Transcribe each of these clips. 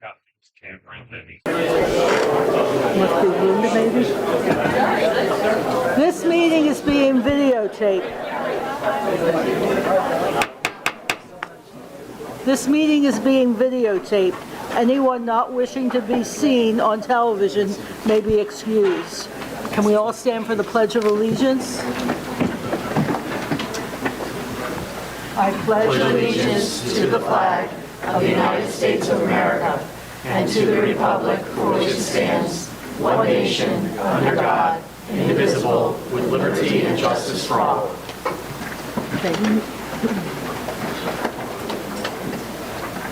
Must be Linda, maybe? This meeting is being videotaped. This meeting is being videotaped. Anyone not wishing to be seen on television may be excused. Can we all stand for the Pledge of Allegiance? I pledge allegiance to the flag of the United States of America and to the republic for which it stands, one nation, under God, indivisible, with liberty and justice for all.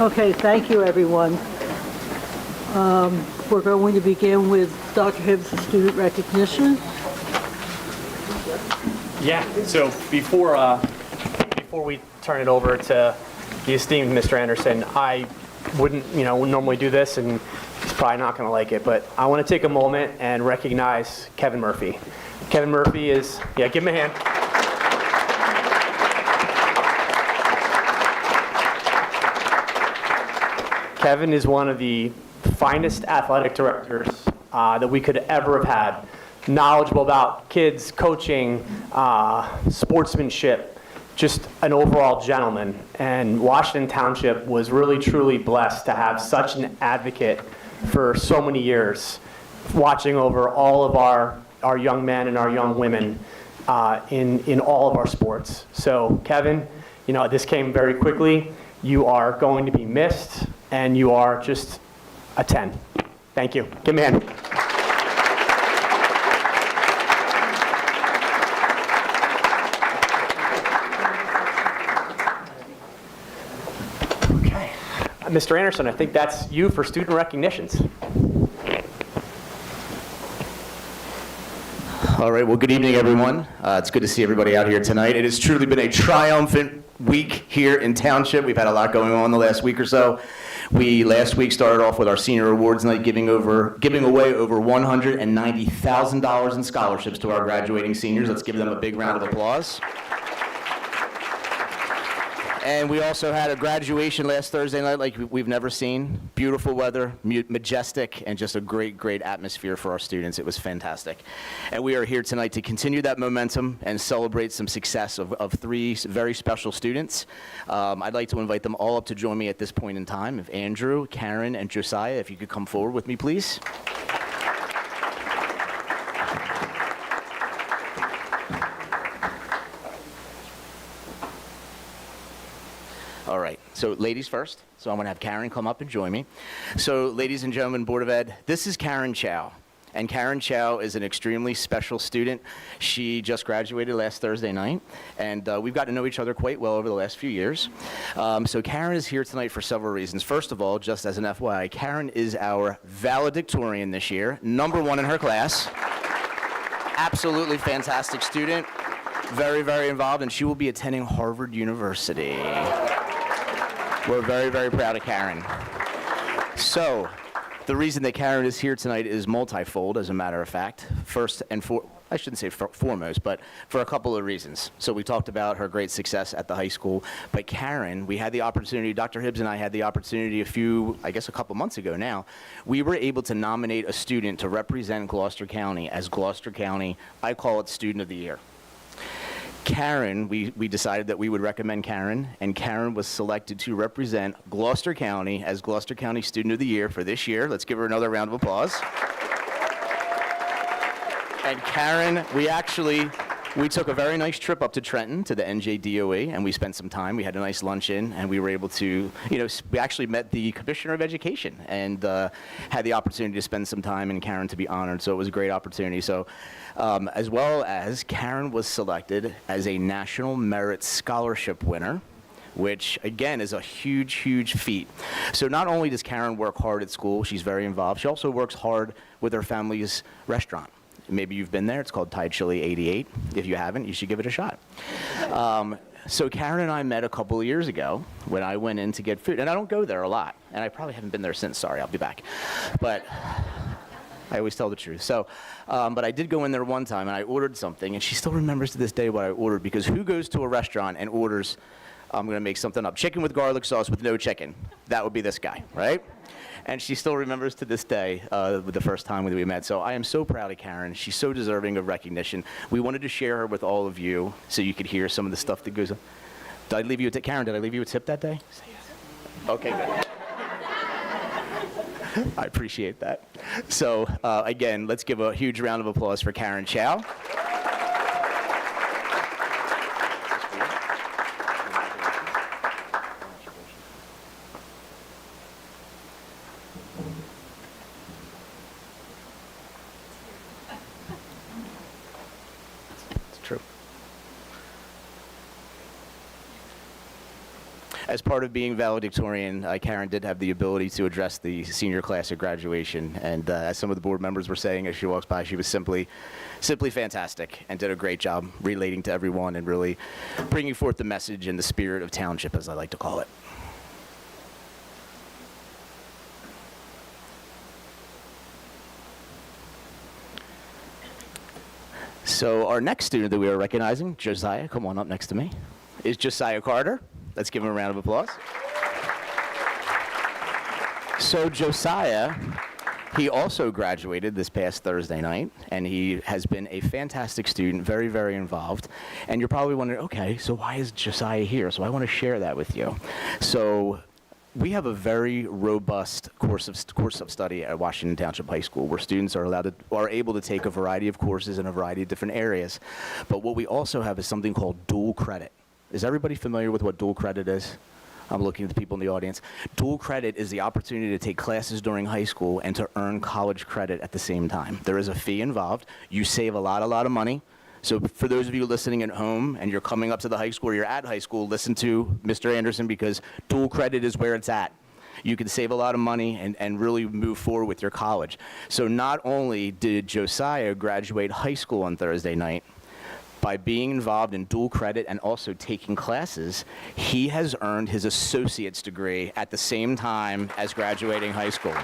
Okay, thank you, everyone. We're going to begin with Dr. Hibbs' student recognition. Yeah, so before we turn it over to the esteemed Mr. Anderson, I wouldn't, normally do this, and he's probably not going to like it, but I want to take a moment and recognize Kevin Murphy. Kevin Murphy is, give him a hand. Kevin is one of the finest athletic directors that we could ever have had. Knowledgeable about kids, coaching, sportsmanship, just an overall gentleman. And Washington Township was really, truly blessed to have such an advocate for so many years, watching over all of our young men and our young women in all of our sports. So Kevin, this came very quickly. You are going to be missed, and you are just a 10. Thank you. Give me a hand. Okay. Mr. Anderson, I think that's you for student recognitions. All right, well, good evening, everyone. It's good to see everybody out here tonight. It has truly been a triumphant week here in Township. We've had a lot going on the last week or so. We last week started off with our senior awards night, giving away over $190,000 in scholarships to our graduating seniors. Let's give them a big round of applause. And we also had a graduation last Thursday night like we've never seen. Beautiful weather, majestic, and just a great, great atmosphere for our students. It was fantastic. And we are here tonight to continue that momentum and celebrate some success of three very special students. I'd like to invite them all up to join me at this point in time. If Andrew, Karen, and Josiah, if you could come forward with me, please. All right, so ladies first. So I'm going to have Karen come up and join me. So ladies and gentlemen, Board of Ed, this is Karen Chow. And Karen Chow is an extremely special student. She just graduated last Thursday night, and we've got to know each other quite well over the last few years. So Karen is here tonight for several reasons. First of all, just as an FYI, Karen is our valedictorian this year, #1 in her class. Absolutely fantastic student, very, very involved, and she will be attending Harvard University. We're very, very proud of Karen. So, the reason that Karen is here tonight is multifold, as a matter of fact. First and I shouldn't say foremost, but for a couple of reasons. So we talked about her great success at the high school, but Karen, we had the opportunity, Dr. Hibbs and I had the opportunity a couple months ago now, we were able to nominate a student to represent Gloucester County as Gloucester County, I call it Student of the Year. Karen, we decided that we would recommend Karen, and Karen was selected to represent Gloucester County as Gloucester County Student of the Year for this year. Let's give her another round of applause. And Karen, we took a very nice trip up to Trenton to the NJDOE, and we spent some time. We had a nice luncheon, and we were able to, we actually met the Commissioner of Education and had the opportunity to spend some time and Karen to be honored. So it was a great opportunity. So as well as Karen was selected as a National Merit Scholarship winner, which again is a huge, huge feat. So not only does Karen work hard at school, she's very involved, she also works hard with her family's restaurant. Maybe you've been there. It's called Thai Chili 88. If you haven't, you should give it a shot. So Karen and I met a couple of years ago when I went in to get food. And I don't go there a lot. And I probably haven't been there since. Sorry, I'll be back. But I always tell the truth. So, but I did go in there one time, and I ordered something. And she still remembers to this day what I ordered. Because who goes to a restaurant and orders, I'm going to make something up, chicken with garlic sauce with no chicken? That would be this guy, right? And she still remembers to this day the first time we met. So I am so proud of Karen. She's so deserving of recognition. We wanted to share her with all of you so you could hear some of the stuff that goes on. Did I leave you a tip? Karen, did I leave you a tip that day? Okay, good. I appreciate that. So again, let's give a huge round of applause for Karen Chow. True. As part of being valedictorian, Karen did have the ability to address the senior class at graduation, and as some of the board members were saying as she walks by, she was simply fantastic and did a great job relating to everyone and really bringing forth the message and the spirit of Township, as I like to call it. So our next student that we are recognizing, Josiah, come on up next to me, is Josiah Carter. Let's give him a round of applause. So Josiah, he also graduated this past Thursday night, and he has been a fantastic student, very, very involved. And you're probably wondering, okay, so why is Josiah here? So I want to share that with you. So we have a very robust course of study at Washington Township High School, where students are able to take a variety of courses in a variety of different areas. But what we also have is something called dual credit. Is everybody familiar with what dual credit is? I'm looking at the people in the audience. Dual credit is the opportunity to take classes during high school and to earn college credit at the same time. There is a fee involved. You save a lot of money. So for those of you listening at home and you're coming up to the high school or you're at high school, listen to Mr. Anderson, because dual credit is where it's at. You can save a lot of money and really move forward with your college. So not only did Josiah graduate high school on Thursday night, by being involved in dual credit and also taking classes, he has earned his associate's degree at the same time as graduating high school.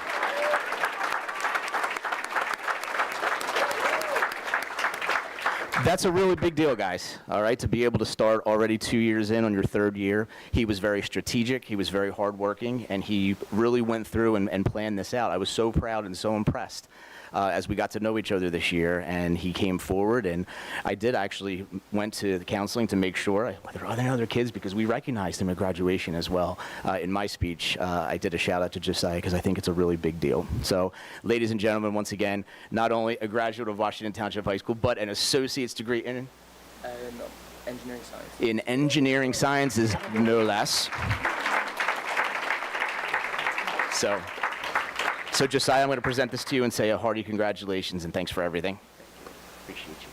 That's a really big deal, guys, all right, to be able to start already 2 years in on your third year. He was very strategic, he was very hardworking, and he really went through and planned this out. I was so proud and so impressed as we got to know each other this year, and he came forward, and I did actually went to the counseling to make sure, are there other kids, because we recognized him at graduation as well. In my speech, I did a shout out to Josiah because I think it's a really big deal. So, ladies and gentlemen, once again, not only a graduate of Washington Township High School, but an associate's degree in engineering science. In engineering sciences, no less. So Josiah, I'm going to present this to you and say a hearty congratulations and thanks for everything. Appreciate you.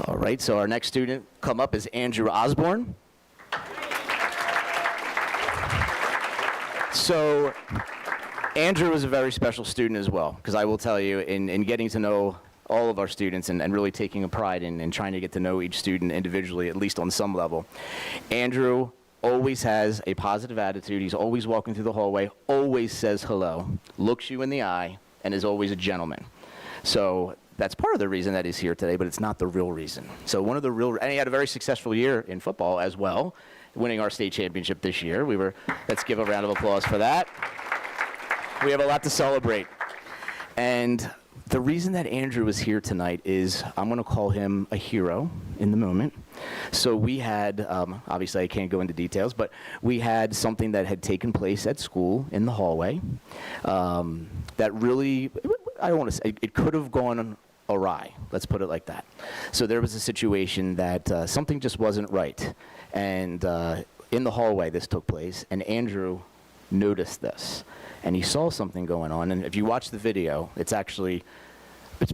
All right, so our next student come up is Andrew Osborne. So Andrew is a very special student as well, because I will tell you, in getting to know all of our students and really taking a pride in trying to get to know each student individually, at least on some level, Andrew always has a positive attitude. He's always walking through the hallway, always says hello, looks you in the eye, and is always a gentleman. So that's part of the reason that he's here today, but it's not the real reason. So and he had a very successful year in football as well, winning our state championship this year. Let's give a round of applause for that. We have a lot to celebrate. And the reason that Andrew is here tonight is, I'm going to call him a hero in the moment. So we had, obviously I can't go into details, but we had something that had taken place at school in the hallway that really, I don't want to say, it could have gone awry. Let's put it like that. So there was a situation that something just wasn't right. And in the hallway this took place, and Andrew noticed this. And he saw something going on. And if you watch the video, it's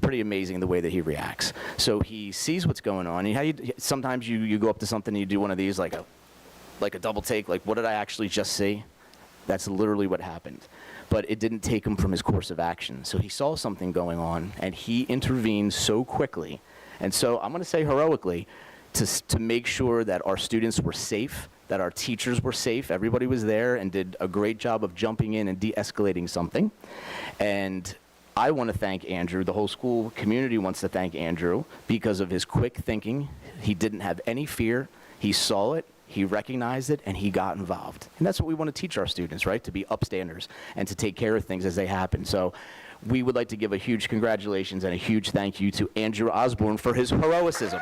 pretty amazing the way that he reacts. So he sees what's going on. And sometimes you go up to something and you do one of these, like a double take, like, what did I actually just see? That's literally what happened. but it didn't take him from his course of action. So he saw something going on, and he intervened so quickly, and so I'm going to say heroically, to make sure that our students were safe, that our teachers were safe. Everybody was there and did a great job of jumping in and de-escalating something. And I want to thank Andrew. The whole school community wants to thank Andrew because of his quick thinking. He didn't have any fear. He saw it, he recognized it, and he got involved. And that's what we want to teach our students, right? To be upstanders and to take care of things as they happen. So we would like to give a huge congratulations and a huge thank you to Andrew Osborne for his heroicism.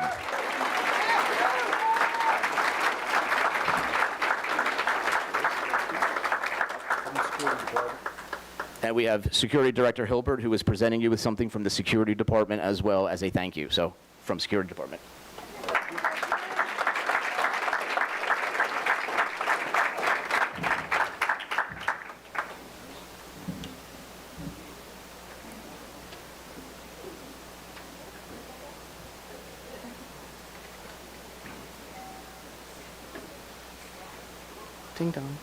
And we have Security Director Hilbert, who is presenting you with something from the Security Department as well as a thank you. So, from Security Department. Ding dong.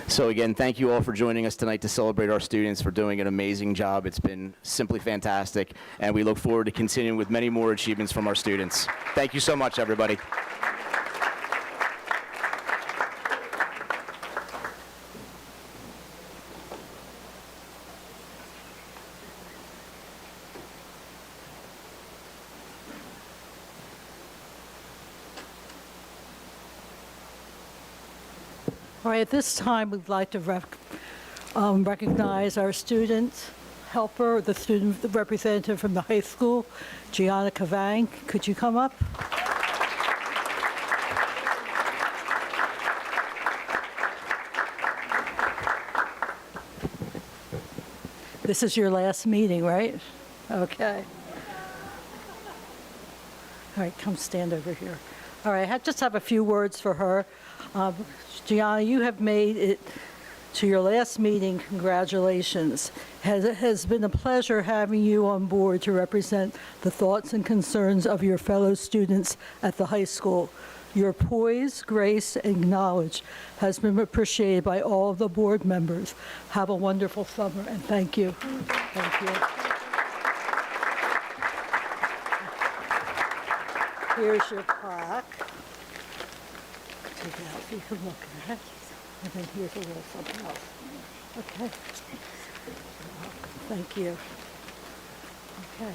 So again, thank you all for joining us tonight to celebrate our students for doing an amazing job. It's been simply fantastic, and we look forward to continuing with many more achievements from our students. Thank you so much, everybody. All right, at this time, we'd like to recognize our student helper, the student representative from the high school, Gianna Cavang. Could you come up? This is your last meeting, right? Okay. All right, come stand over here. All right, I just have a few words for her. Gianna, you have made it to your last meeting. Congratulations. It has been a pleasure having you on board to represent the thoughts and concerns of your fellow students at the high school. Your poise, grace, and knowledge has been appreciated by all of the board members. Have a wonderful summer, and thank you. Thank you. Here's your plaque. Take it out so you can look at it. And then here's a little something else. Okay. Thank you. Okay.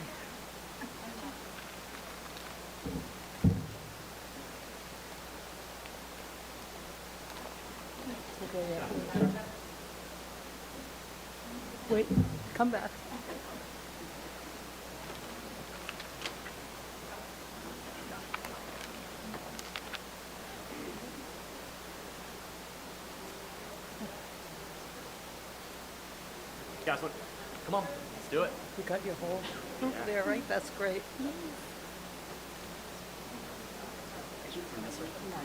Wait, come back. Guys, look, come on, let's do it. You got your whole group there, right? That's great. No,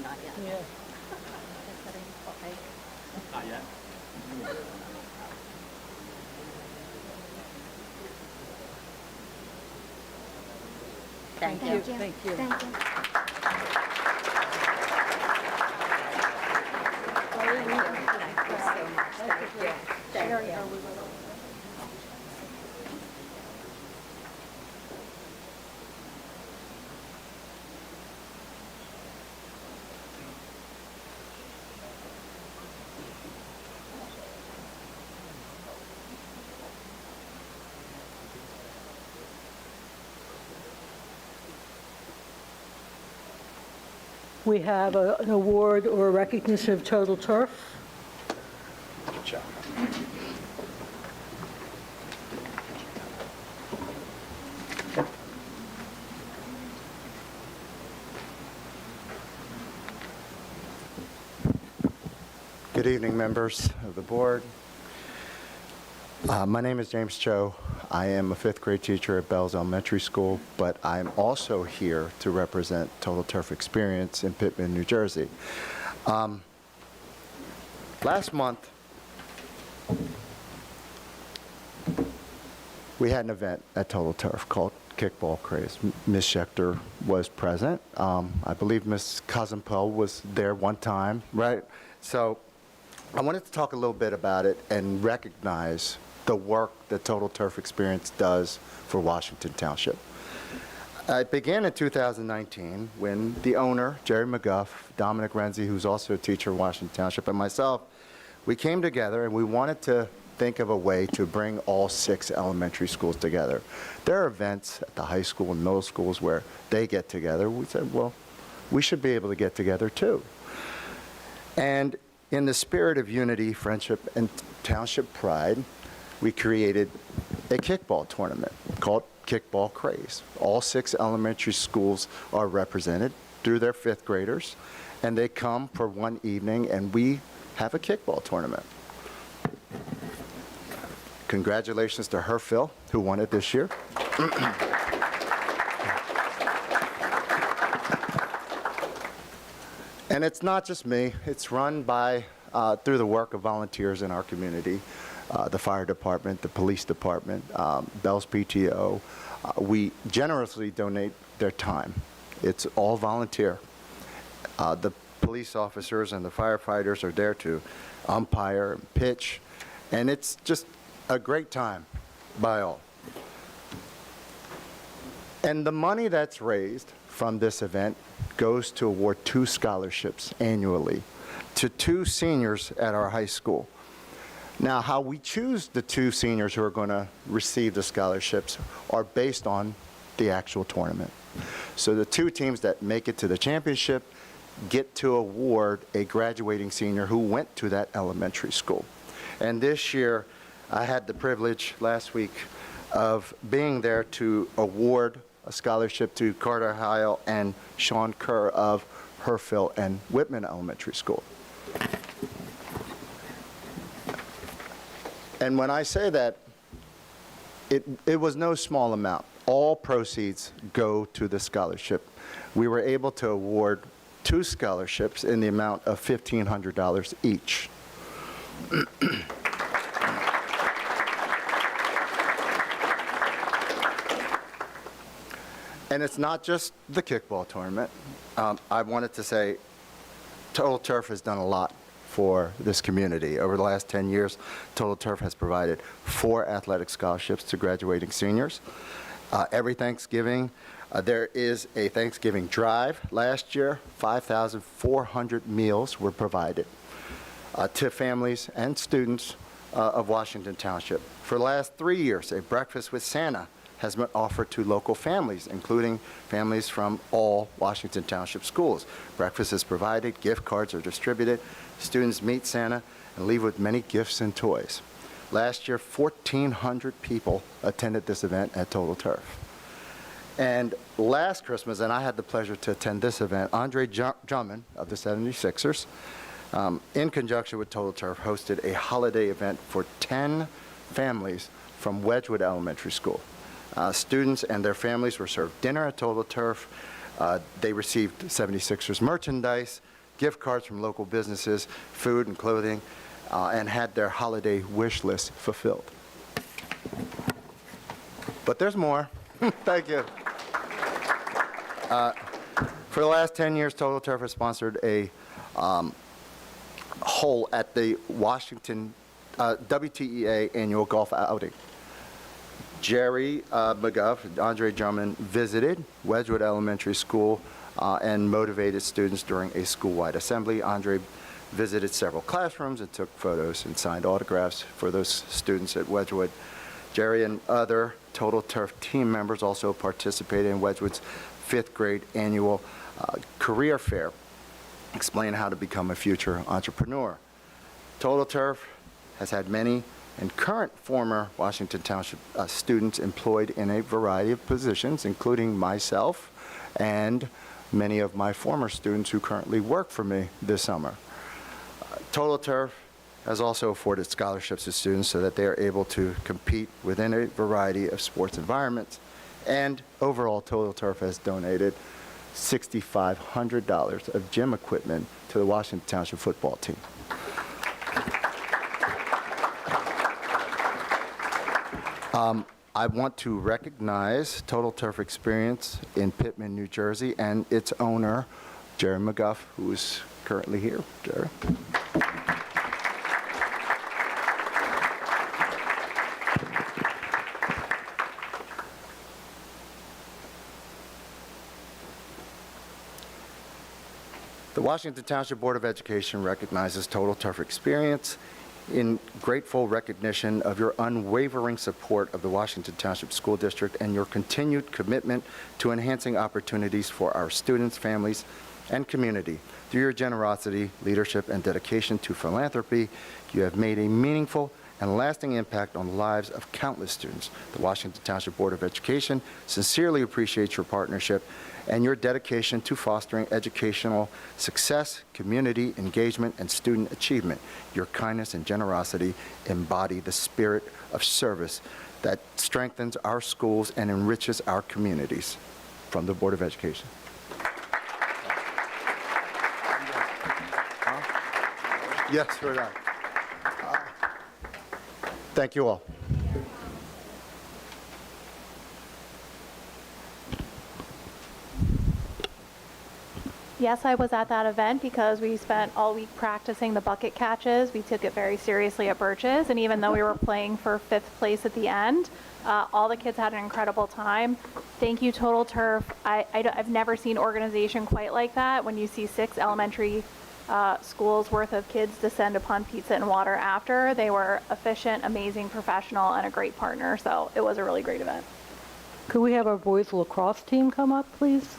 not yet. Yeah. Not yet. Thank you. Thank you. Thank you. Thank you. We have an award or recognition of Total Turf. Good evening, members of the board. My name is James Cho. I am a fifth grade teacher at Bells Elementary School, but I'm also here to represent Total Turf Experience in Pittman, New Jersey. Last month, we had an event at Total Turf called kickball craze. Ms. Schechter was present. I believe Ms. Cousinpel was there one time, right? So I wanted to talk a little bit about it and recognize the work that Total Turf Experience does for Washington Township. It began in 2019 when the owner, Jerry McGuff, Dominic Renzi, who's also a teacher in Washington Township, and myself, we came together and we wanted to think of a way to bring all 6 elementary schools together. There are events at the high school and middle schools where they get together. We said, well, we should be able to get together too. And in the spirit of unity, friendship, and township pride, we created a kickball tournament called Kickball Craze. All 6 elementary schools are represented through their 5th graders, and they come for one evening, and we have a kickball tournament. Congratulations to her, Phil, who won it this year. And it's not just me. It's run by, through the work of volunteers in our community, the fire department, the police department, Bell's PTO. We generously donate their time. It's all volunteer. The police officers and the firefighters are there to umpire and pitch, and it's just a great time by all. And the money that's raised from this event goes to award 2 scholarships annually to 2 seniors at our high school. Now, how we choose the 2 seniors who are going to receive the scholarships are based on the actual tournament. So the 2 teams that make it to the championship get to award a graduating senior who went to that elementary school. And this year, I had the privilege last week of being there to award a scholarship to Carter Heil and Sean Kerr of Herfield and Whitman Elementary School. And when I say that, it was no small amount. All proceeds go to the scholarship. We were able to award 2 scholarships in the amount of $1,500 each. And it's not just the kickball tournament. I wanted to say Total Turf has done a lot for this community. Over the last 10 years, Total Turf has provided 4 athletic scholarships to graduating seniors. Every Thanksgiving, there is a Thanksgiving drive. Last year, 5,400 meals were provided to families and students of Washington Township. For the last 3 years, a breakfast with Santa has been offered to local families, including families from all Washington Township schools. Breakfast is provided, gift cards are distributed, students meet Santa and leave with many gifts and toys. Last year, 1,400 people attended this event at Total Turf. And last Christmas, and I had the pleasure to attend this event, Andre Drummond of the 76ers, in conjunction with Total Turf, hosted a holiday event for 10 families from Wedgwood Elementary School. Students and their families were served dinner at Total Turf. They received 76ers merchandise, gift cards from local businesses, food and clothing, and had their holiday wish list fulfilled. But there's more. Thank you. For the last 10 years, Total Turf has sponsored a hole at the Washington WTEA annual golf outing. Jerry McGuff, Andre Drummond, visited Wedgwood Elementary School and motivated students during a school-wide assembly. Andre visited several classrooms and took photos and signed autographs for those students at Wedgwood. Jerry and other Total Turf team members also participated in Wedgwood's 5th grade annual career fair, explaining how to become a future entrepreneur. Total Turf has had many and current former Washington Township students employed in a variety of positions, including myself and many of my former students who currently work for me this summer. Total Turf has also afforded scholarships to students so that they are able to compete within a variety of sports environments. And overall, Total Turf has donated $6,500 of gym equipment to the Washington Township football team. I want to recognize Total Turf Experience in Pittman, New Jersey, and its owner, Jerry McGuff, who is currently here. Jerry. The Washington Township Board of Education recognizes Total Turf Experience in grateful recognition of your unwavering support of the Washington Township School District and your continued commitment to enhancing opportunities for our students, families, and community. Through your generosity, leadership, and dedication to philanthropy, you have made a meaningful and lasting impact on the lives of countless students. The Washington Township Board of Education sincerely appreciates your partnership and your dedication to fostering educational success, community engagement, and student achievement. Your kindness and generosity embody the spirit of service that strengthens our schools and enriches our communities. From the Board of Education. Yes, we're done. Thank you all. Yes, I was at that event because we spent all week practicing the bucket catches. We took it very seriously at Birch's, and even though we were playing for 5th place at the end, all the kids had an incredible time. Thank you, Total Turf. I've never seen organization quite like that. When you see 6 elementary schools worth of kids descend upon pizza and water after, they were efficient, amazing, professional, and a great partner. So it was a really great event. Could we have our boys lacrosse team come up, please?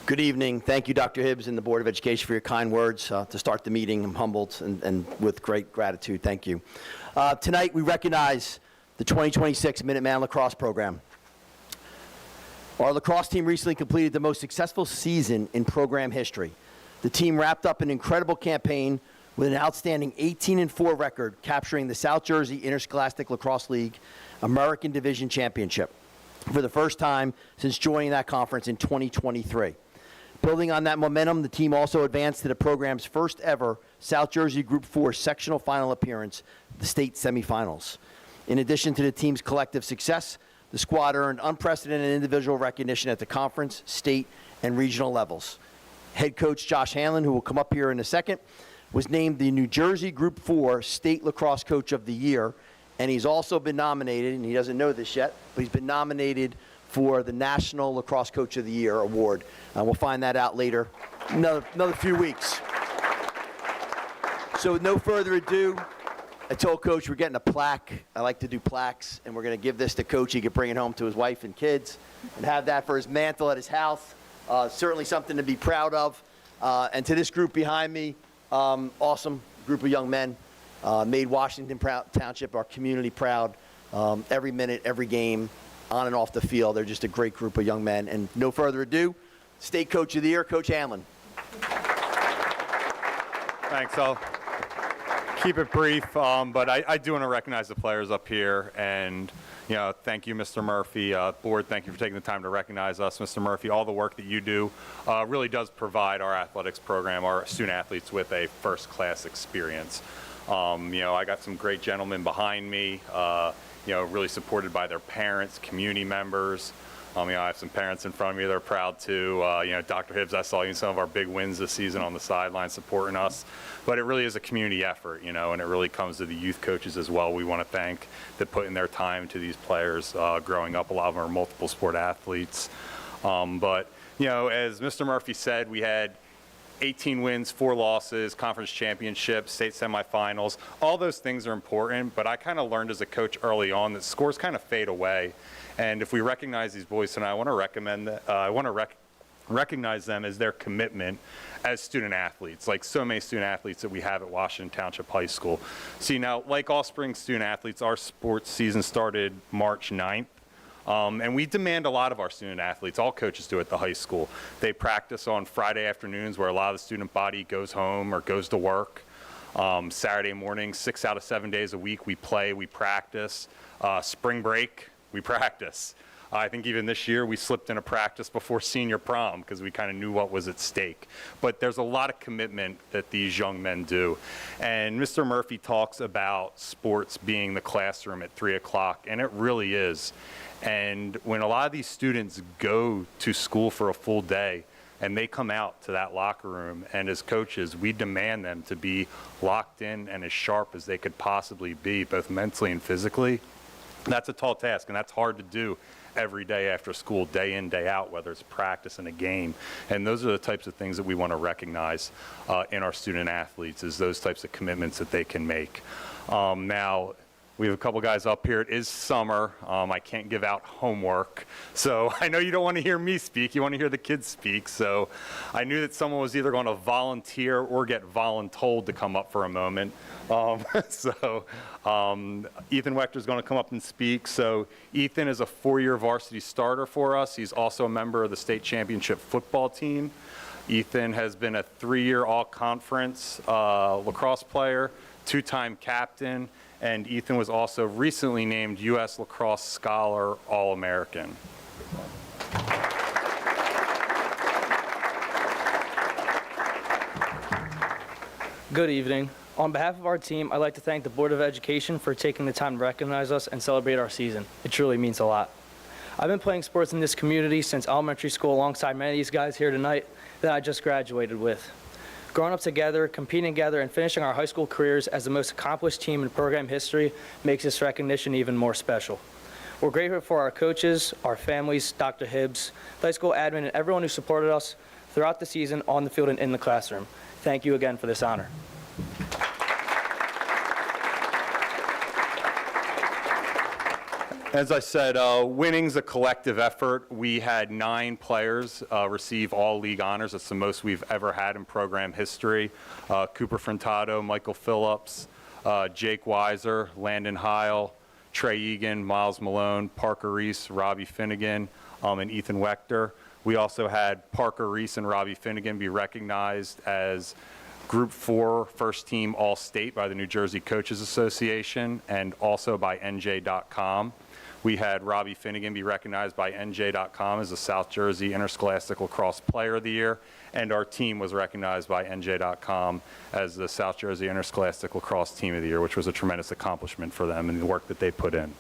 Good evening. Thank you, Dr. Hibbs and the Board of Education for your kind words to start the meeting. I'm humbled and with great gratitude. Thank you. Tonight, we recognize the 2026 Minuteman Lacrosse program. Our lacrosse team recently completed the most successful season in program history. The team wrapped up an incredible campaign with an outstanding 18-4 record, capturing the South Jersey Interscholastic Lacrosse League American Division Championship for the first time since joining that conference in 2023. Building on that momentum, the team also advanced to the program's first ever South Jersey Group 4 sectional final appearance, the state semifinals. In addition to the team's collective success, the squad earned unprecedented individual recognition at the conference, state, and regional levels. Head coach Josh Hanlon, who will come up here in a second, was named the New Jersey Group 4 State Lacrosse Coach of the Year, and he's also been nominated, and he doesn't know this yet, but he's been nominated for the National Lacrosse Coach of the Year award. We'll find that out later, another few weeks. So with no further ado, I told Coach we're getting a plaque. I like to do plaques, and we're going to give this to Coach. He could bring it home to his wife and kids and have that for his mantle at his house. Certainly something to be proud of. And to this group behind me, awesome group of young men, made Washington Township, our community, proud every minute, every game, on and off the field. They're just a great group of young men. And no further ado, State Coach of the Year, Coach Hanlon. Thanks. I'll keep it brief, but I do want to recognize the players up here. And, you know, thank you, Mr. Murphy. Board, thank you for taking the time to recognize us. Mr. Murphy, all the work that you do really does provide our athletics program, our student athletes, with a first-class experience. You know, I got some great gentlemen behind me, you know, really supported by their parents, community members. You know, I have some parents in front of me that are proud too. You know, Dr. Hibbs, I saw you in some of our big wins this season on the sideline supporting us. But it really is a community effort, you know, and it really comes to the youth coaches as well. We want to thank that put in their time to these players growing up. A lot of them are multiple sport athletes. But, you know, as Mr. Murphy said, we had 18 wins, 4 losses, conference championships, state semifinals. All those things are important, but I kind of learned as a coach early on that scores kind of fade away. And if we recognize these boys tonight, I want to recommend that recognize them as their commitment as student athletes, like so many student athletes that we have at Washington Township High School. See, now, like all spring student athletes, our sports season started March 9th. And we demand a lot of our student athletes. All coaches do at the high school. They practice on Friday afternoons where a lot of the student body goes home or goes to work. Saturday morning, 6 out of 7 days a week, we play, we practice. Spring break, we practice. I think even this year we slipped in a practice before senior prom because we kind of knew what was at stake. But there's a lot of commitment that these young men do. And Mr. Murphy talks about sports being the classroom at 3 o'clock, and it really is. And when a lot of these students go to school for a full day and they come out to that locker room, and as coaches, we demand them to be locked in and as sharp as they could possibly be, both mentally and physically, that's a tall task, and that's hard to do every day after school, day in, day out, whether it's practice and a game. And those are the types of things that we want to recognize in our student athletes, is those types of commitments that they can make. Now, we have a couple guys up here. It is summer. I can't give out homework. So I know you don't want to hear me speak. You want to hear the kids speak. So I knew that someone was either going to volunteer or get voluntold to come up for a moment. Ethan Wechter is going to come up and speak. So Ethan is a 4-year varsity starter for us. He's also a member of the state championship football team. Ethan has been a 3-year all-conference lacrosse player, 2-time captain, and Ethan was also recently named U.S. Lacrosse Scholar All-American. Good evening. On behalf of our team, I'd like to thank the Board of Education for taking the time to recognize us and celebrate our season. It truly means a lot. I've been playing sports in this community since elementary school alongside many of these guys here tonight that I just graduated with. Growing up together, competing together, and finishing our high school careers as the most accomplished team in program history makes this recognition even more special. We're grateful for our coaches, our families, Dr. Hibbs, the high school admin, and everyone who supported us throughout the season, on the field and in the classroom. Thank you again for this honor. As I said, winning's a collective effort. We had 9 players receive all league honors. That's the most we've ever had in program history. Cooper Frentato, Michael Phillips, Jake Weiser, Landon Heil, Trey Egan, Miles Malone, Parker Reese, Robbie Finnegan, and Ethan Wechter. We also had Parker Reese and Robbie Finnegan be recognized as Group 4 First Team All-State by the New Jersey Coaches Association and also by NJ.com. We had Robbie Finnegan be recognized by NJ.com as the South Jersey Interscholastic Lacrosse Player of the Year, and our team was recognized by NJ.com as the South Jersey Interscholastic Lacrosse Team of the Year, which was a tremendous accomplishment for them and the work that they put in.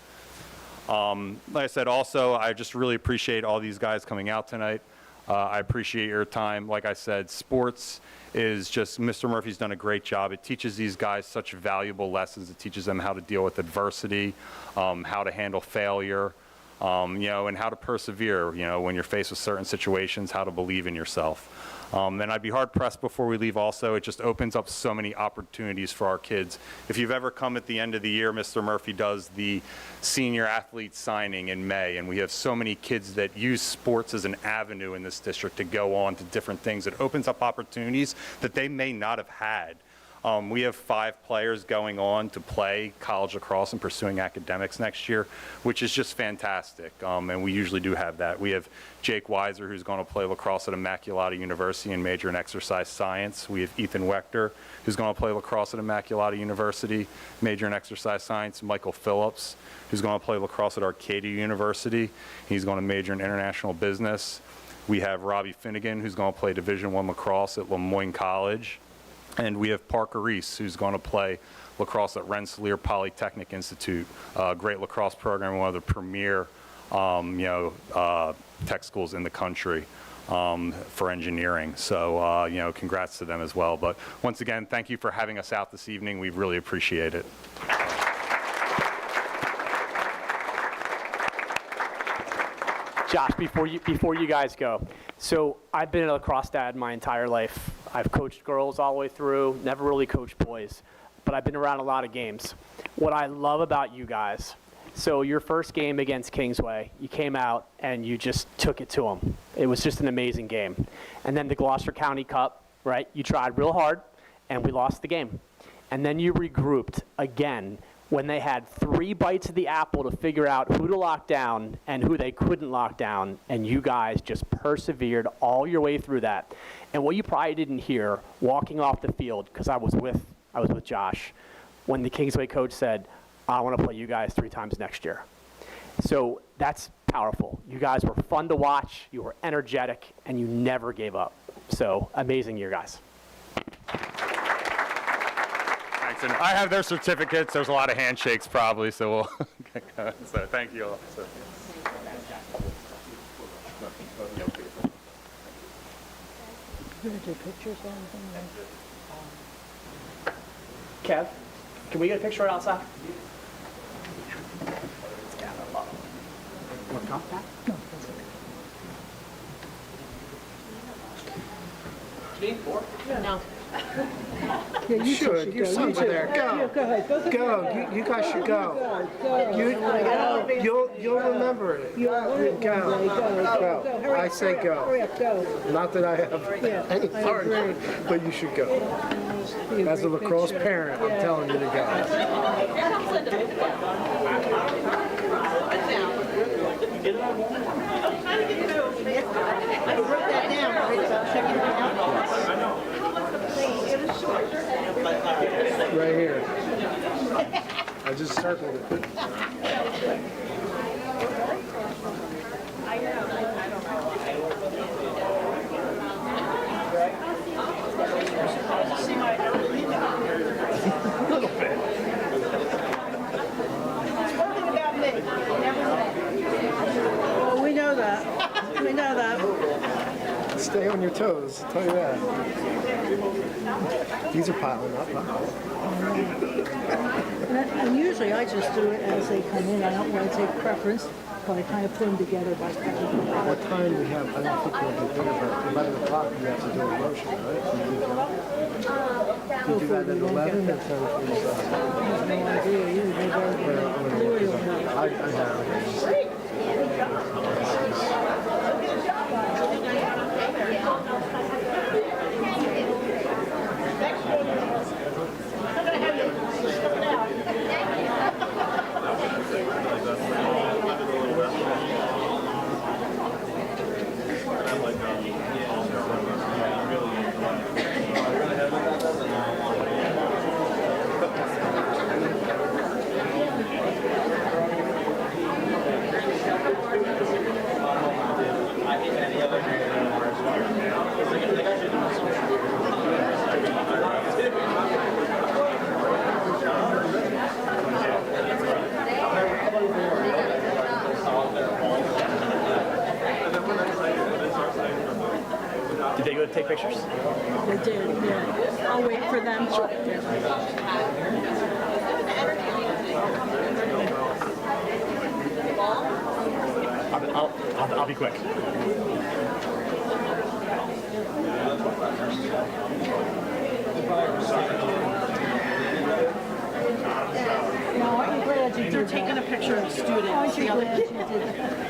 Like I said, also, I just really appreciate all these guys coming out tonight. I appreciate your time. Like I said, sports is just, Mr. Murphy's done a great job. It teaches these guys such valuable lessons. It teaches them how to deal with adversity, how to handle failure, and how to persevere, when you're faced with certain situations, how to believe in yourself. And I'd be hard-pressed before we leave also. It just opens up so many opportunities for our kids. If you've ever come at the end of the year, Mr. Murphy does the senior athlete signing in May, and we have so many kids that use sports as an avenue in this district to go on to different things. It opens up opportunities that they may not have had. We have 5 players going on to play college lacrosse and pursuing academics next year, which is just fantastic, and we usually do have that. We have Jake Weiser, who's going to play lacrosse at Immaculata University and major in exercise science. We have Ethan Wechter, who's going to play lacrosse at Immaculata University, major in exercise science. Michael Phillips, who's going to play lacrosse at Arcadia University. He's going to major in international business. We have Robbie Finnegan, who's going to play Division I lacrosse at Lemoyne College. And we have Parker Reese, who's going to play lacrosse at Rensselaer Polytechnic Institute, a great lacrosse program, one of the premier, tech schools in the country for engineering. So, congrats to them as well. But once again, thank you for having us out this evening. We really appreciate it. Josh, before you guys go, so I've been a lacrosse dad my entire life. I've coached girls all the way through, never really coached boys, but I've been around a lot of games. What I love about you guys, so your first game against Kingsway, you came out and you just took it to them. It was just an amazing game. And then the Gloucester County Cup, right? You tried real hard, and we lost the game. And then you regrouped again when they had 3 bites of the apple to figure out who to lock down and who they couldn't lock down, and you guys just persevered all your way through that. And what you probably didn't hear walking off the field, because I was with I was with Josh, when the Kingsway coach said, I want to play you guys 3 times next year. So that's powerful. You guys were fun to watch, you were energetic, and you never gave up. So amazing year, guys. Thanks. And I have their certificates. There's a lot of handshakes probably, so we'll get going. So thank you all. So. You gonna take pictures or anything? Kev, can we get a picture right outside? Yeah, you should. Your sons are there. Go. Yeah, go ahead. Go. You guys should go. You'll remember it. Go. Go. I say go. Hurry up, go. Not that I have any part, but you should go. As a lacrosse parent, I'm telling you to go. Right here. I just circled it. Well, we know that. We know that. Stay on your toes, I'll tell you that. These are piling up. And usually I just do it as they come in. I don't want to take preference, but I kind of put them together by preference. What time we have, I don't think we'll do dinner, but 11 o'clock we have to do a motion, right? You do that at 11 or 10:45? I have no idea. You would be very loyal. I have. Did they go to take pictures? They did, yeah. I'll wait for them. I'll be quick. Now, aren't you glad you did They're that? taking a picture of students. Aren't you glad you did that?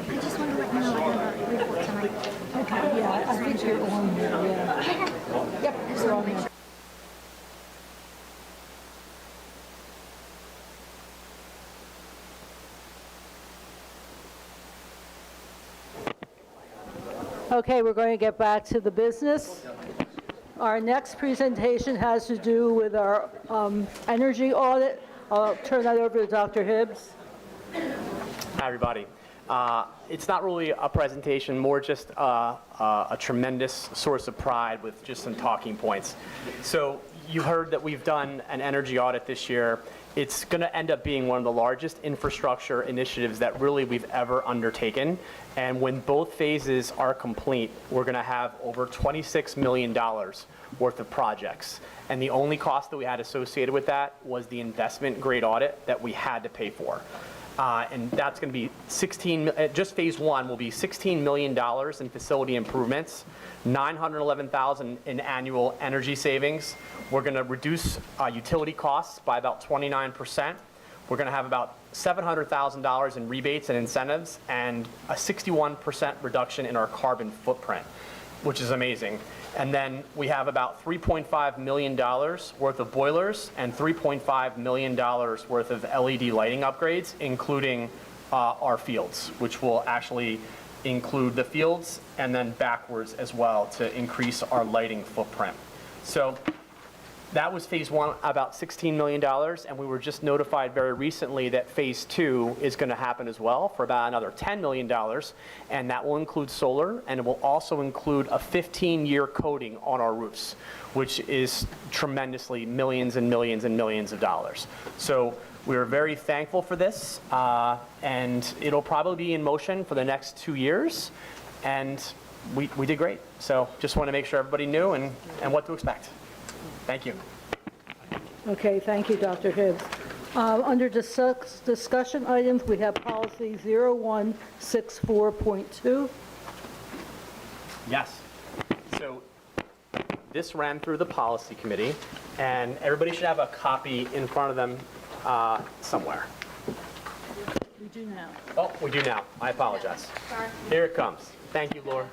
I just want to let you know I have a report tonight. Okay, yeah, I think you're on there, yeah. Yep, you're on there. Okay, we're going to get back to the business. Our next presentation has to do with our energy audit. I'll turn that over to Dr. Hibbs. Hi, everybody. It's not really a presentation, more just a tremendous source of pride with just some talking points. So you heard that we've done an energy audit this year. It's going to end up being one of the largest infrastructure initiatives that really we've ever undertaken. And when both phases are complete, we're going to have over $26 million worth of projects. And the only cost that we had associated with that was the investment grade audit that we had to pay for. And that's going to be just phase one will be $16 million in facility improvements, $911,000 in annual energy savings. We're going to reduce utility costs by about 29%. We're going to have about $700,000 in rebates and incentives and a 61% reduction in our carbon footprint, which is amazing. And then we have about $3.5 million worth of boilers and $3.5 million worth of LED lighting upgrades, including our fields, which will actually include the fields and then backwards as well to increase our lighting footprint. So that was phase one, about $16 million, and we were just notified very recently that phase two is going to happen as well for about another $10 million, and that will include solar, and it will also include a 15-year coating on our roofs, which is tremendously millions and millions and millions of dollars. So we're very thankful for this, and it'll probably be in motion for the next 2 years, and we did great. So just want to make sure everybody knew and what to expect. Thank you. Okay, thank you, Dr. Hibbs. Under discussion items, we have policy 0164.2. Yes. So this ran through the policy committee, and everybody should have a copy in front of them somewhere. We do now. Oh, we do now. I apologize. Here it comes. Thank you, Laura.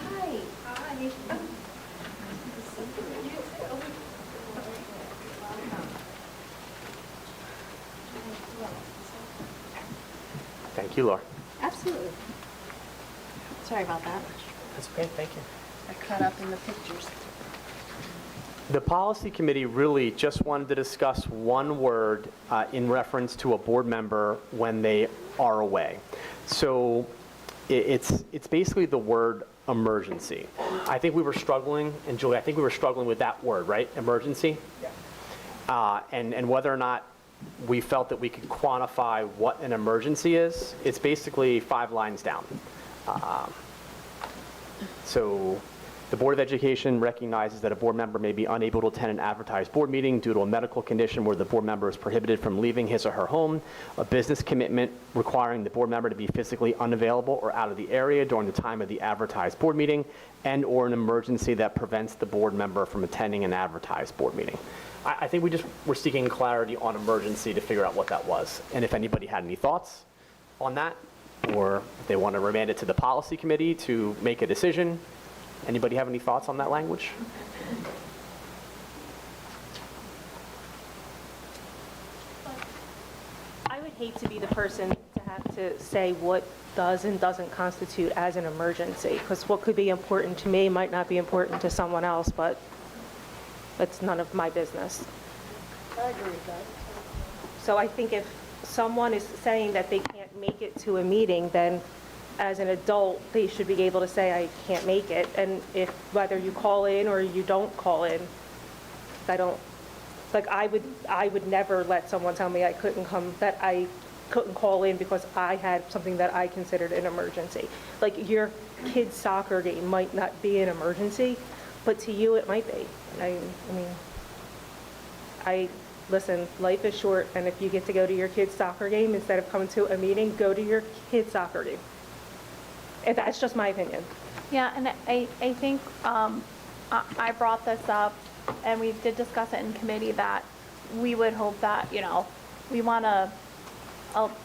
Hi. Hi. Thank you, Laura. Absolutely. Sorry about that. That's okay. Thank you. I cut up in the pictures. The policy committee really just wanted to discuss one word in reference to a board member when they are away. So it's basically the word emergency. I think we were struggling, and Julie, I think we were struggling with that word, right? Emergency? Yeah. And whether or not we felt that we could quantify what an emergency is, it's basically 5 lines down. So the Board of Education recognizes that a board member may be unable to attend an advertised board meeting due to a medical condition where the board member is prohibited from leaving his or her home, a business commitment requiring the board member to be physically unavailable or out of the area during the time of the advertised board meeting, and or an emergency that prevents the board member from attending an advertised board meeting. I think we just were seeking clarity on emergency to figure out what that was. And if anybody had any thoughts on that, or if they want to remand it to the policy committee to make a decision. Anybody have any thoughts on that language? I would hate to be the person to have to say what does and doesn't constitute as an emergency, because what could be important to me might not be important to someone else, but that's none of my business. I agree with that. So I think if someone is saying that they can't make it to a meeting, then as an adult, they should be able to say, I can't make it. And if, whether you call in or you don't call in, I would never let someone tell me I couldn't come, that I couldn't call in because I had something that I considered an emergency. Like your kid's soccer game might not be an emergency, but to you it might be. Listen, life is short, and if you get to go to your kid's soccer game instead of coming to a meeting, go to your kid's soccer game. And that's just my opinion. Yeah, and I think I brought this up, and we did discuss it in committee, that we would hope that, we want to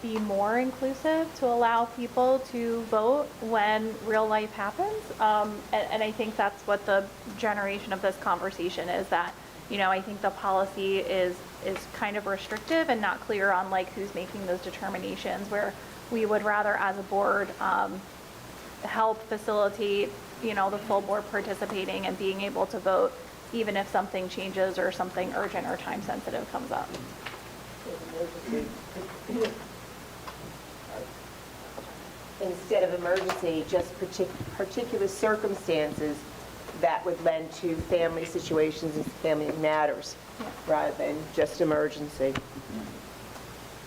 be more inclusive to allow people to vote when real life happens. And I think that's what the generation of this conversation is, that, I think the policy is kind of restrictive and not clear on who's making those determinations, where we would rather as a board help facilitate, the full board participating and being able to vote, even if something changes or something urgent or time sensitive comes up. Instead of emergency, just particular circumstances that would lend to family situations and family matters, rather than just emergency.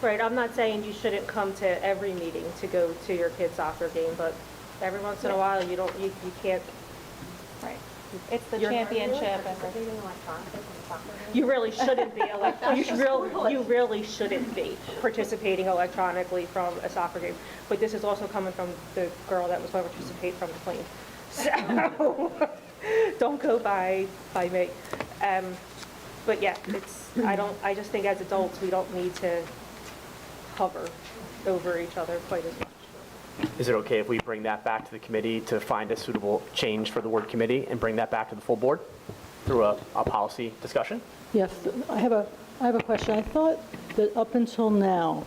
Right, I'm not saying you shouldn't come to every meeting to go to your kid's soccer game, but every once in a while, you can't. Right. It's the championship. You really shouldn't be. You really shouldn't be participating electronically from a soccer game. But this is also coming from the girl that was going to participate from the plane. So don't go by me. But yeah, I just think as adults, we don't need to hover over each other quite as much. Is it okay if we bring that back to the committee to find a suitable change for the word committee and bring that back to the full board through a policy discussion? Yes, I have a question. I thought that up until now,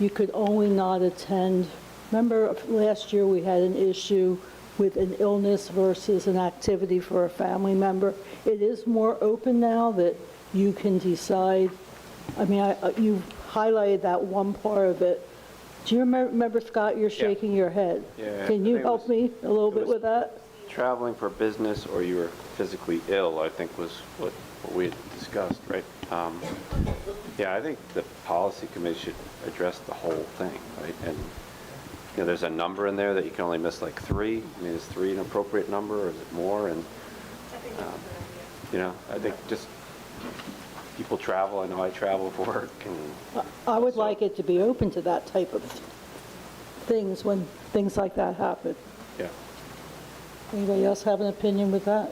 you could only not attend. Remember last year we had an issue with an illness versus an activity for a family member. It is more open now that you can decide. I mean, you highlighted that one part of it. Do you remember, Scott, you're shaking your head? Yeah, Can you I think it help was- me a little it bit was with that? Traveling for business or you were physically ill, I think was what we had discussed, right? Yeah, I think the policy committee should address the whole thing, right? And, you know, there's a number in there that you can only miss like 3. I mean, is 3 an appropriate number or is it more? And, you know, I think just people travel. I know I travel for work and I would like it to be open to that type of things when things like that happen. yeah. Anybody else have an opinion with that?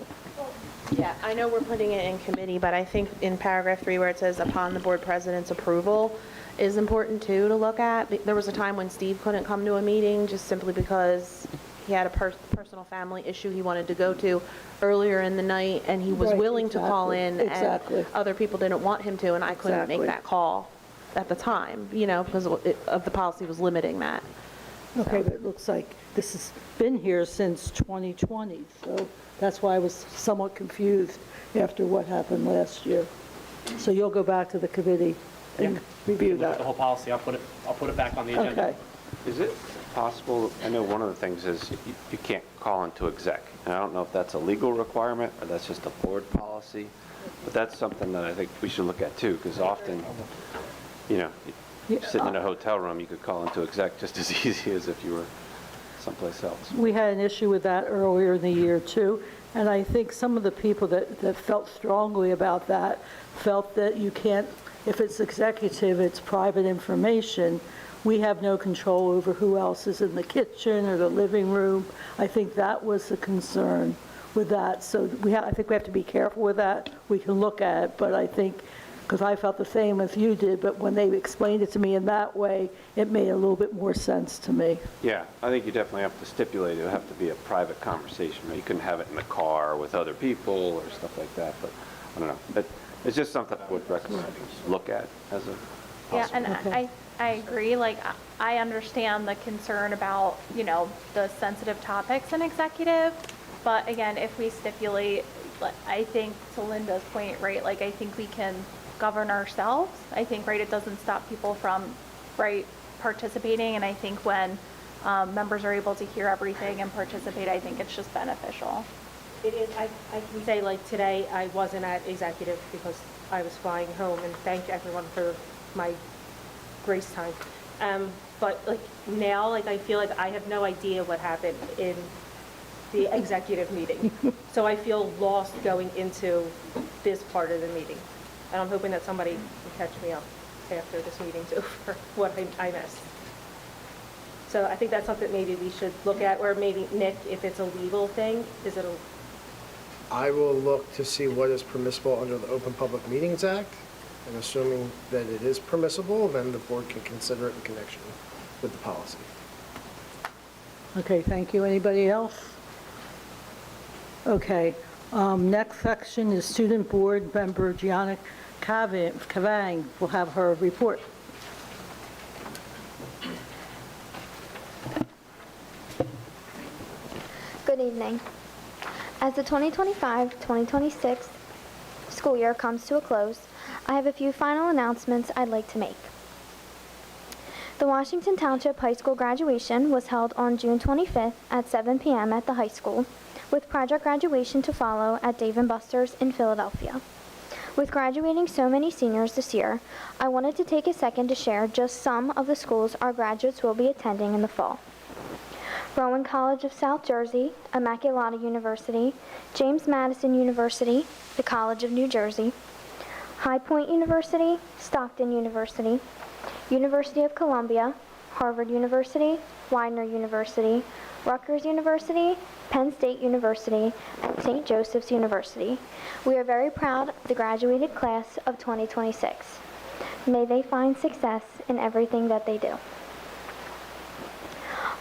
Yeah, I know we're putting it in committee, but I think in paragraph 3 where it says upon the board president's approval is important too to look at. There was a time when Steve couldn't come to a meeting just simply because he had a personal family issue he wanted to go to earlier in the night, and he was Right, willing to call exactly, in, exactly. and other people didn't want him to, and I couldn't make Exactly. that call at the time, you know, because of the policy was limiting that. Okay, but it looks like this has been here since 2020, so that's why I was somewhat confused after what happened last year. So you'll go back to the committee and review Look at the that? whole policy. I'll put it back on the agenda. Okay. Is it possible, I know one of the things is you can't call into exec, and I don't know if that's a legal requirement or that's just a board policy, but that's something that I think we should look at too, because often, you know, sitting in a hotel room, you could call into exec just as easy as if you were someplace else. We had an issue with that earlier in the year too, and I think some of the people that felt strongly about that felt that you can't, if it's executive, it's private information. We have no control over who else is in the kitchen or the living room. I think that was the concern with that. So I think we have to be careful with that. We can look at it, but I think, because I felt the same as you did, but when they explained it to me in that way, it made a little bit more sense to me. Yeah, I think you definitely have to stipulate it. It would have to be a private conversation. You couldn't have it in the car with other people or stuff like that, but I don't know. It's just something I would recommend look at as a Yeah, possible. and I agree, like, I understand the concern about, you know, the sensitive topics in executive, but again, if we stipulate, I think to Linda's point, right, like, I think we can govern ourselves. I think, right, it doesn't stop people from, right, participating, and I think when members are able to hear everything and participate, I think it's just beneficial. It is, I can say, like, today, I wasn't at executive because I was flying home, and thank everyone for my grace time. But, like, now, like, I feel like I have no idea what happened in the executive meeting. So I feel lost going into this part of the meeting. And I'm hoping that somebody will catch me up after this meeting's over, what I missed. So I think that's something maybe we should look at, or maybe, Nick, if it's a legal thing, is it a... I will look to see what is permissible under the Open Public Meetings Act, and assuming that it is permissible, then the board can consider it in connection with the policy. Okay, thank you. Anybody else? Okay, next section is Student Board Member Gianna Cavang will have her report. Good evening. As the 2025-2026 school year comes to a close, I have a few final announcements I'd like to make. The Washington Township High School graduation was held on June 25th at 7 p.m. at the high school, with project graduation to follow at Dave & Buster's in Philadelphia. With graduating so many seniors this year, I wanted to take a second to share just some of the schools our graduates will be attending in the fall. Rowan College of South Jersey, Immaculata University, James Madison University, the College of New Jersey, High Point University, Stockton University, University of Columbia, Harvard University, Widener University, Rutgers University, Penn State University, and St. Joseph's University. We are very proud of the graduated class of 2026. May they find success in everything that they do.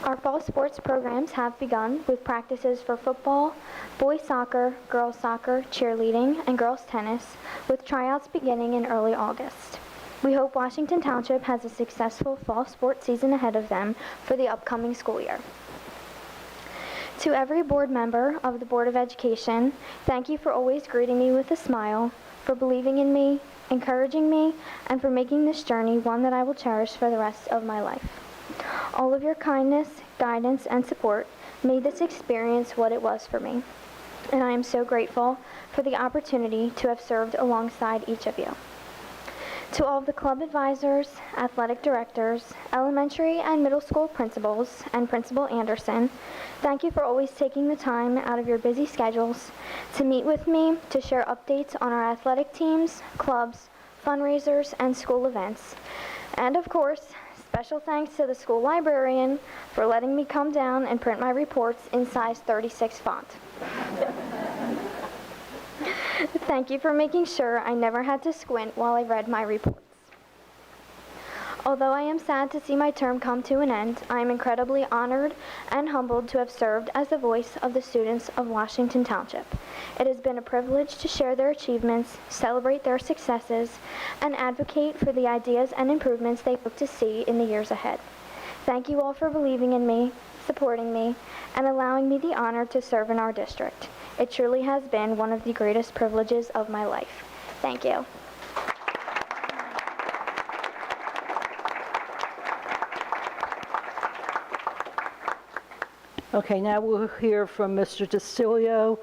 Our fall sports programs have begun with practices for football, boys soccer, girls soccer, cheerleading, and girls tennis, with tryouts beginning in early August. We hope Washington Township has a successful fall sports season ahead of them for the upcoming school year. To every board member of the Board of Education, thank you for always greeting me with a smile, for believing in me, encouraging me, and for making this journey one that I will cherish for the rest of my life. All of your kindness, guidance, and support made this experience what it was for me, and I am so grateful for the opportunity to have served alongside each of you. To all of the club advisors, athletic directors, elementary and middle school principals, and Principal Anderson, thank you for always taking the time out of your busy schedules to meet with me to share updates on our athletic teams, clubs, fundraisers, and school events. And of course, special thanks to the school librarian for letting me come down and print my reports in size 36 font. Thank you for making sure I never had to squint while I read my reports. Although I am sad to see my term come to an end, I am incredibly honored and humbled to have served as the voice of the students of Washington Township. It has been a privilege to share their achievements, celebrate their successes, and advocate for the ideas and improvements they hope to see in the years ahead. Thank you all for believing in me, supporting me, and allowing me the honor to serve in our district. It truly has been one of the greatest privileges of my life. Thank you. Okay, now we'll hear from Mr. DeStilio.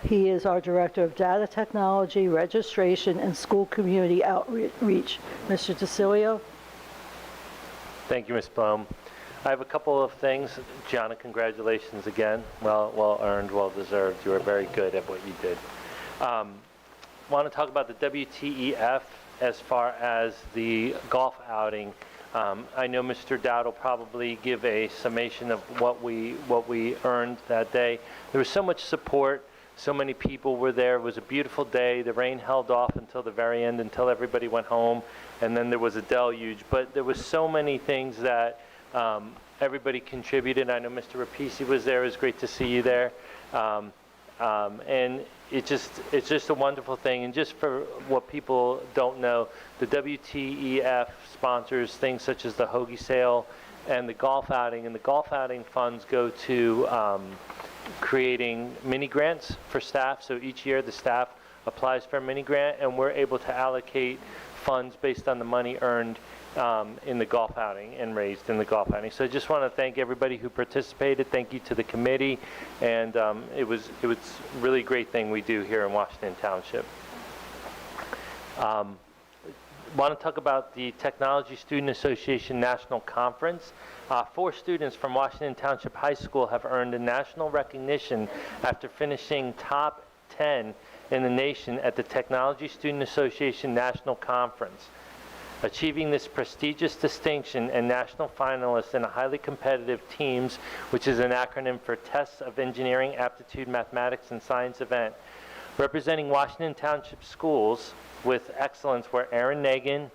He is our Director of Data Technology, Registration, and School Community Outreach. Mr. DeStilio? Thank you, Ms. Blum. I have a couple of things. Gianna, congratulations again. Well earned, well deserved. You were very good at what you did. Want to talk about the WTEF as far as the golf outing. I know Mr. Dowd will probably give a summation of what we earned that day. There was so much support. So many people were there. It was a beautiful day. The rain held off until the very end, until everybody went home, and then there was a deluge. But there was so many things that everybody contributed. I know Mr. Rapisi was there. It was great to see you there. And it's just a wonderful thing. And just for what people don't know, the WTEF sponsors things such as the hoagie sale and the golf outing. And the golf outing funds go to creating mini grants for staff. So each year the staff applies for a mini grant, and we're able to allocate funds based on the money earned in the golf outing and raised in the golf outing. So I just want to thank everybody who participated. Thank you to the committee, and it was a really great thing we do here in Washington Township. Want to talk about the Technology Student Association National Conference. 4 students from Washington Township High School have earned a national recognition after finishing top 10 in the nation at the Technology Student Association National Conference. Achieving this prestigious distinction and national finalists in a highly competitive TEAMS, which is an acronym for Tests of Engineering, Aptitude, Mathematics, and Science event. Representing Washington Township schools with excellence were Aaron Nagin,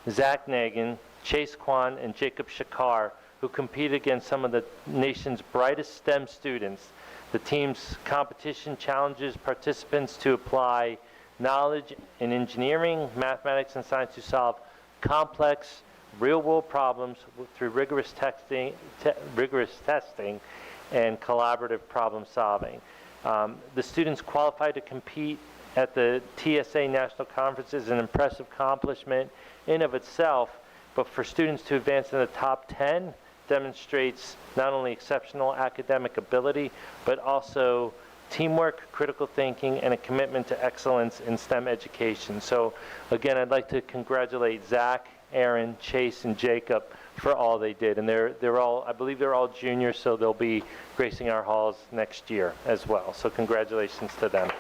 Zach Nagin, Chase Kwan, and Jacob Shakar, who competed against some of the nation's brightest STEM students. The team's competition challenges participants to apply knowledge in engineering, mathematics, and science to solve complex, real-world problems through rigorous testing and collaborative problem solving. The students qualified to compete at the TSA National Conference is an impressive accomplishment in of itself, but for students to advance in the top 10 demonstrates not only exceptional academic ability, but also teamwork, critical thinking, and a commitment to excellence in STEM education. So again, I'd like to congratulate Zach, Aaron, Chase, and Jacob for all they did. And they're all, I believe they're all juniors, so they'll be gracing our halls next year as well. So congratulations to them.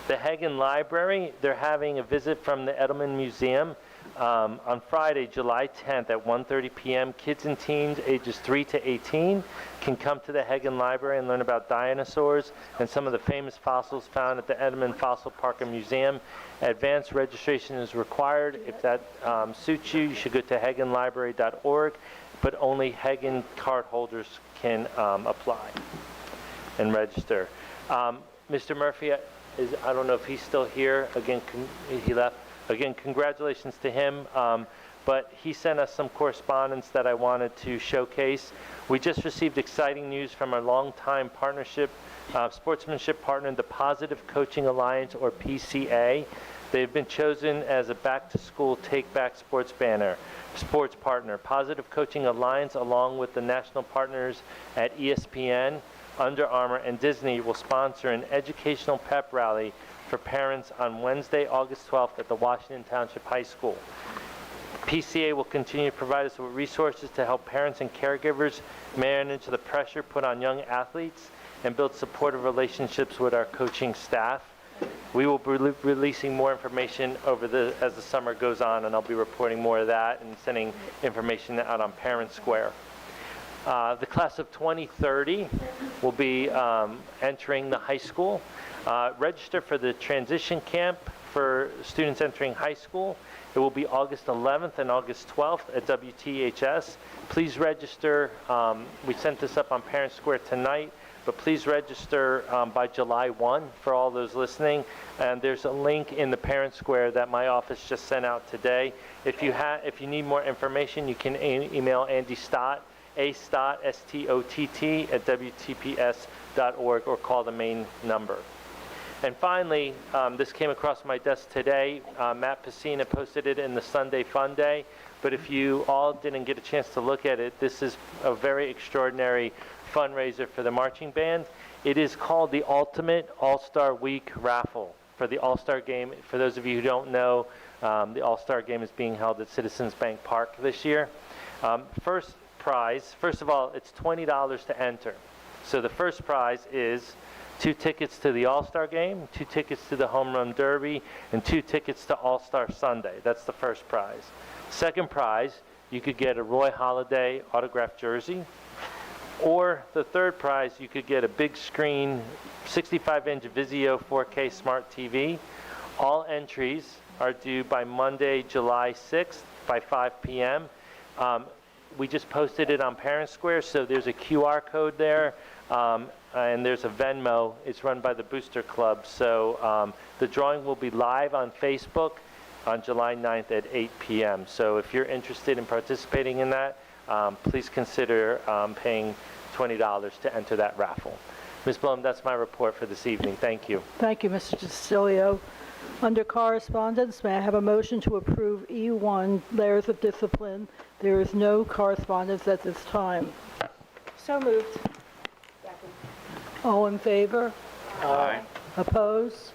The Hagen Library, they're having a visit from the Edelman Museum on Friday, July 10th at 1:30 p.m. Kids and teens ages 3 to 18 can come to the Hagen Library and learn about dinosaurs and some of the famous fossils found at the Edelman Fossil Park and Museum. Advanced registration is required. If that suits you, you should go to hagenlibrary.org, but only Hagen card holders can apply and register. Mr. Murphy, I don't know if he's still here. Again, he left. Again, congratulations to him. but he sent us some correspondence that I wanted to showcase. We just received exciting news from our longtime sportsmanship partner, the Positive Coaching Alliance, or PCA. They've been chosen as a back-to-school take-back sports partner. Positive Coaching Alliance, along with the national partners at ESPN, Under Armour, and Disney, will sponsor an educational pep rally for parents on Wednesday, August 12th at the Washington Township High School. PCA will continue to provide us with resources to help parents and caregivers manage the pressure put on young athletes and build supportive relationships with our coaching staff. We will be releasing more information as the summer goes on, and I'll be reporting more of that and sending information out on Parent Square. The class of 2030 will be entering the high school. Register for the transition camp for students entering high school. It will be August 11th and August 12th at WTHS. Please register. We sent this up on Parent Square tonight, but please register by July 1 for all those listening. And there's a link in the Parent Square that my office just sent out today. If you need more information, you can email Andy Stott, A-Stott, S-T-O-T-T, at WTPS.org, or call the main number. And finally, this came across my desk today. Matt Pacina posted it in the Sunday Fun Day. But if you all didn't get a chance to look at it, this is a very extraordinary fundraiser for the marching band. It is called the Ultimate All-Star Week Raffle for the All-Star Game. For those of you who don't know, the All-Star Game is being held at Citizens Bank Park this year. First of all, it's $20 to enter. So the first prize is 2 tickets to the All-Star Game, 2 tickets to the Home Run Derby, and 2 tickets to All-Star Sunday. That's the first prize. Second prize, you could get a Roy Halladay autographed jersey. Or the third prize, you could get a big screen, 65-inch Vizio 4K smart TV. All entries are due by Monday, July 6th by 5 p.m. We just posted it on Parent Square, so there's a QR code there, and there's a Venmo. It's run by the Booster Club. So the drawing will be live on Facebook on July 9th at 8 p.m. So if you're interested in participating in that, please consider paying $20 to enter that raffle. Ms. Blum, that's my report for this evening. Thank you. Thank you, Mr. Castillo. Under correspondence, may I have a motion to approve E1, layers of discipline? There is no correspondence at this time. So moved. All in favor? Aye. Opposed?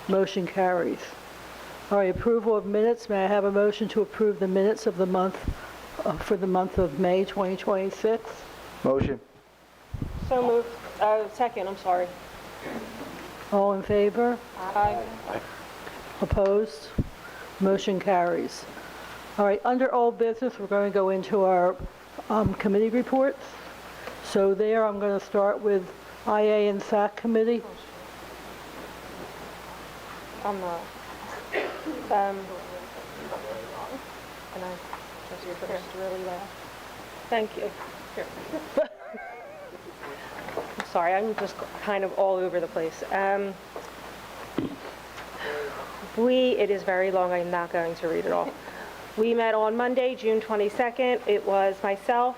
Motion carries. All right, approval of minutes. May I have a motion to approve the minutes of the month, for the month of May 2026? Motion. So moved. Second, I'm sorry. All in favor? Aye. Opposed? Motion carries. All right, under old business, we're going to go into our committee reports. So there, I'm going to start with IA and SAC committee. I'm not. Can I just first really loud? Thank you. Here. I'm sorry, I'm just kind of all over the place. It is very long, I'm not going to read it all. We met on Monday, June 22nd. It was myself,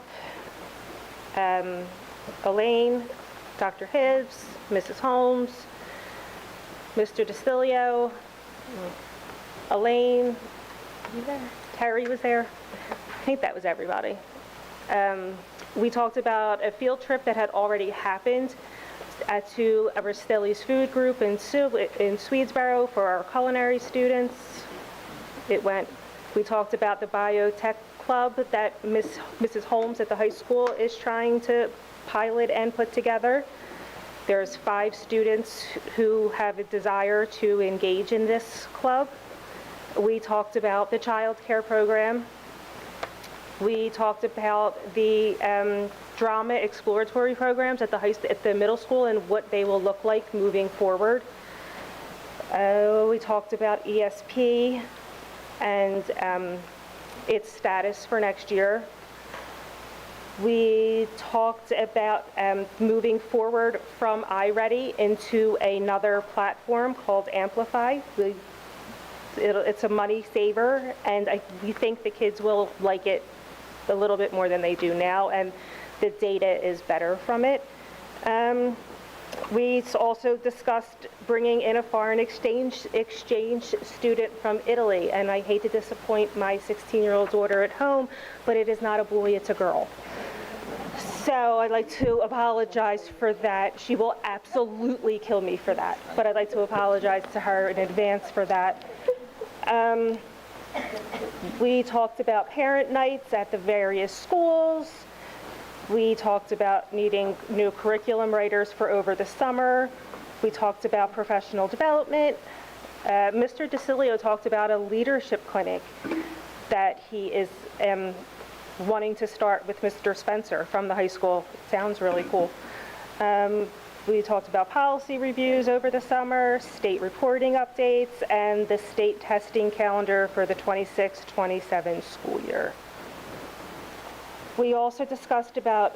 Elaine, Dr. Hibbs, Mrs. Holmes, Mr. DeStilio, Elaine, you there? Terry was there. I think that was everybody. We talked about a field trip that had already happened to a Rastelli's food group in Swedesboro for our culinary students. We talked about the biotech club that Mrs. Holmes at the high school is trying to pilot and put together. There's 5 students who have a desire to engage in this club. We talked about the child care program. We talked about the drama exploratory programs at the middle school and what they will look like moving forward. We talked about ESP and its status for next year. We talked about moving forward from iReady into another platform called Amplify. It's a money saver, and we think the kids will like it a little bit more than they do now, and the data is better from it. We also discussed bringing in a foreign exchange student from Italy, and I hate to disappoint my 16-year-old daughter at home, but it is not a boy, it's a girl. So I'd like to apologize for that. She will absolutely kill me for that, but I'd like to apologize to her in advance for that. We talked about parent nights at the various schools. We talked about needing new curriculum writers for over the summer. We talked about professional development. Mr. DeCilio talked about a leadership clinic that he is wanting to start with Mr. Spencer from the high school. It sounds really cool. We talked about policy reviews over the summer, state reporting updates, and the state testing calendar for the 26-27 school year. We also discussed about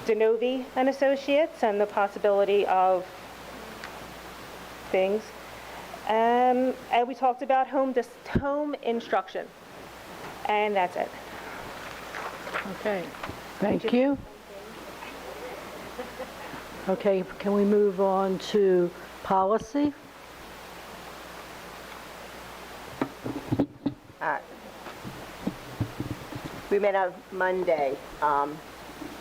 DeNovi and Associates and the possibility of things. And we talked about home instruction. And that's it. Okay, thank you. Okay, can we move on to policy? We met on Monday,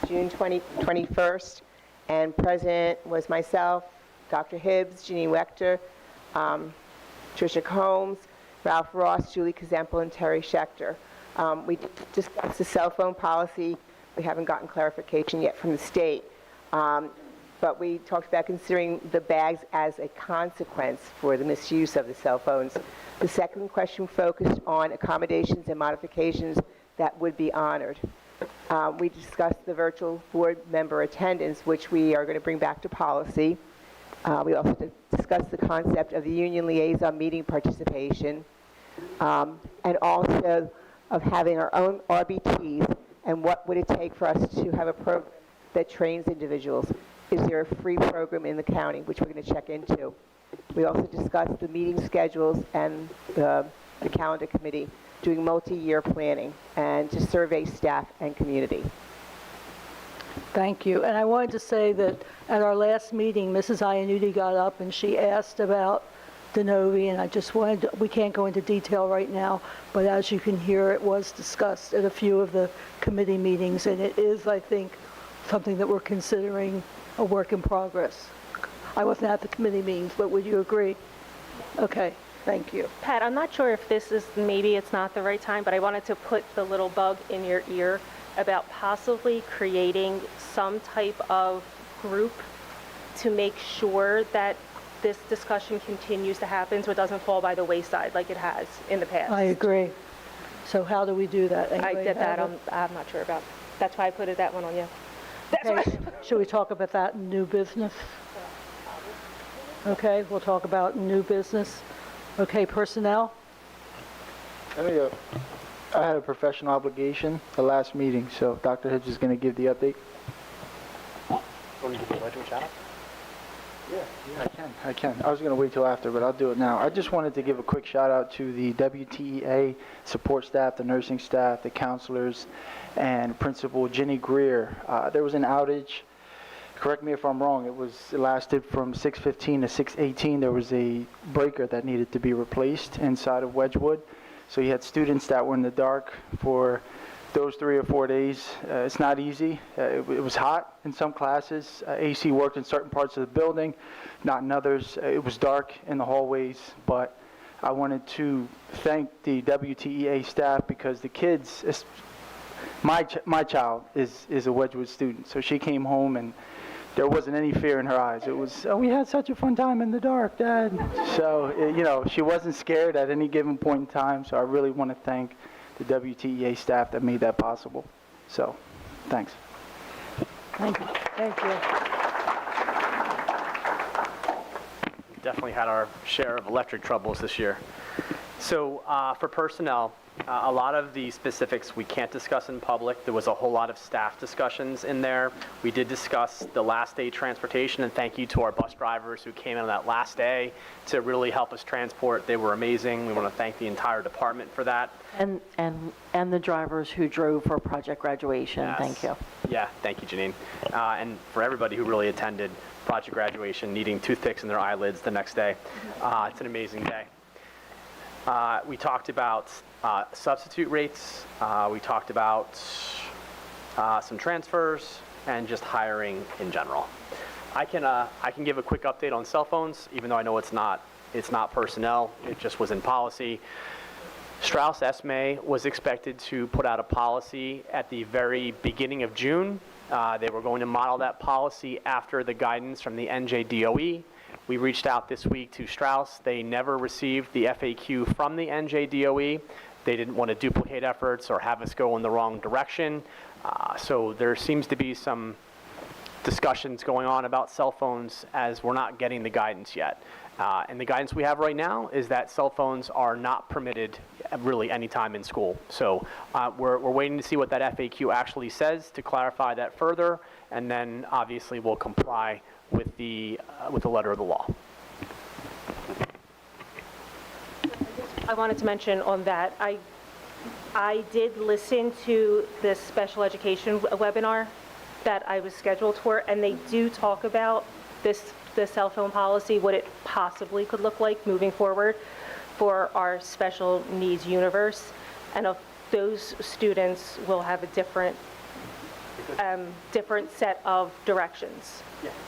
June 21st, and present was myself, Dr. Hibbs, Ginny Wechter, Tricia Combs, Ralph Ross, Julie Kazempo, and Terry Schechter. We discussed the cell phone policy. We haven't gotten clarification yet from the state. But we talked about considering the bags as a consequence for the misuse of the cell phones. The second question focused on accommodations and modifications that would be honored. We discussed the virtual board member attendance, which we are going to bring back to policy. We also discussed the concept of the union liaison meeting participation, and also of having our own RBTs, and what would it take for us to have a program that trains individuals. Is there a free program in the county, which we're going to check into. We also discussed the meeting schedules and the calendar committee doing multi-year planning and to survey staff and community. Thank you. And I wanted to say that at our last meeting, Mrs. Ianuti got up and she asked about DeNovi, and I just wanted to, we can't go into detail right now, but as you can hear, it was discussed at a few of the committee meetings, and it is, I think, something that we're considering a work in progress. I wasn't at the committee meetings, but would you agree? Okay, thank you. Pat, I'm not sure if this is, maybe it's not the right time, but I wanted to put the little bug in your ear about possibly creating some type of group to make sure that this discussion continues to happen so it doesn't fall by the wayside like it has in the past. I agree. So how do we do that? I Anybody did that, have a- I'm not sure about. That's why I put that one on you. Okay, should we talk about that in new business? Okay, we'll talk about new business. Okay, personnel? I had a professional obligation the last meeting, so Dr. Hibbs is going to give the update. Want to give a legend shout out? Yeah, I can. I was going to wait till after, but I'll do it now. I just wanted to give a quick shout out to the WTEA support staff, the nursing staff, the counselors, and Principal Ginny Greer. There was an outage. Correct me if I'm wrong. It lasted from 6:15 to 6:18. There was a breaker that needed to be replaced inside of Wedgwood. So you had students that were in the dark for those 3 or 4 days. It's not easy. It was hot in some classes. AC worked in certain parts of the building, not in others. It was dark in the hallways, but I wanted to thank the WTEA staff because the kids, my child is a Wedgwood student, so she came home and there wasn't any fear in her eyes. It was, oh, we had such a fun time in the dark, Dad. So, she wasn't scared at any given point in time, so I really want to thank the WTEA staff that made that possible. So, thanks. Thank you. Thank you. Definitely had our share of electric troubles this year. So for personnel, a lot of the specifics we can't discuss in public. There was a whole lot of staff discussions in there. We did discuss the last day transportation, and thank you to our bus drivers who came in on that last day to really help us transport. They were amazing. We want to thank the entire department for that. And the drivers who drove for Project Graduation, Yes. thank you. Yeah, thank you, Janine. And for everybody who really attended Project Graduation, needing toothpicks in their eyelids the next day. It's an amazing day. We talked about substitute rates. We talked about some transfers and just hiring in general. I can give a quick update on cell phones, even though I know it's not personnel. It just was in policy. Strauss Esme was expected to put out a policy at the very beginning of June. They were going to model that policy after the guidance from the NJDOE. We reached out this week to Strauss. They never received the FAQ from the NJDOE. They didn't want to duplicate efforts or have us go in the wrong direction. So there seems to be some discussions going on about cell phones as we're not getting the guidance yet. And the guidance we have right now is that cell phones are not permitted really anytime in school. So we're waiting to see what that FAQ actually says to clarify that further, and then obviously we'll comply with the letter of the law. I wanted to mention on that, I did listen to this special education webinar that I was scheduled for, and they do talk about the cell phone policy, what it possibly could look like moving forward for our special needs universe. And of those students will have a different set of directions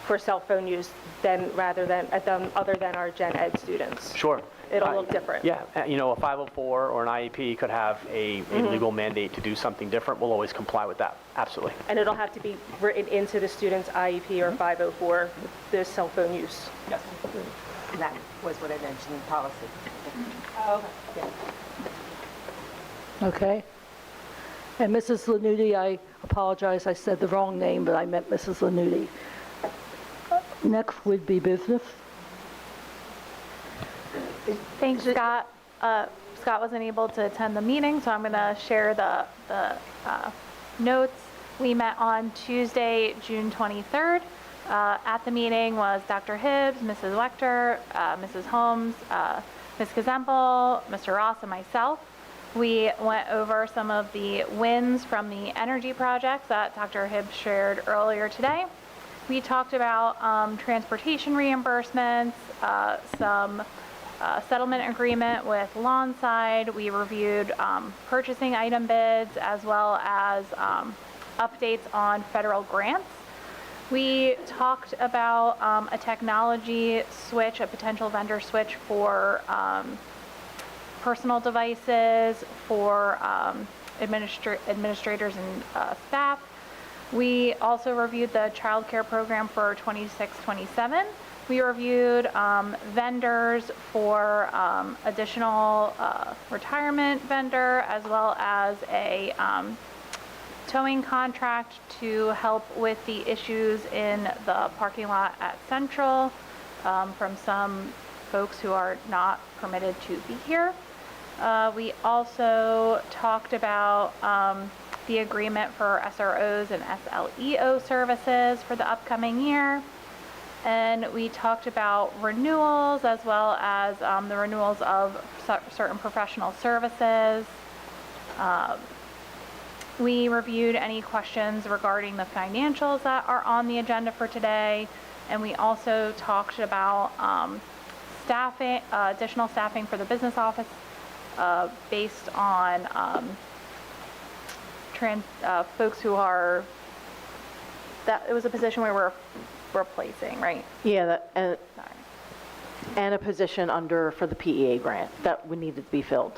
for cell phone use other than our gen ed students. Sure. It'll look different. Yeah, a 504 or an IEP could have a legal mandate to do something different. We'll always comply with that, absolutely. And it'll have to be written into the student's IEP or 504, the cell phone use. Yes. That was what I mentioned in policy. Oh, okay. Okay. And Mrs. Lanuti, I apologize, I said the wrong name, but I meant Mrs. Lanuti. Next would be business. Thanks, Scott. Scott wasn't able to attend the meeting, so I'm going to share the notes. We met on Tuesday, June 23rd. At the meeting was Dr. Hibbs, Mrs. Wechter, Mrs. Holmes, Ms. Kazempel, Mr. Ross, and myself. We went over some of the wins from the energy projects that Dr. Hibbs shared earlier today. We talked about transportation reimbursements, some settlement agreement with Lawnside. We reviewed purchasing item bids as well as updates on federal grants. We talked about a technology switch, a potential vendor switch for personal devices for administrators and staff. We also reviewed the child care program for 26-27. We reviewed vendors for additional retirement vendor as well as a towing contract to help with the issues in the parking lot at Central from some folks who are not permitted to be here. We also talked about the agreement for SROs and SLEO services for the upcoming year. And we talked about renewals as well as the renewals of certain professional services. We reviewed any questions regarding the financials that are on the agenda for today. And we also talked about staffing, additional staffing for the business office based on folks who are, it was a position we were replacing, right? Yeah, and a position for the PEA grant that would needed to be filled.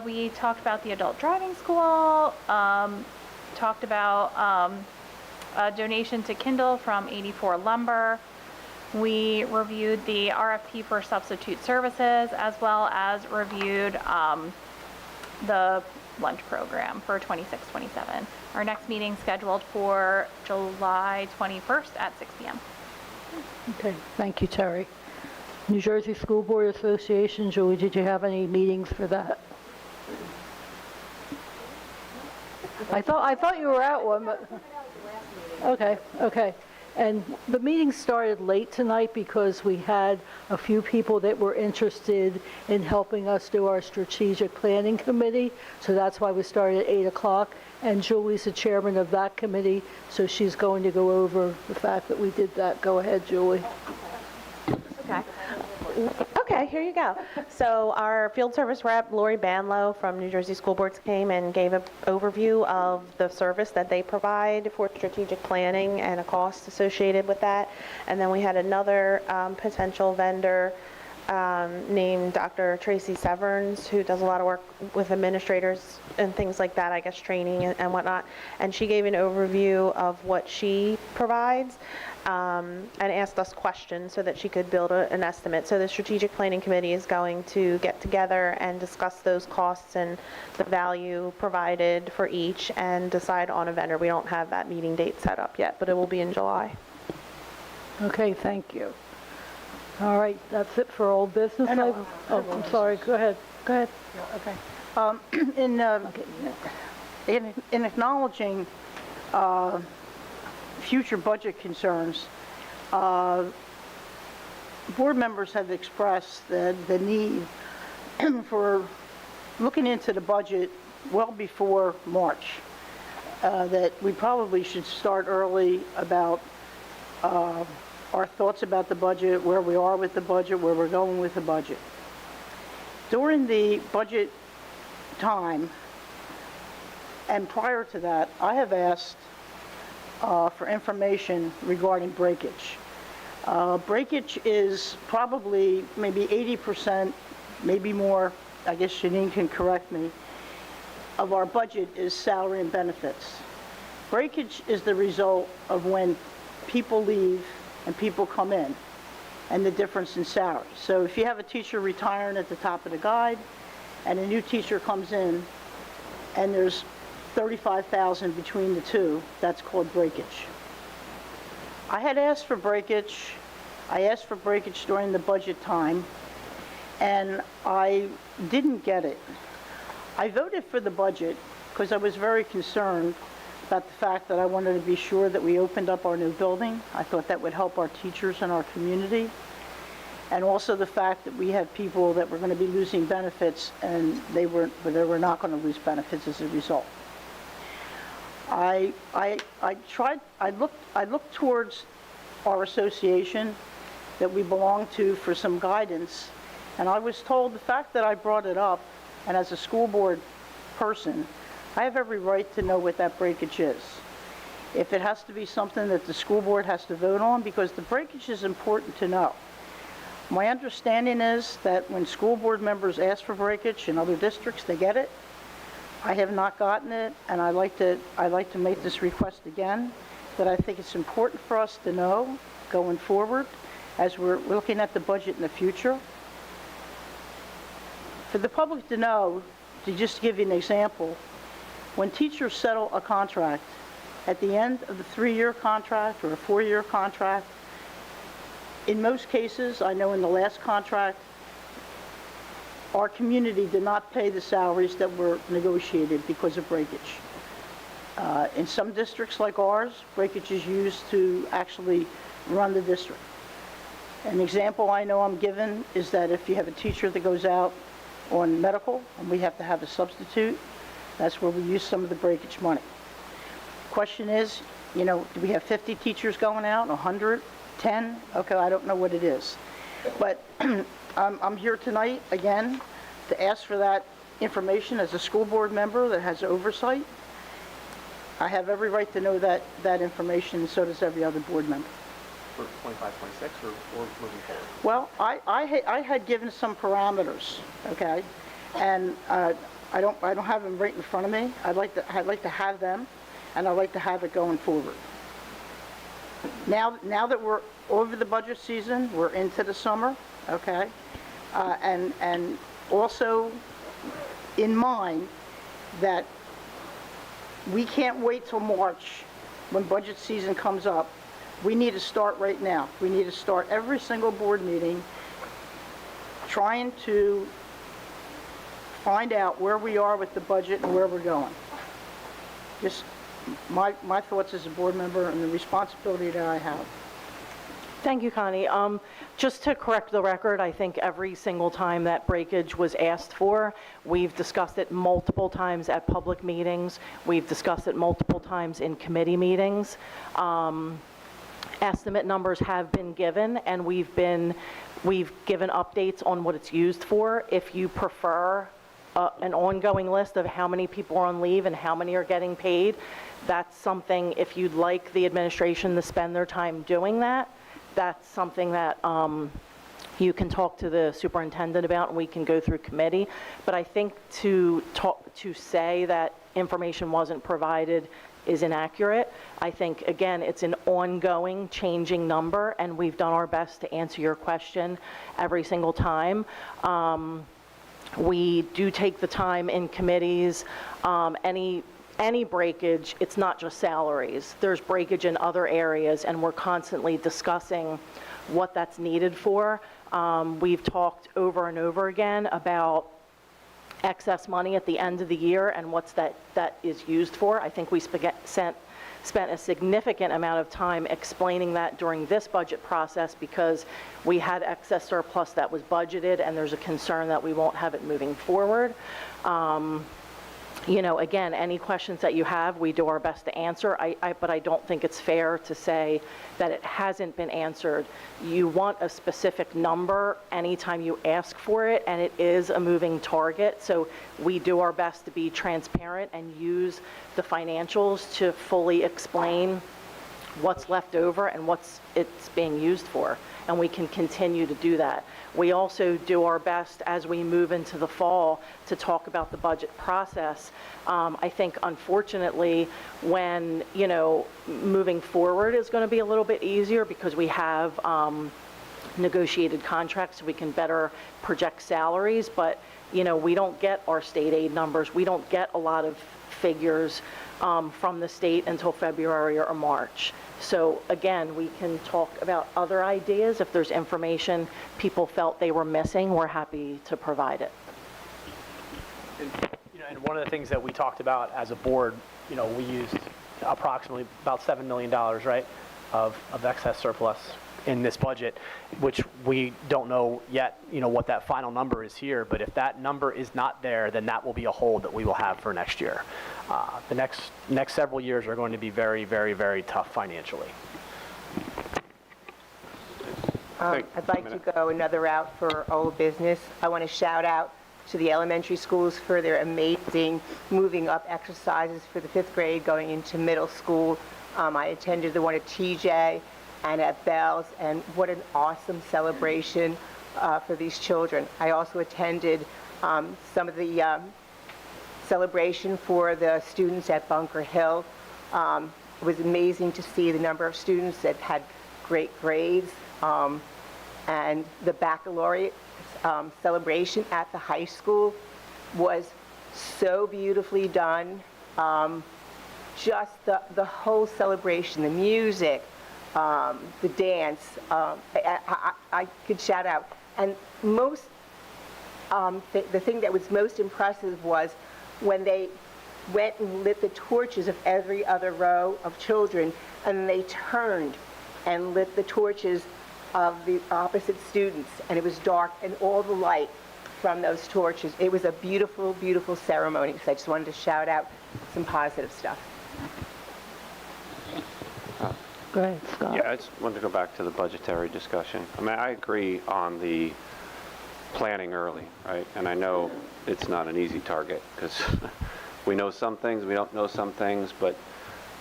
We talked about the adult driving school, talked about a donation to Kindle from 84 Lumber. We reviewed the RFP for substitute services as well as reviewed the lunch program for 26-27. Our next meeting scheduled for July 21st at 6 p.m. Okay, thank you, Terry. New Jersey School Board Association, Julie, did you have any meetings for that? I thought you were at one, but... Okay. And the meeting started late tonight because we had a few people that were interested in helping us do our strategic planning committee, so that's why we started at 8 o'clock. And Julie's the chairman of that committee, so she's going to go over the fact that we did that. Go ahead, Julie. Okay, here you go. So our field service rep, Lori Banlow from New Jersey School Boards, came and gave an overview of the service that they provide for strategic planning and a cost associated with that. And then we had another potential vendor named Dr. Tracy Severns, who does a lot of work with administrators and things like that, I guess training and whatnot. And she gave an overview of what she provides and asked us questions so that she could build an estimate. So the Strategic Planning Committee is going to get together and discuss those costs and the value provided for each and decide on a vendor. We don't have that meeting date set up yet, but it will be in July. Okay, thank you. All right, that's it for old business. I'm sorry, go ahead. Okay. In acknowledging future budget concerns, board members have expressed the need for looking into the budget well before March, that we probably should start early about our thoughts about the budget, where we are with the budget, where we're going with the budget. During the budget time, and prior to that, I have asked for information regarding breakage. Breakage is probably maybe 80%, maybe more, I guess Janine can correct me, of our budget is salary and benefits. Breakage is the result of when people leave and people come in, and the difference in salary. So if you have a teacher retiring at the top of the guide, and a new teacher comes in, and there's $35,000 between the two, that's called breakage. I had asked for breakage. I asked for breakage during the budget time, and I didn't get it. I voted for the budget because I was very concerned about the fact that I wanted to be sure that we opened up our new building. I thought that would help our teachers and our community. And also the fact that we had people that were going to be losing benefits, and they were not going to lose benefits as a result. I looked towards our association that we belong to for some guidance, and I was told the fact that I brought it up, and as a school board person, I have every right to know what that breakage is. If it has to be something that the school board has to vote on, because the breakage is important to know. My understanding is that when school board members ask for breakage in other districts, they get it. I have not gotten it, and I'd like to make this request again, that I think it's important for us to know going forward as we're looking at the budget in the future. For the public to know, to just give you an example, when teachers settle a contract, at the end of the 3-year contract or a 4-year contract, in most cases, I know in the last contract, our community did not pay the salaries that were negotiated because of breakage. In some districts like ours, breakage is used to actually run the district. An example I know I'm given is that if you have a teacher that goes out on medical and we have to have a substitute, that's where we use some of the breakage money. Question is, do we have 50 teachers going out, 100, 10? Okay, I don't know what it is. But I'm here tonight, again, to ask for that information as a school board member that has oversight. I have every right to know that information, and so does every other board member. For 25, 26, or moving forward? Well, I had given some parameters, okay? And I don't have them right in front of me. I'd like to have them, and I'd like to have it going forward. Now that we're over the budget season, we're into the summer, okay? And also in mind that we can't wait till March when budget season comes up. We need to start right now. We need to start every single board meeting trying to find out where we are with the budget and where we're going. Just my thoughts as a board member and the responsibility that I have. Thank you, Connie. Just to correct the record, I think every single time that breakage was asked for, we've discussed it multiple times at public meetings. We've discussed it multiple times in committee meetings. Estimate numbers have been given, and we've given updates on what it's used for. If you prefer an ongoing list of how many people are on leave and how many are getting paid, that's something, if you'd like the administration to spend their time doing that, that's something that you can talk to the superintendent about, and we can go through committee. But I think to say that information wasn't provided is inaccurate. I think, again, it's an ongoing, changing number, and we've done our best to answer your question every single time. We do take the time in committees. Any breakage, it's not just salaries. There's breakage in other areas, and we're constantly discussing what that's needed for. We've talked over and over again about excess money at the end of the year and what's that is used for. I think we spent a significant amount of time explaining that during this budget process because we had excess surplus that was budgeted, and there's a concern that we won't have it moving forward. You know, again, any questions that you have, we do our best to answer, but I don't think it's fair to say that it hasn't been answered. You want a specific number anytime you ask for it, and it is a moving target, so we do our best to be transparent and use the financials to fully explain what's left over and what's it's being used for, and we can continue to do that. We also do our best as we move into the fall to talk about the budget process. I think, unfortunately, when, you know, moving forward is going to be a little bit easier because we have negotiated contracts, so we can better project salaries, but, you know, we don't get our state aid numbers. We don't get a lot of figures from the state until February or March. So again, we can talk about other ideas. If there's information people felt they were missing, we're happy to provide it. And one of the things that we talked about as a board, you know, we used approximately about $7 million, right, of excess surplus in this budget, which we don't know yet, you know, what that final number is here. But if that number is not there, then that will be a hole that we will have for next year. The next several years are going to be very, very, very tough financially. I'd like to go another route for old business. I want to shout out to the elementary schools for their amazing moving up exercises for the 5th grade going into middle school. I attended the one at TJ and at Bell's, and what an awesome celebration for these children. I also attended some of the celebration for the students at Bunker Hill. It was amazing to see the number of students that had great grades, and the baccalaureate celebration at the high school was so beautifully done. Just the whole celebration, the music, the dance, I could shout out. And most, the thing that was most impressive was when they went and lit the torches of every other row of children, and they turned and lit the torches of the opposite students, and it was dark, and all the light from those torches. It was a beautiful, beautiful ceremony, so I just wanted to shout out some positive stuff. Go ahead, Scott. Yeah, I just wanted to go back to the budgetary discussion. I mean, I agree on the planning early, right? And I know it's not an easy target because we know some things, we don't know some things, but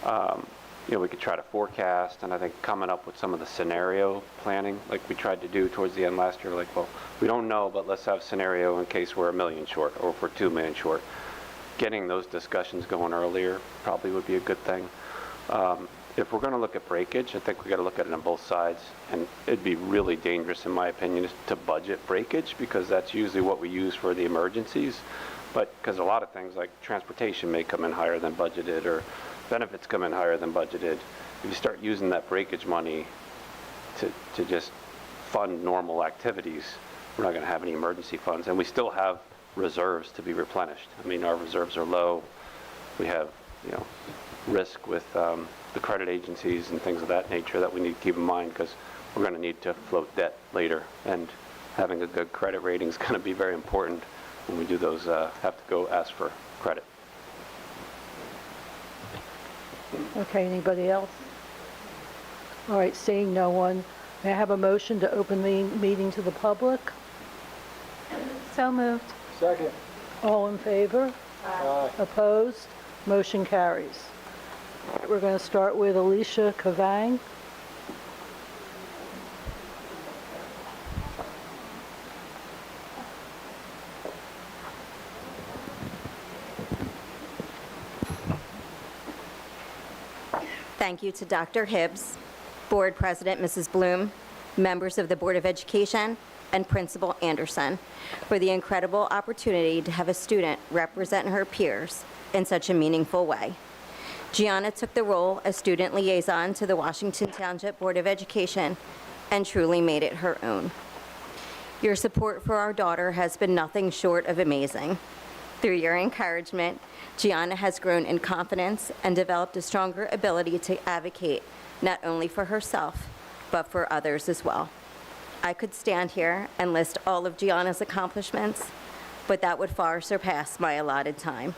you know, we could try to forecast, and I think coming up with some of the scenario planning, like we tried to do towards the end last year, like, well, we don't know, but let's have scenario in case we're $1 million short or if we're $2 million short. Getting those discussions going earlier probably would be a good thing. If we're going to look at breakage, I think we got to look at it on both sides, and it'd be really dangerous, in my opinion, to budget breakage because that's usually what we use for the emergencies. But because a lot of things like transportation may come in higher than budgeted, or benefits come in higher than budgeted, if you start using that breakage money to just fund normal activities, we're not going to have any emergency funds. And we still have reserves to be replenished. I mean, our reserves are low. We have, risk with the credit agencies and things of that nature that we need to keep in mind, because we're going to need to float debt later. And having a good credit rating is going to be very important when we do those, have to go ask for credit. Okay, anybody else? All right, seeing no one, may I have a motion to open the meeting to the public? So moved. Second. All in favor? Aye. Opposed? Motion carries. All right, we're going to start with Alicia Cavang. Thank you to Dr. Hibbs, Board President Mrs. Bloom, members of the Board of Education, and Principal Anderson for the incredible opportunity to have a student represent her peers in such a meaningful way. Gianna took the role as student liaison to the Washington Township Board of Education and truly made it her own. Your support for our daughter has been nothing short of amazing. Through your encouragement, Gianna has grown in confidence and developed a stronger ability to advocate not only for herself, but for others as well. I could stand here and list all of Gianna's accomplishments, but that would far surpass my allotted time.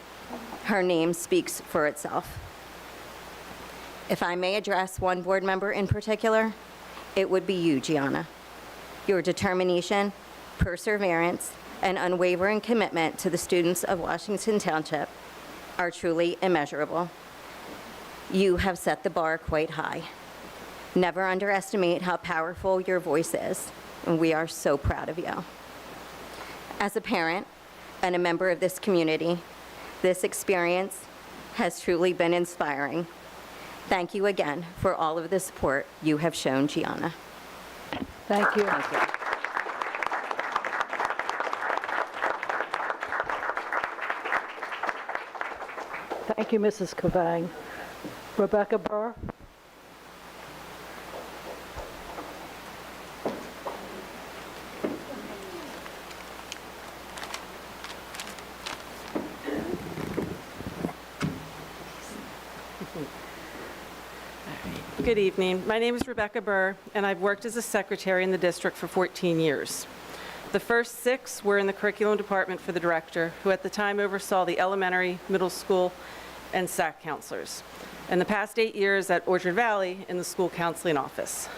Her name speaks for itself. If I may address one board member in particular, it would be you, Gianna. Your determination, perseverance, and unwavering commitment to the students of Washington Township are truly immeasurable. You have set the bar quite high. Never underestimate how powerful your voice is, and we are so proud of you. As a parent and a member of this community, this experience has truly been inspiring. Thank you again for all of the support you have shown Gianna. Thank you. Thank you. Thank you, Mrs. Cavang. Rebecca Burr. Good evening. My name is Rebecca Burr, and I've worked as a secretary in the district for 14 years. The first 6 were in the curriculum department for the director, who at the time oversaw the elementary, middle school, and SAC counselors. And the past 8 years at Orchard Valley in the school counseling office.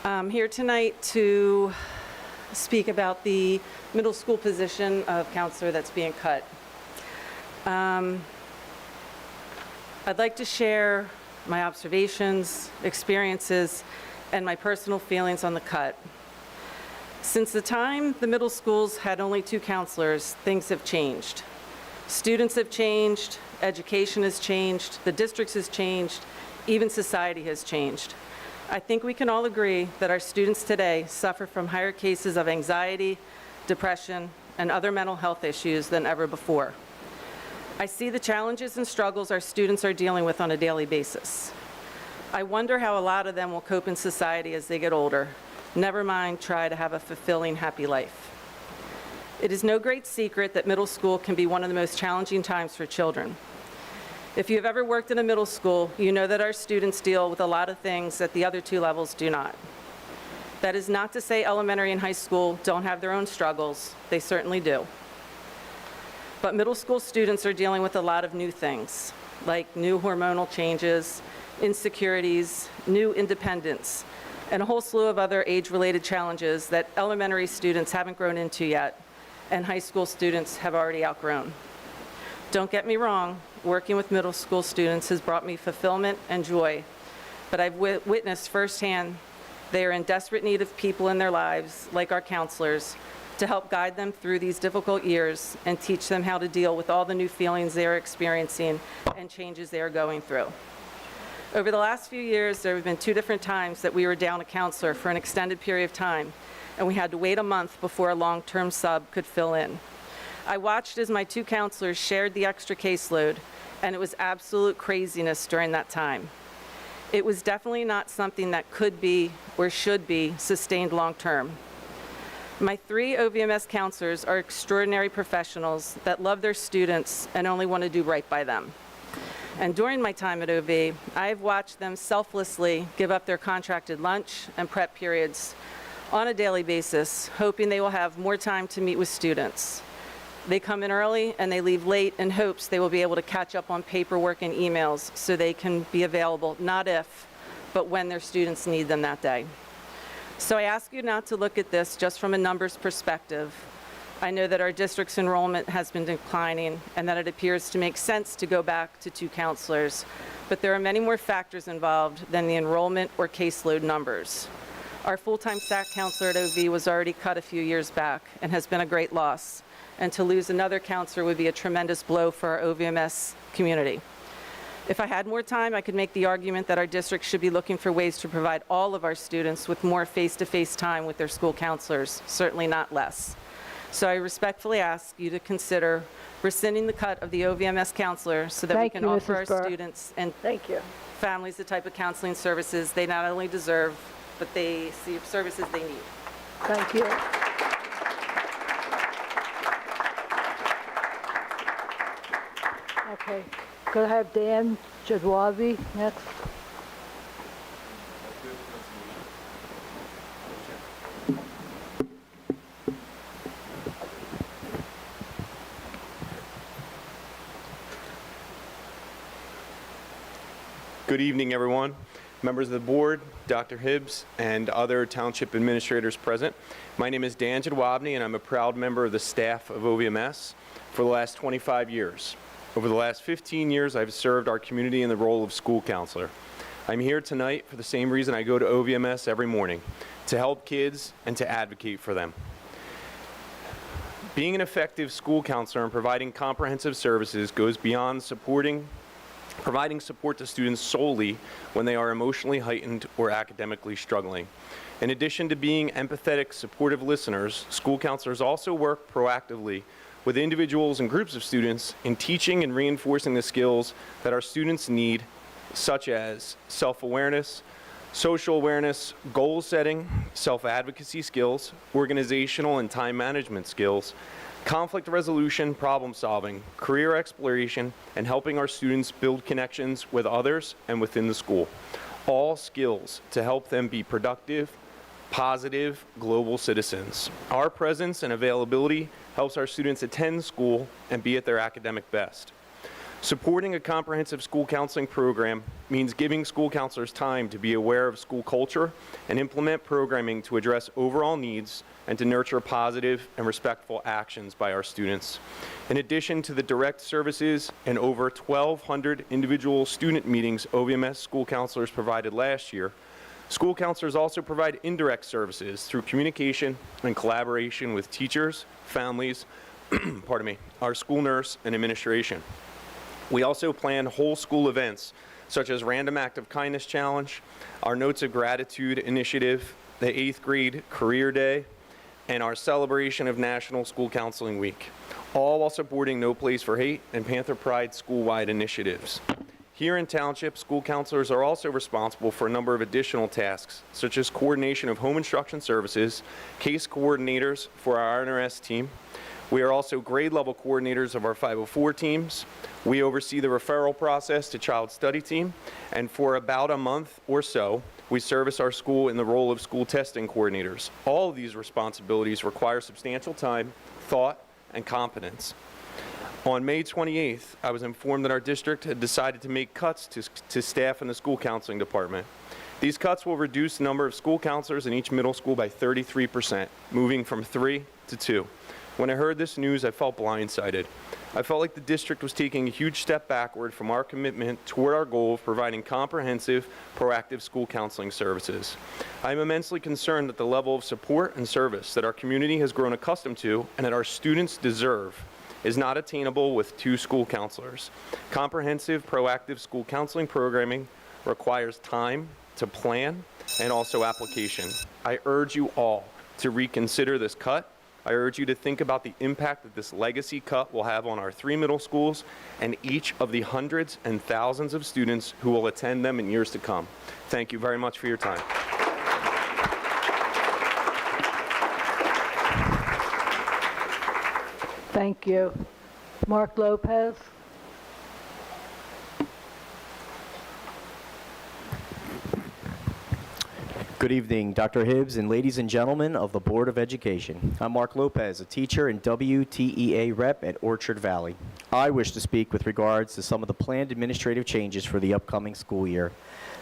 I'm here tonight to speak about the middle school position of counselor that's being cut. I'd like to share my observations, experiences, and my personal feelings on the cut. Since the time the middle schools had only 2 counselors, things have changed. Students have changed, education has changed, the districts has changed, even society has changed. I think we can all agree that our students today suffer from higher cases of anxiety, depression, and other mental health issues than ever before. I see the challenges and struggles our students are dealing with on a daily basis. I wonder how a lot of them will cope in society as they get older, never mind try to have a fulfilling, happy life. It is no great secret that middle school can be one of the most challenging times for children. If you have ever worked in a middle school, you know that our students deal with a lot of things that the other 2 levels do not. That is not to say elementary and high school don't have their own struggles. They certainly do. But middle school students are dealing with a lot of new things, like new hormonal changes, insecurities, new independence, and a whole slew of other age-related challenges that elementary students haven't grown into yet, and high school students have already outgrown. Don't get me wrong, working with middle school students has brought me fulfillment and joy, but I've witnessed firsthand they are in desperate need of people in their lives, like our counselors, to help guide them through these difficult years and teach them how to deal with all the new feelings they are experiencing and changes they are going through. Over the last few years, there have been 2 different times that we were down a counselor for an extended period of time, and we had to wait a month before a long-term sub could fill in. I watched as my 2 counselors shared the extra caseload, and it was absolute craziness during that time. It was definitely not something that could be or should be sustained long-term. My 3 OVMS counselors are extraordinary professionals that love their students and only want to do right by them. And during my time at OV, I have watched them selflessly give up their contracted lunch and prep periods on a daily basis, hoping they will have more time to meet with students. They come in early and they leave late in hopes they will be able to catch up on paperwork and emails so they can be available, not if, but when their students need them that day. So I ask you not to look at this just from a numbers perspective. I know that our district's enrollment has been declining and that it appears to make sense to go back to 2 counselors, but there are many more factors involved than the enrollment or caseload numbers. Our full-time SAC counselor at OV was already cut a few years back and has been a great loss, and to lose another counselor would be a tremendous blow for our OVMS community. If I had more time, I could make the argument that our district should be looking for ways to provide all of our students with more face-to-face time with their school counselors, certainly not less. So I respectfully ask you to consider rescinding the cut of the OVMS counselor so that we can offer our students and families the type of counseling services they not only deserve, but the services they need. Thank you. Okay, could I have Dan Jadwabi next? Good evening, everyone. Members of the board, Dr. Hibbs, and other township administrators present. My name is Dan Jadwabny, and I'm a proud member of the staff of OVMS for the last 25 years. Over the last 15 years, I've served our community in the role of school counselor. I'm here tonight for the same reason I go to OVMS every morning, to help kids and to advocate for them. Being an effective school counselor and providing comprehensive services goes beyond providing support to students solely when they are emotionally heightened or academically struggling. In addition to being empathetic, supportive listeners, school counselors also work proactively with individuals and groups of students in teaching and reinforcing the skills that our students need, such as self-awareness, social awareness, goal setting, self-advocacy skills, organizational and time management skills, conflict resolution, problem solving, career exploration, and helping our students build connections with others and within the school. All skills to help them be productive, positive, global citizens. Our presence and availability helps our students attend school and be at their academic best. Supporting a comprehensive school counseling program means giving school counselors time to be aware of school culture and implement programming to address overall needs and to nurture positive and respectful actions by our students. In addition to the direct services and over 1,200 individual student meetings OVMS school counselors provided last year, school counselors also provide indirect services through communication and collaboration with teachers, families, our school nurse, and administration. We also plan whole school events such as Random Act of Kindness Challenge, our Notes of Gratitude initiative, the 8th grade Career Day, and our celebration of National School Counseling Week, all while supporting No Place for Hate and Panther Pride school-wide initiatives. Here in Township, school counselors are also responsible for a number of additional tasks, such as coordination of home instruction services, case coordinators for our RNRS team. We are also grade level coordinators of our 504 teams. We oversee the referral process to Child Study Team, and for about a month or so, we service our school in the role of school testing coordinators. All of these responsibilities require substantial time, thought, and competence. On May 28th, I was informed that our district had decided to make cuts to staff in the school counseling department. These cuts will reduce the number of school counselors in each middle school by 33%, moving from 3 to 2. When I heard this news, I felt blindsided. I felt like the district was taking a huge step backward from our commitment toward our goal of providing comprehensive, proactive school counseling services. I am immensely concerned that the level of support and service that our community has grown accustomed to and that our students deserve is not attainable with 2 school counselors. Comprehensive, proactive school counseling programming requires time to plan and also application. I urge you all to reconsider this cut. I urge you to think about the impact that this legacy cut will have on our 3 middle schools and each of the hundreds and thousands of students who will attend them in years to come. Thank you very much for your time. Thank you. Mark Lopez? Good evening, Dr. Hibbs and ladies and gentlemen of the Board of Education. I'm Mark Lopez, a teacher and WTEA rep at Orchard Valley. I wish to speak with regards to some of the planned administrative changes for the upcoming school year.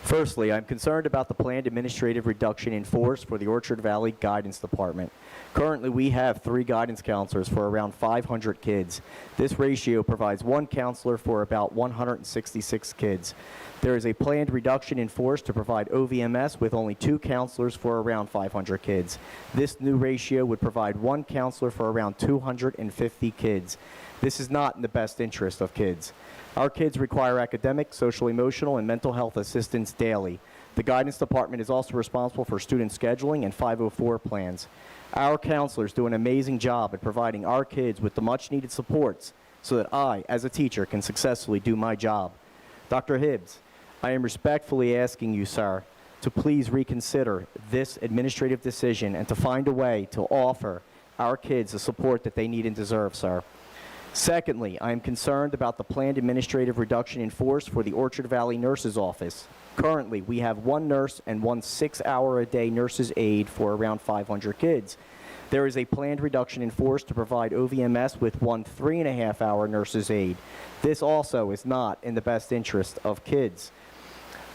Firstly, I'm concerned about the planned administrative reduction in force for the Orchard Valley Guidance Department. Currently, we have 3 guidance counselors for around 500 kids. This ratio provides 1 counselor for about 166 kids. There is a planned reduction in force to provide OVMS with only 2 counselors for around 500 kids. This new ratio would provide 1 counselor for around 250 kids. This is not in the best interest of kids. Our kids require academic, social, emotional, and mental health assistance daily. The guidance department is also responsible for student scheduling and 504 plans. Our counselors do an amazing job at providing our kids with the much-needed supports so that I, as a teacher, can successfully do my job. Dr. Hibbs, I am respectfully asking you, sir, to please reconsider this administrative decision and to find a way to offer our kids the support that they need and deserve, sir. Secondly, I am concerned about the planned administrative reduction in force for the Orchard Valley Nurse's Office. Currently, we have 1 nurse and 1 6-hour-a-day nurse's aide for around 500 kids. There is a planned reduction in force to provide OVMS with 1 3.5-hour nurse's aide. This also is not in the best interest of kids.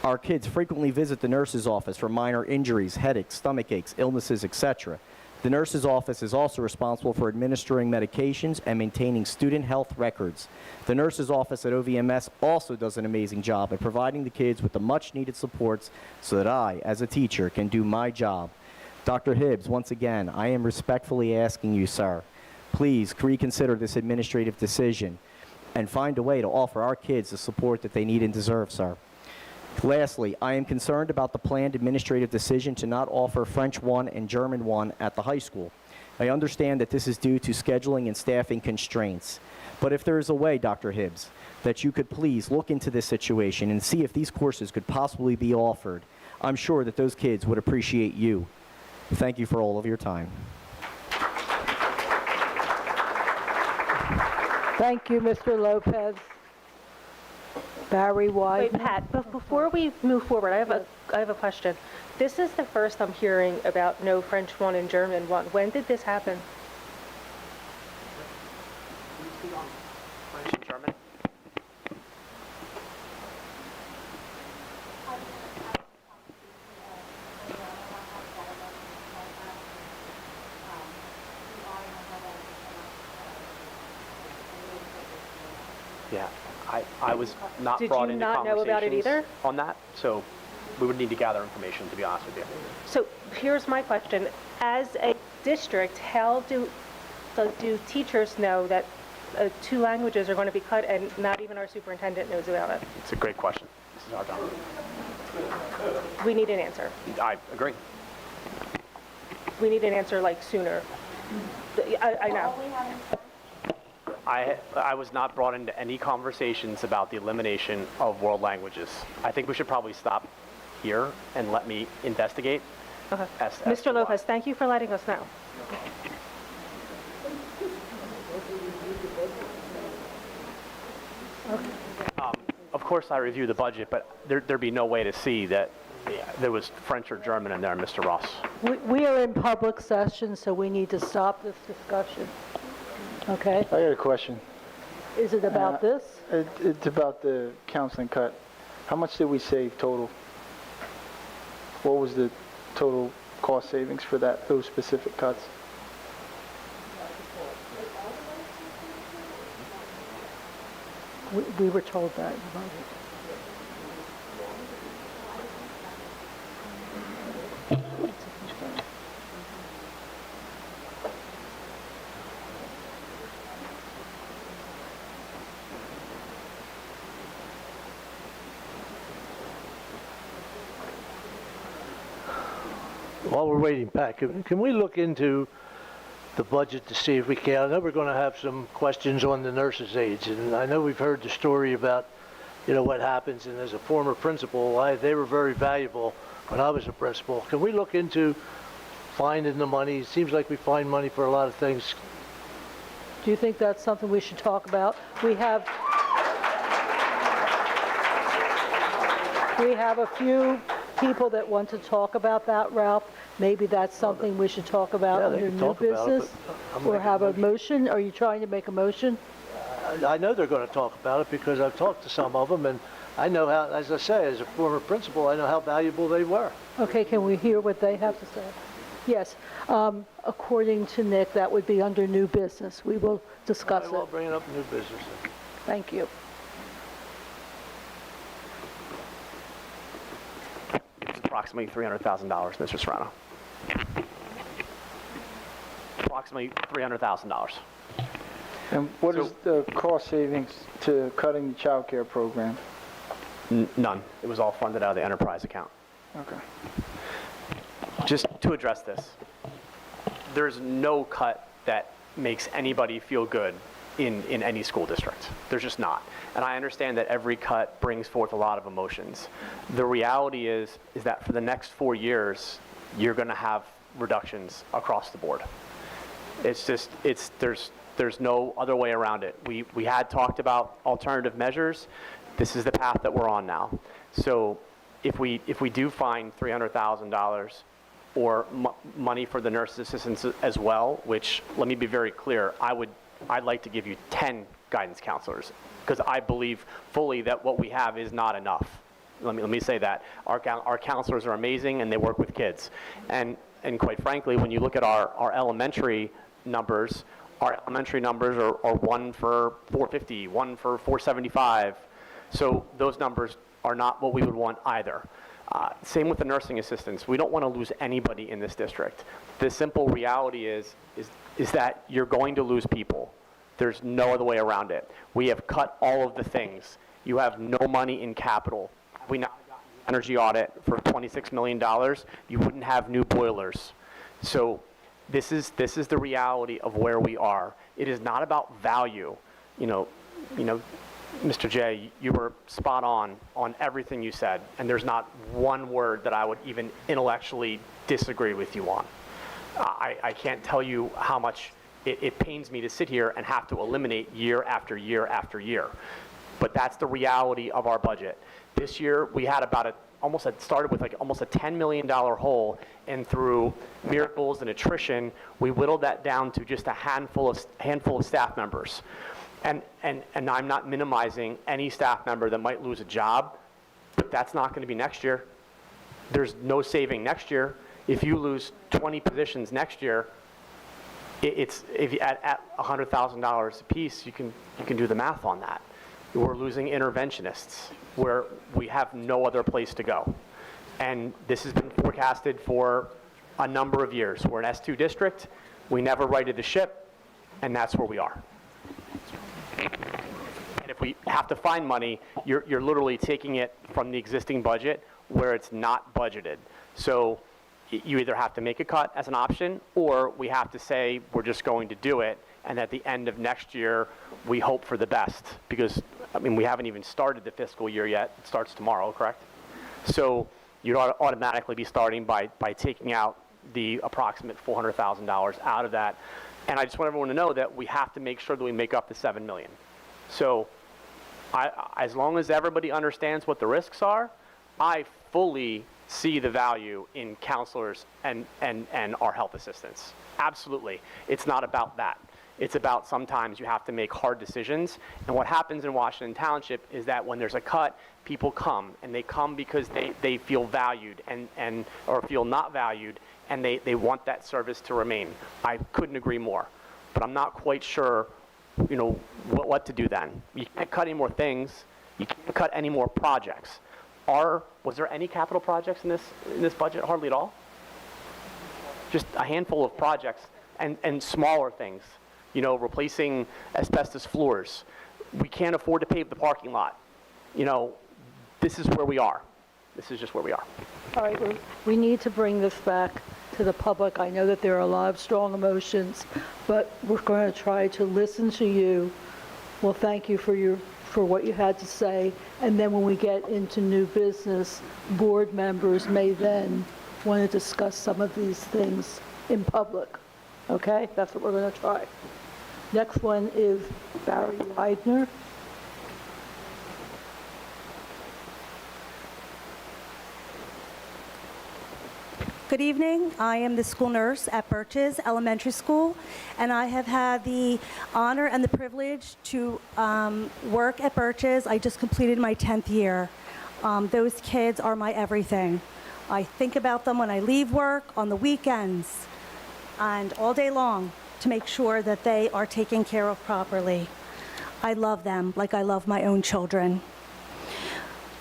Our kids frequently visit the nurse's office for minor injuries, headaches, stomach aches, illnesses, etc. The nurse's office is also responsible for administering medications and maintaining student health records. The nurse's office at OVMS also does an amazing job at providing the kids with the much-needed supports so that I, as a teacher, can do my job. Dr. Hibbs, once again, I am respectfully asking you, sir, please reconsider this administrative decision and find a way to offer our kids the support that they need and deserve, sir. Lastly, I am concerned about the planned administrative decision to not offer French 1 and German 1 at the high school. I understand that this is due to scheduling and staffing constraints. But if there is a way, Dr. Hibbs, that you could please look into this situation and see if these courses could possibly be offered, I'm sure that those kids would appreciate you. Thank you for all of your time. Thank you, Mr. Lopez. Barry White. Wait, Pat, before we move forward, I have a question. This is the first I'm hearing about no French 1 and German 1. When did this happen? French and German? Yeah, I was not brought into conversations know about it either? on that, so we would need to gather information, to be honest with you. So here's my question. As a district, how do teachers know that 2 languages are going to be cut and not even our superintendent knows about it? It's a great question. This is our job. We need an answer. I agree. We need an answer like sooner. I know. I was not brought into any conversations about the elimination of world languages. I think we should probably stop here and let me investigate. Okay. Mr. Lopez, thank you for letting us know. Of course I review the budget, but there'd be no way to see that there was French or German in there, Mr. Ross. We are in public session, so we need to stop this discussion. Okay? I got a question. Is it about this? It's about the counseling cut. How much did we save total? What was the total cost savings for those specific cuts? We were told that in the budget. While we're waiting, Pat, can we look into the budget to see if we can? I know we're going to have some questions on the nurses' aides, and I know we've heard the story about, what happens. And as a former principal, they were very valuable when I was a principal. Can we look into finding the money? It seems like we find money for a lot of things. Do you think that's something we should talk about? We have a few people that want to talk about that, Ralph. Maybe that's something we should talk about Yeah, they under can new talk about it, business? but I'm Or making have a a motion? Are you trying to make a motion? I know they're going to talk about it because I've talked to some of them, and I know how, as I say, as a former principal, I know how valuable they were. Okay, can we hear what they have to say? Yes. According to Nick, that would be under new business. We will discuss All right, well, it. bring it up in new business. Thank you. It's approximately $300,000, Mr. Serrano. Approximately $300,000. And what is the cost savings to cutting the child care program? None. It was all funded out of the enterprise account. Okay. Just to address this, there's no cut that makes anybody feel good in any school district. There's just not. And I understand that every cut brings forth a lot of emotions. The reality is that for the next 4 years, you're going to have reductions across the board. It's just, there's no other way around it. We had talked about alternative measures. This is the path that we're on now. So if we do find $300,000 or money for the nurse assistants as well, which, let me be very clear, I'd like to give you 10 guidance counselors, because I believe fully that what we have is not enough. Let me say that. Our counselors are amazing, and they work with kids. And quite frankly, when you look at our elementary numbers are 1 for 450, 1 for 475. So those numbers are not what we would want either. Same with the nursing assistants. We don't want to lose anybody in this district. The simple reality is that you're going to lose people. There's no other way around it. We have cut all of the things. You have no money in capital. We now got an energy audit for $26 million. You wouldn't have new boilers. So this is the reality of where we are. It is not about value. You know, Mr. J, you were spot on everything you said, and there's not one word that I would even intellectually disagree with you on. I can't tell you how much it pains me to sit here and have to eliminate year after year after year. But that's the reality of our budget. This year, we had started with almost a $10 million hole, and through miracles and attrition, we whittled that down to just a handful of staff members. And I'm not minimizing any staff member that might lose a job, but that's not going to be next year. There's no saving next year. If you lose 20 positions next year, if you at $100,000 a piece, you can do the math on that. We're losing interventionists where we have no other place to go. And this has been forecasted for a number of years. We're an S2 district. We never righted the ship, and that's where we are. And if we have to find money, you're literally taking it from the existing budget where it's not budgeted. So you either have to make a cut as an option, or we have to say we're just going to do it, and at the end of next year, we hope for the best. Because, we haven't even started the fiscal year yet. It starts tomorrow, correct? So you'd automatically be starting by taking out the approximate $400,000 out of that. And I just want everyone to know that we have to make sure that we make up the $7 million. So as long as everybody understands what the risks are, I fully see the value in counselors and our health assistants. Absolutely. It's not about that. It's about sometimes you have to make hard decisions. And what happens in Washington Township is that when there's a cut, people come. And they come because they feel valued or feel not valued, and they want that service to remain. I couldn't agree more. But I'm not quite sure, what to do then. You can't cut any more things. You can't cut any more projects. Was there any capital projects in this budget? Hardly at all. Just a handful of projects and smaller things. Replacing asbestos floors. We can't afford to pave the parking lot. This is where we are. This is just where we are. All right, we need to bring this back to the public. I know that there are a lot of strong emotions, but we're going to try to listen to you. Well, thank you for what you had to say. And then when we get into new business, board members may then want to discuss some of these things in public. Okay? That's what we're going to try. Next one is Barry Widener. Good evening. I am the school nurse at Birches Elementary School, and I have had the honor and the privilege to work at Birches. I just completed my 10th year. Those kids are my everything. I think about them when I leave work, on the weekends, and all day long to make sure that they are taken care of properly. I love them like I love my own children.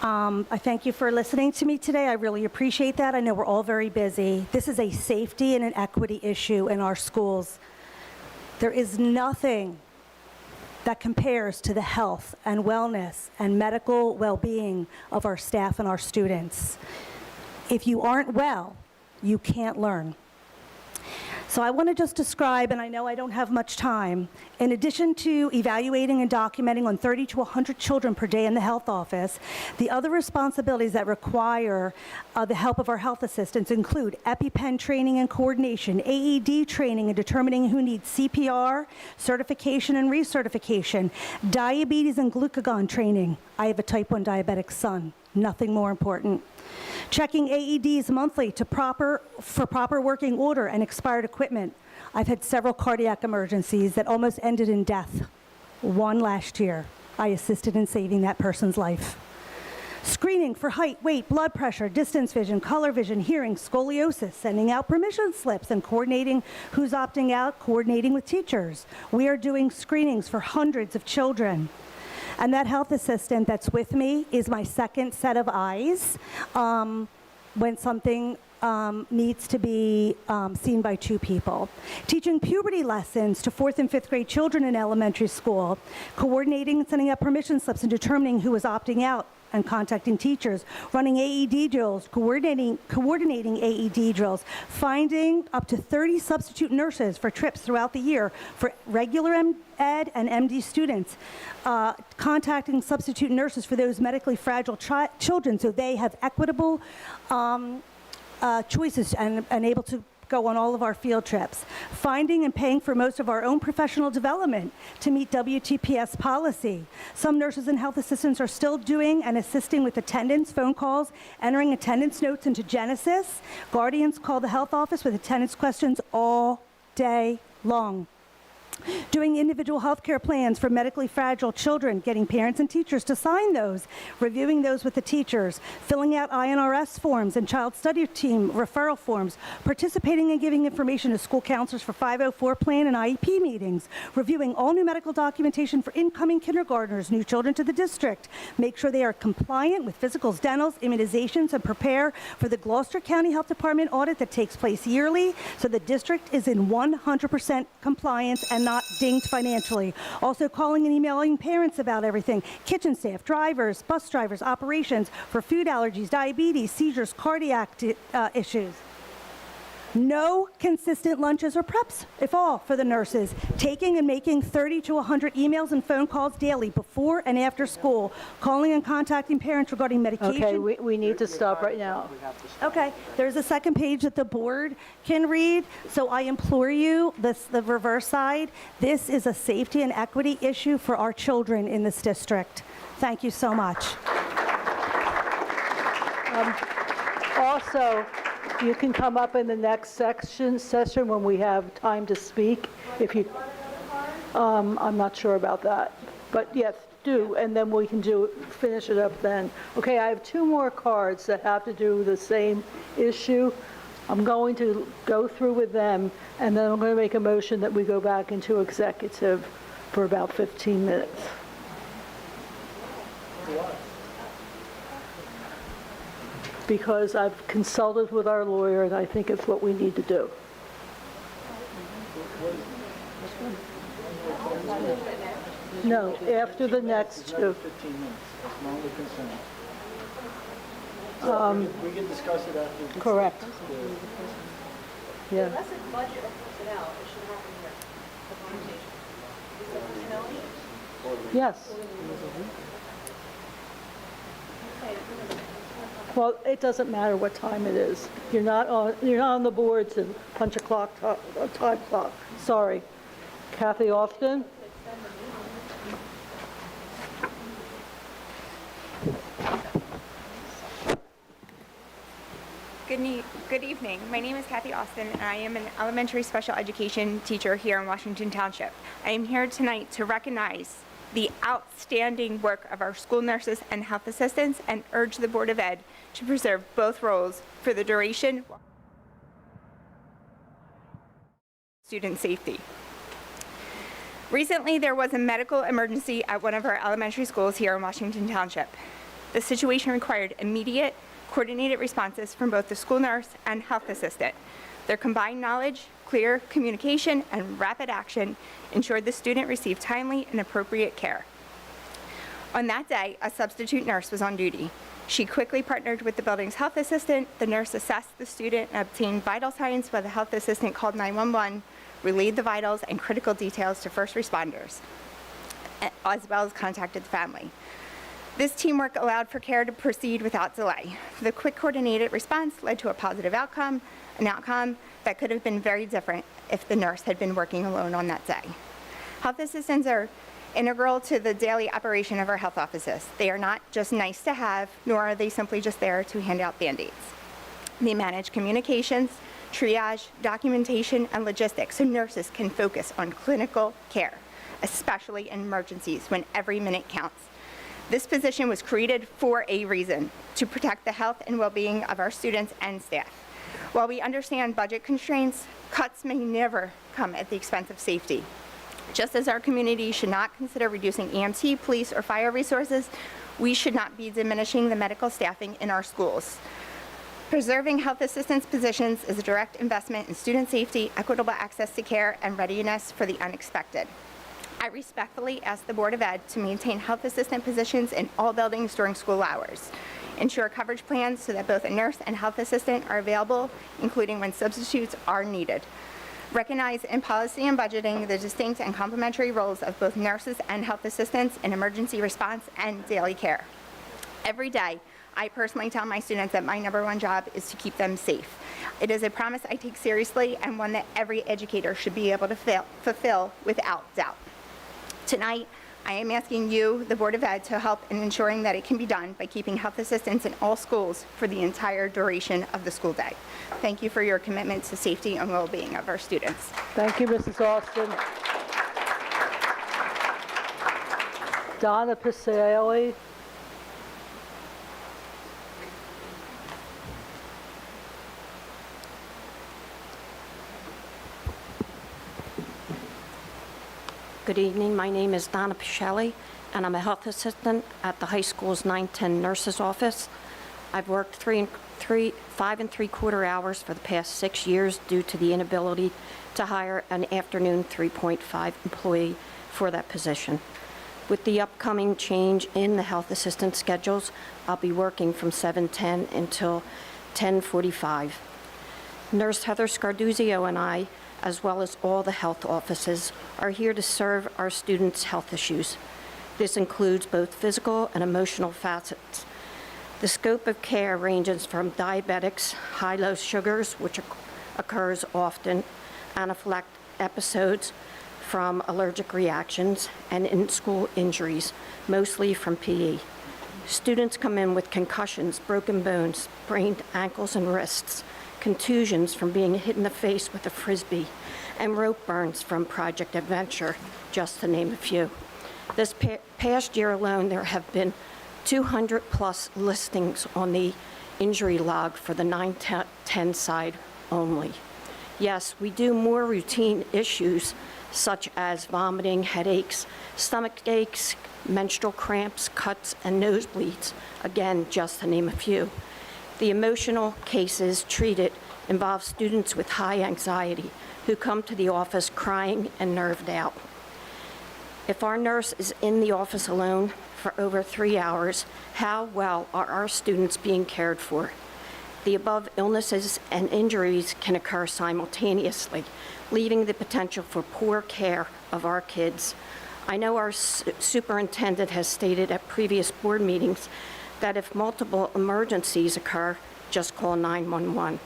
I thank you for listening to me today. I really appreciate that. I know we're all very busy. This is a safety and an equity issue in our schools. There is nothing that compares to the health and wellness and medical well-being of our staff and our students. If you aren't well, you can't learn. So I want to just describe, and I know I don't have much time, in addition to evaluating and documenting on 30 to 100 children per day in the health office, the other responsibilities that require the help of our health assistants include EpiPen training and coordination, AED training and determining who needs CPR, certification and recertification, diabetes and glucagon training. I have a type 1 diabetic son, nothing more important. Checking AEDs monthly for proper working order and expired equipment. I've had several cardiac emergencies that almost ended in death. One last year. I assisted in saving that person's life. Screening for height, weight, blood pressure, distance vision, color vision, hearing, scoliosis, sending out permission slips and coordinating who's opting out, coordinating with teachers. We are doing screenings for hundreds of children. And that health assistant that's with me is my second set of eyes when something needs to be seen by two people. Teaching puberty lessons to 4th and 5th grade children in elementary school, coordinating and sending out permission slips and determining who is opting out and contacting teachers, running AED drills, coordinating AED drills, finding up to 30 substitute nurses for trips throughout the year for regular ed and MD students, contacting substitute nurses for those medically fragile children so they have equitable choices and able to go on all of our field trips, finding and paying for most of our own professional development to meet WTPS policy. Some nurses and health assistants are still doing and assisting with attendance, phone calls, entering attendance notes into Genesis. Guardians call the health office with attendance questions all day long. Doing individual health care plans for medically fragile children, getting parents and teachers to sign those, reviewing those with the teachers, filling out INRS forms and child study team referral forms, participating and giving information to school counselors for 504 plan and IEP meetings, reviewing all new medical documentation for incoming kindergartners, new children to the district, make sure they are compliant with physicals, dentals, immunizations, and prepare for the Gloucester County Health Department audit that takes place yearly so the district is in 100% compliance and not dinged financially. Also calling and emailing parents about everything. Kitchen staff, drivers, bus drivers, operations for food allergies, diabetes, seizures, cardiac issues. No consistent lunches or preps, if all, for the nurses. Taking and making 30 to 100 emails and phone calls daily before and after school. Calling and contacting parents regarding medication. Okay, we need to stop right now. Okay, there's a second page that the board can read. So I implore you, the reverse side, this is a safety and equity issue for our children in this district. Thank you so much. Also, you can come up in the next session when we have time to speak. If you, I'm not sure about that, but yes, do, and then we can finish it up then. Okay, I have two more cards that have to do with the same issue. I'm going to go through with them, and then I'm going to make a motion that we go back into executive for about 15 minutes. Because I've consulted with our lawyer, and I think it's what we need to do. No, after the next two. 15 minutes, that's my only concern. We can discuss it after. Correct. Yeah. Unless it's budget or personnel, it should happen here, the conversation. Is it personnel? Yes. Well, it doesn't matter what time it is. You're not on the board to punch a time clock. Sorry. Kathy Austin. Good evening. My name is Kathy Austin, and I am an elementary special education teacher here in Washington Township. I am here tonight to recognize the outstanding work of our school nurses and health assistants and urge the Board of Ed to preserve both roles for the duration of student safety. Recently, there was a medical emergency at one of our elementary schools here in Washington Township. The situation required immediate, coordinated responses from both the school nurse and health assistant. Their combined knowledge, clear communication, and rapid action ensured the student received timely and appropriate care. On that day, a substitute nurse was on duty. She quickly partnered with the building's health assistant. The nurse assessed the student and obtained vital signs while the health assistant called 911, relayed the vitals and critical details to first responders, as well as contacted the family. This teamwork allowed for care to proceed without delay. The quick coordinated response led to a positive outcome, an outcome that could have been very different if the nurse had been working alone on that day. Health assistants are integral to the daily operation of our health offices. They are not just nice to have, nor are they simply just there to hand out Band-Aids. They manage communications, triage, documentation, and logistics so nurses can focus on clinical care, especially in emergencies when every minute counts. This position was created for a reason, to protect the health and well-being of our students and staff. While we understand budget constraints, cuts may never come at the expense of safety. Just as our community should not consider reducing EMT, police, or fire resources, we should not be diminishing the medical staffing in our schools. Preserving health assistance positions is a direct investment in student safety, equitable access to care, and readiness for the unexpected. I respectfully ask the Board of Ed to maintain health assistant positions in all buildings during school hours. Ensure coverage plans so that both a nurse and health assistant are available, including when substitutes are needed. Recognize in policy and budgeting the distinct and complementary roles of both nurses and health assistants in emergency response and daily care. Every day, I personally tell my students that my #1 job is to keep them safe. It is a promise I take seriously and one that every educator should be able to fulfill without doubt. Tonight, I am asking you, the Board of Ed, to help in ensuring that it can be done by keeping health assistants in all schools for the entire duration of the school day. Thank you for your commitment to safety and well-being of our students. Thank you, Mrs. Austin. Donna Picelli. Good evening. My name is Donna Picelli, and I'm a health assistant at the high school's 910 nurse's office. I've worked 5 3/4 hours for the past 6 years due to the inability to hire an afternoon 3.5 employee for that position. With the upcoming change in the health assistant schedules, I'll be working from 7:10 until 10:45. Nurse Heather Scarduzio and I, as well as all the health offices, are here to serve our students' health issues. This includes both physical and emotional facets. The scope of care ranges from diabetics, high-low sugars, which occurs often, anaphylactic episodes from allergic reactions, and in-school injuries, mostly from PE. Students come in with concussions, broken bones, sprained ankles and wrists, contusions from being hit in the face with a Frisbee, and rope burns from Project Adventure, just to name a few. This past year alone, there have been 200+ listings on the injury log for the 910 side only. Yes, we do more routine issues such as vomiting, headaches, stomach aches, menstrual cramps, cuts, and nosebleeds, again, just to name a few. The emotional cases treated involve students with high anxiety who come to the office crying and nerved out. If our nurse is in the office alone for over 3 hours, how well are our students being cared for? The above illnesses and injuries can occur simultaneously, leaving the potential for poor care of our kids. I know our superintendent has stated at previous board meetings that if multiple emergencies occur, just call 911.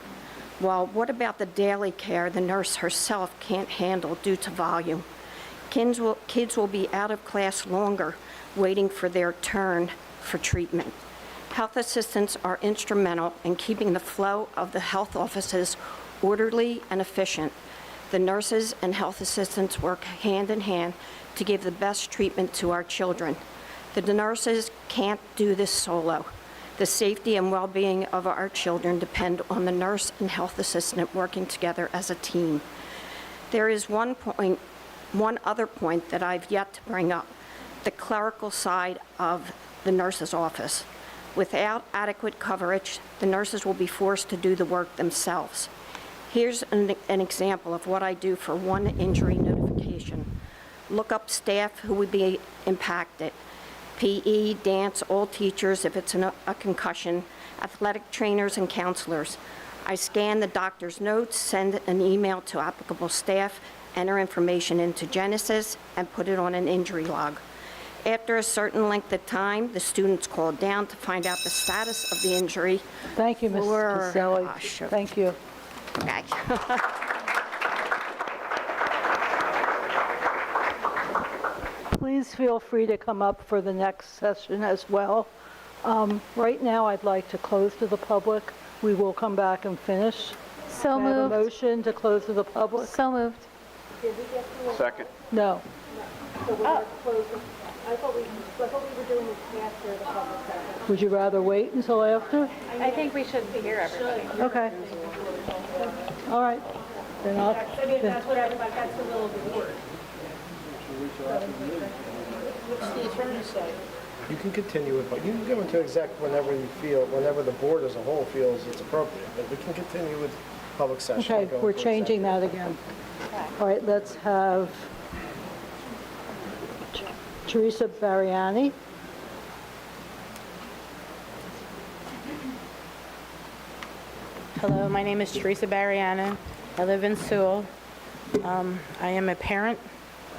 Well, what about the daily care the nurse herself can't handle due to volume? Kids will be out of class longer, waiting for their turn for treatment. Health assistants are instrumental in keeping the flow of the health offices orderly and efficient. The nurses and health assistants work hand in hand to give the best treatment to our children. The nurses can't do this solo. The safety and well-being of our children depend on the nurse and health assistant working together as a team. There is one other point that I've yet to bring up, the clerical side of the nurse's office. Without adequate coverage, the nurses will be forced to do the work themselves. Here's an example of what I do for one injury notification. Look up staff who would be impacted. PE, dance, all teachers if it's a concussion, athletic trainers and counselors. I scan the doctor's notes, send an email to applicable staff, enter information into Genesis, and put it on an injury log. After a certain length of time, the student's called down to find out the status of the injury. Thank you, Ms. Caselli. Thank you. Okay. Please feel free to come up for the next session as well. Right now, I'd like to close to the public. We will come back and finish. So May I have moved. a motion to close to the public? So moved. Second. No. So we're closing. I thought we were doing this after the public session. Would you rather wait until after? I think we should hear everybody. Okay. All right. Then I'll. I mean, that's what everybody, that's the will of the board. What's the attorney say? You can continue it, but you can go into exec whenever you feel, whenever the board as a whole feels it's appropriate. But we can continue with public session. Okay, we're changing that again. All right, let's have Teresa Bariani. Hello, my name is Teresa Bariana. I live in Sewell. I am a parent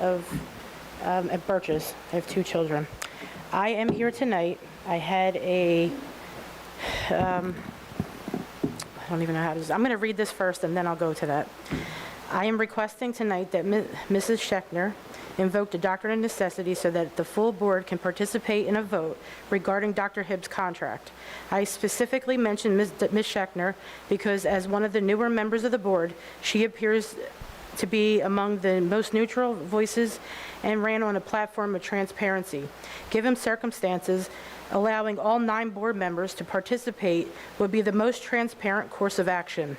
at Birches. I have 2 children. I am here tonight. I had I don't even know how to do this. I'm going to read this first and then I'll go to that. I am requesting tonight that Mrs. Schechner invoke the doctrine of necessity so that the full board can participate in a vote regarding Dr. Hibbs' contract. I specifically mentioned Ms. Schechner because as one of the newer members of the board, she appears to be among the most neutral voices and ran on a platform of transparency. Given circumstances, allowing all 9 board members to participate would be the most transparent course of action.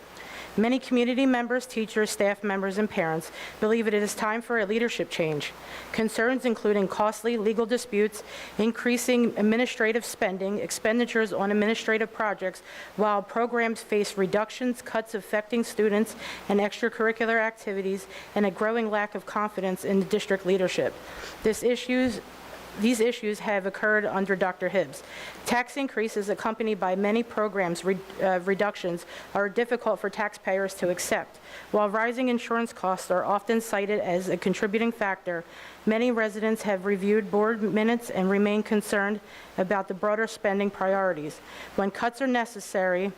Many community members, teachers, staff members, and parents believe it is time for a leadership change. Concerns including costly legal disputes, increasing administrative spending, expenditures on administrative projects, while programs face reductions, cuts affecting students and extracurricular activities, and a growing lack of confidence in the district leadership. These issues have occurred under Dr. Hibbs. Tax increases accompanied by many programs reductions are difficult for taxpayers to accept. While rising insurance costs are often cited as a contributing factor, many residents have reviewed board minutes and remain concerned about the broader spending priorities. When cuts are necessary,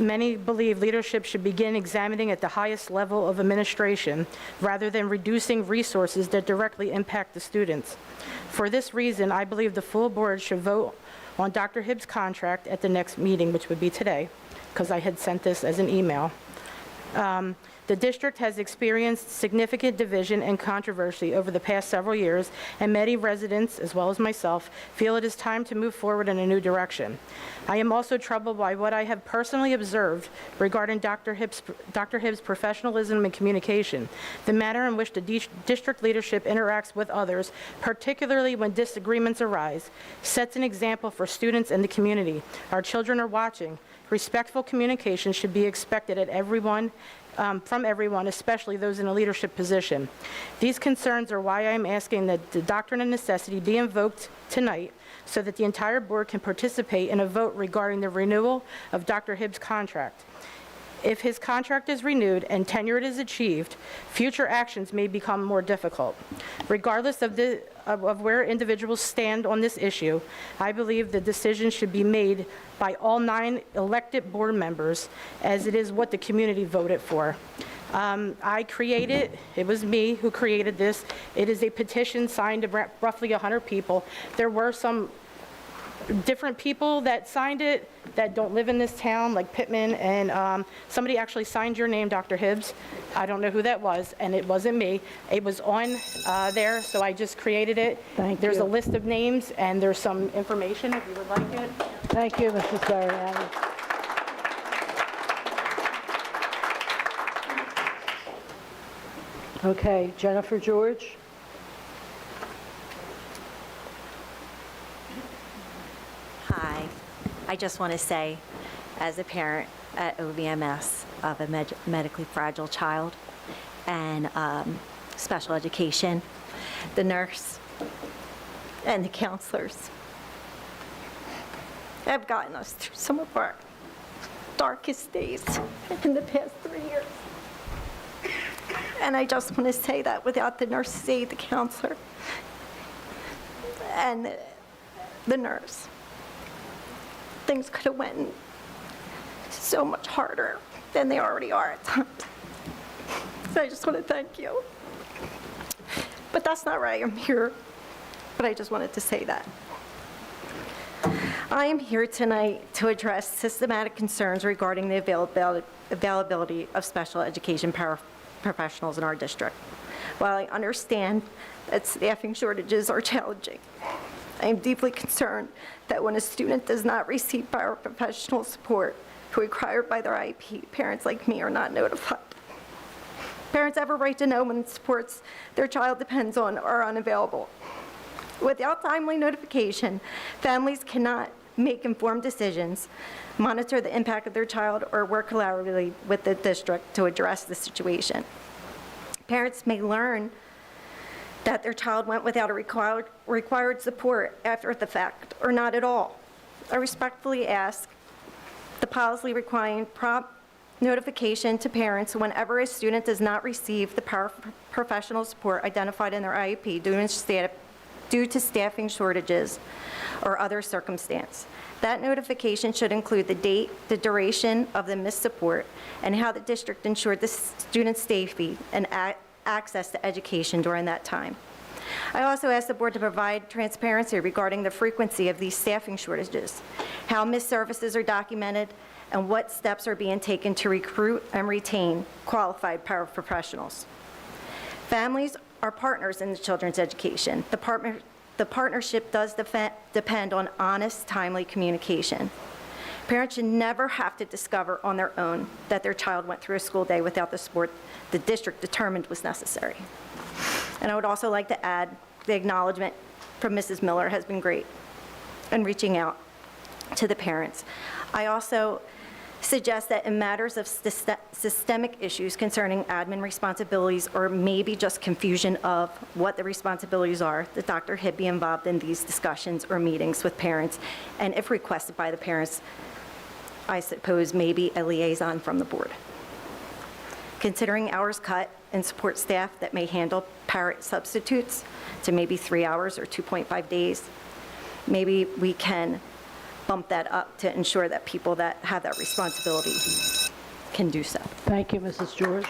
many believe leadership should begin examining at the highest level of administration rather than reducing resources that directly impact the students. For this reason, I believe the full board should vote on Dr. Hibbs' contract at the next meeting, which would be today, because I had sent this as an email. The district has experienced significant division and controversy over the past several years, and many residents, as well as myself, feel it is time to move forward in a new direction. I am also troubled by what I have personally observed regarding Dr. Hibbs' professionalism and communication, the manner in which the district leadership interacts with others, particularly when disagreements arise, sets an example for students and the community. Our children are watching. Respectful communication should be expected at from everyone, especially those in a leadership position. These concerns are why I am asking that the doctrine of necessity be invoked tonight so that the entire board can participate in a vote regarding the renewal of Dr. Hibbs' contract. If his contract is renewed and tenure is achieved, future actions may become more difficult. Regardless of where individuals stand on this issue, I believe the decision should be made by all 9 elected board members, as it is what the community voted for. It was me who created this. It is a petition signed by roughly 100 people. There were some different people that signed it that don't live in this town, like Pittman, and somebody actually signed your name, Dr. Hibbs. I don't know who that was, and it wasn't me. It was on there, so I just created it. There's a list of names, and there's some information if you would like it. Thank you, Mrs. Mariani. Okay, Jennifer George. Hi. I just want to say, as a parent at OVMS of a medically fragile child and special education, the nurse and the counselors have gotten us through some of our darkest days in the past 3 years. And I just want to say that without the nurse's aide, the counselor, and the nurse, things could have went so much harder than they already are at times. So I just want to thank you. But that's not why I'm here. But I just wanted to say that. I am here tonight to address systematic concerns regarding the availability of special education paraprofessionals in our district. While I understand that staffing shortages are challenging, I am deeply concerned that when a student does not receive paraprofessional support required by their IEP, parents like me are not notified. Parents have a right to know when supports their child depends on are unavailable. Without timely notification, families cannot make informed decisions, monitor the impact of their child, or work collaboratively with the district to address the situation. Parents may learn that their child went without a required support after the fact, or not at all. I respectfully ask the policy requiring prompt notification to parents whenever a student does not receive the paraprofessional support identified in their IEP due to staffing shortages or other circumstance. That notification should include the date, the duration of the missed support, and how the district ensured the student's safety and access to education during that time. I also ask the board to provide transparency regarding the frequency of these staffing shortages, how missed services are documented, and what steps are being taken to recruit and retain qualified paraprofessionals. Families are partners in the children's education. The partnership does depend on honest, timely communication. Parents should never have to discover on their own that their child went through a school day without the support the district determined was necessary. And I would also like to add the acknowledgement from Mrs. Miller has been great in reaching out to the parents. I also suggest that in matters of systemic issues concerning admin responsibilities, or maybe just confusion of what the responsibilities are, that Dr. Hibb be involved in these discussions or meetings with parents, and if requested by the parents, I suppose maybe a liaison from the board. Considering hours cut and support staff that may handle parent substitutes to maybe 3 hours or 2.5 days, maybe we can bump that up to ensure that people that have that responsibility can do so. Thank you, Mrs. George.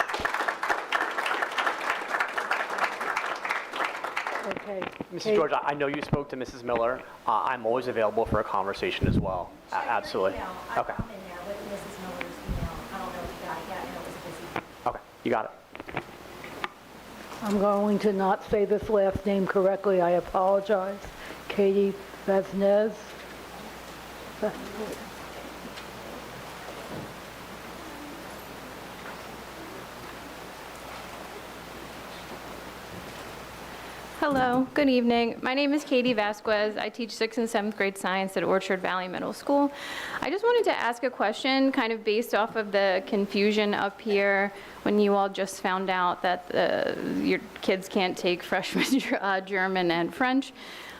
Okay. Mrs. George, I know you spoke to Mrs. Miller. I'm always available for a conversation as well. Absolutely. Okay. Okay, you got it. I'm going to not say this last name correctly. I apologize. Katie Vaznez. Hello, good evening. My name is Katie Vasquez. I teach 6th and 7th grade science at Orchard Valley Middle School. I just wanted to ask a question kind of based off of the confusion up here when you all just found out that your kids can't take freshman German and French.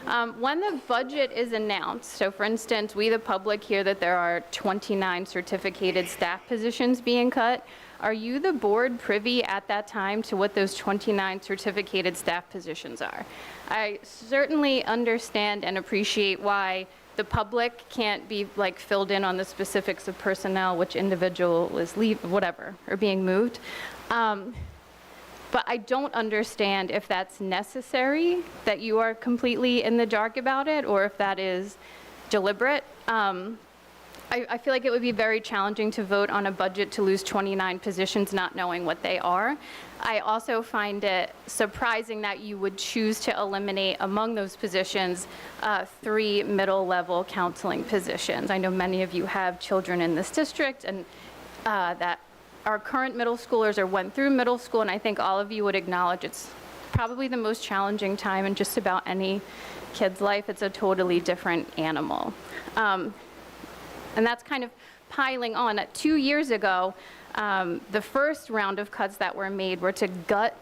When the budget is announced, so for instance, we the public hear that there are 29 certificated staff positions being cut, are you the board privy at that time to what those 29 certificated staff positions are? I certainly understand and appreciate why the public can't be like filled in on the specifics of personnel, which individual is whatever, or being moved. But I don't understand if that's necessary, that you are completely in the dark about it, or if that is deliberate. I feel like it would be very challenging to vote on a budget to lose 29 positions not knowing what they are. I also find it surprising that you would choose to eliminate among those positions 3 middle-level counseling positions. I know many of you have children in this district, and that our current middle schoolers or went through middle school, and I think all of you would acknowledge it's probably the most challenging time in just about any kid's life. It's a totally different animal. And that's kind of piling on. 2 years ago, the first round of cuts that were made were to gut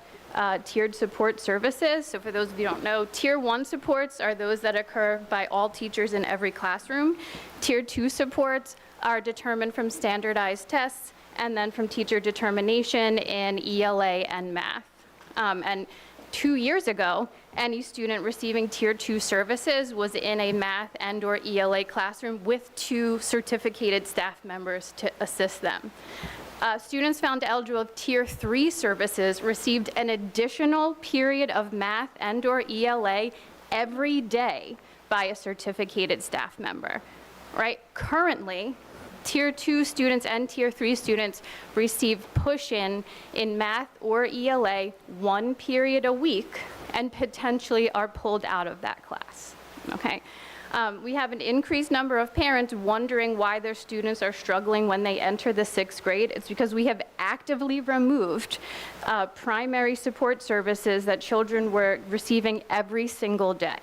tiered support services. So for those of you who don't know, Tier 1 supports are those that occur by all teachers in every classroom. Tier 2 supports are determined from standardized tests and then from teacher determination in ELA and math. And 2 years ago, any student receiving Tier 2 services was in a math and/or ELA classroom with 2 certificated staff members to assist them. Students found eligible of Tier 3 services received an additional period of math and/or ELA every day by a certificated staff member, right? Currently, Tier 2 students and Tier 3 students receive push-in in math or ELA 1 period a week and potentially are pulled out of that class, okay? We have an increased number of parents wondering why their students are struggling when they enter the 6th grade. It's because we have actively removed primary support services that children were receiving every single day.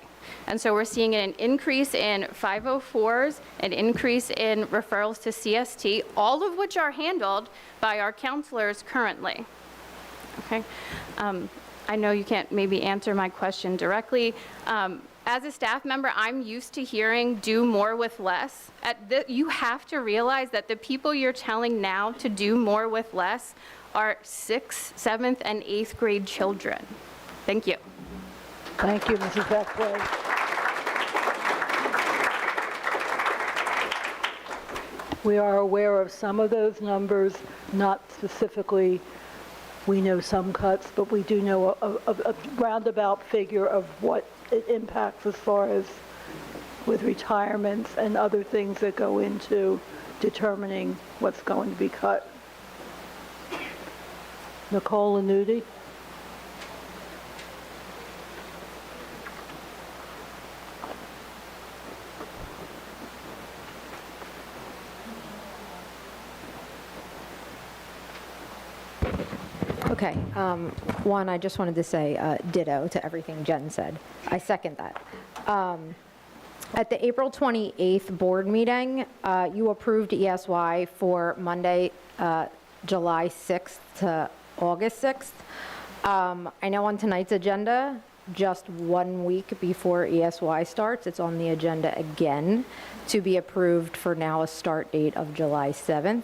And so we're seeing an increase in 504s, an increase in referrals to CST, all of which are handled by our counselors currently. Okay. I know you can't maybe answer my question directly. As a staff member, I'm used to hearing do more with less. You have to realize that the people you're telling now to do more with less are 6th, 7th, and 8th grade children. Thank you. Thank you, Mrs. Beckwith. We are aware of some of those numbers, not specifically, we know some cuts, but we do know a roundabout figure of what it impacts as far as with retirements and other things that go into determining what's going to be cut. Nicole Lanuti. Okay, one, I just wanted to say ditto to everything Jen said. I second that. At the April 28th board meeting, you approved ESY for Monday, July 6th to August 6th. I know on tonight's agenda, just 1 week before ESY starts, it's on the agenda again to be approved for now a start date of July 7th.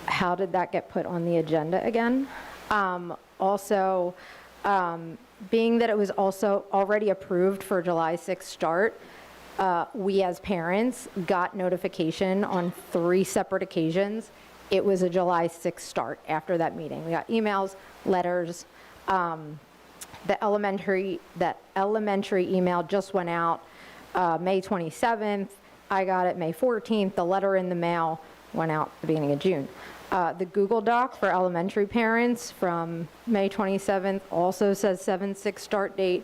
How did that get put on the agenda again? Also, being that it was also already approved for July 6th start, we as parents got notification on 3 separate occasions. It was a July 6th start after that meeting. We got emails, letters. That elementary email just went out May 27th. I got it May 14th. The letter in the mail went out at the beginning of June. The Google Doc for elementary parents from May 27th also says 7/6 start date.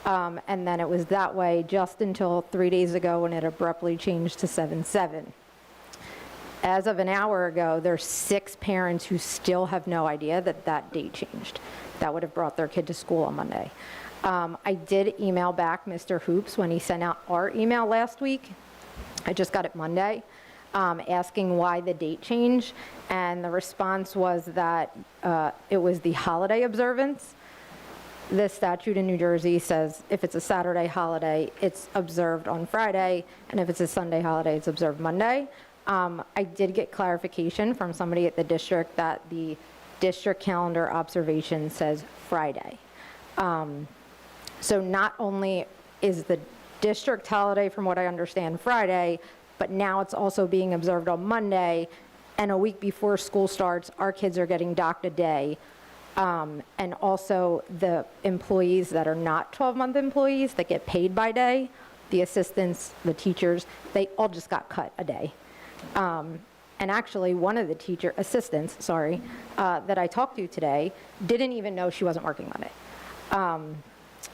And then it was that way just until 3 days ago when it abruptly changed to 7/7. As of an hour ago, there's 6 parents who still have no idea that that date changed. That would have brought their kid to school on Monday. I did email back Mr. Hoops when he sent out our email last week. I just got it Monday. Asking why the date change, and the response was that it was the holiday observance. the statute in New Jersey says if it's a Saturday holiday, it's observed on Friday, and if it's a Sunday holiday, it's observed Monday. I did get clarification from somebody at the district that the district calendar observation says Friday. So not only is the district holiday, from what I understand, Friday, but now it's also being observed on Monday, and a week before school starts, our kids are getting docked a day. And also the employees that are not 12-month employees that get paid by day, the assistants, the teachers, they all just got cut a day. And actually, one of the assistants, that I talked to today didn't even know she wasn't working Monday.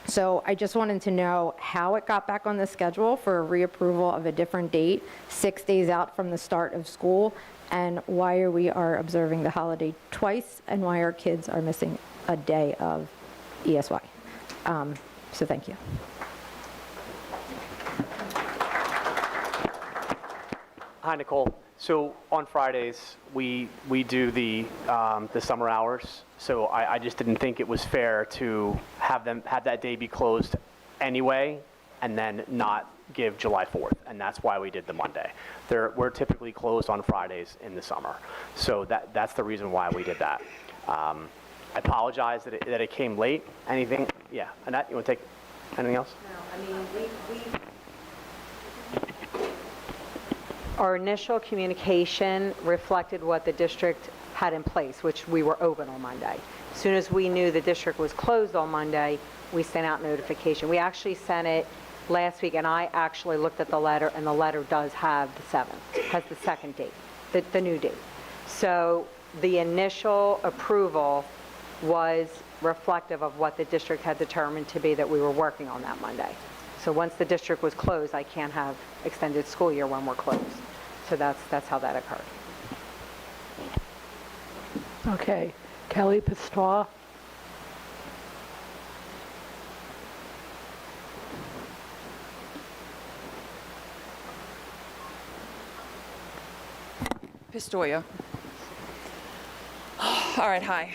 So I just wanted to know how it got back on the schedule for a reapproval of a different date, 6 days out from the start of school, and why we are observing the holiday twice, and why our kids are missing a day of ESY. So thank you. Hi, Nicole. So on Fridays, we do the summer hours. So I just didn't think it was fair to have that day be closed anyway, and then not give July 4th, and that's why we did the Monday. We're typically closed on Fridays in the summer, so that's the reason why we did that. I apologize that it came late. Anything? Yeah, Annette, you want to take anything else? No, I mean, our initial communication reflected what the district had in place, which we were open on Monday. As soon as we knew the district was closed on Monday, we sent out notification. We actually sent it last week, and I actually looked at the letter, and the letter does have the 7th, has the second date, the new date. So the initial approval was reflective of what the district had determined to be that we were working on that Monday. So once the district was closed, I can't have extended school year when we're closed. So that's how that occurred. Okay, Kelly Pistoia. Pistoia. All right, hi.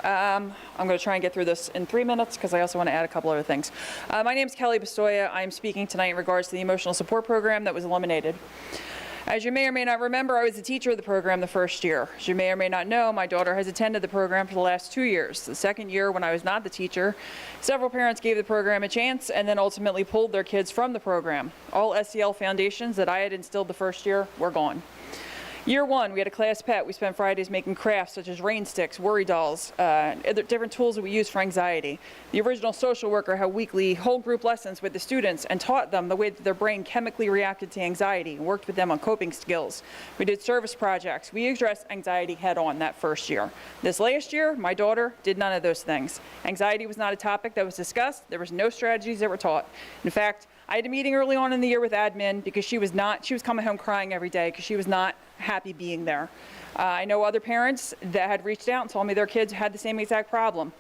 I'm going to try and get through this in 3 minutes because I also want to add a couple other things. My name is Kelly Pistoia. I'm speaking tonight in regards to the emotional support program that was eliminated. As you may or may not remember, I was the teacher of the program the first year. As you may or may not know, my daughter has attended the program for the last 2 years. The second year, when I was not the teacher, several parents gave the program a chance and then ultimately pulled their kids from the program. All SEL foundations that I had instilled the first year were gone. Year one, we had a class pet. We spent Fridays making crafts such as rain sticks, worry dolls, other different tools that we use for anxiety. The original social worker had weekly whole group lessons with the students and taught them the way that their brain chemically reacted to anxiety and worked with them on coping skills. We did service projects. We addressed anxiety head on that first year. This last year, my daughter did none of those things. Anxiety was not a topic that was discussed. There was no strategies that were taught. In fact, I had a meeting early on in the year with admin because she was coming home crying every day because she was not happy being there. I know other parents that had reached out and told me their kids had the same exact problem.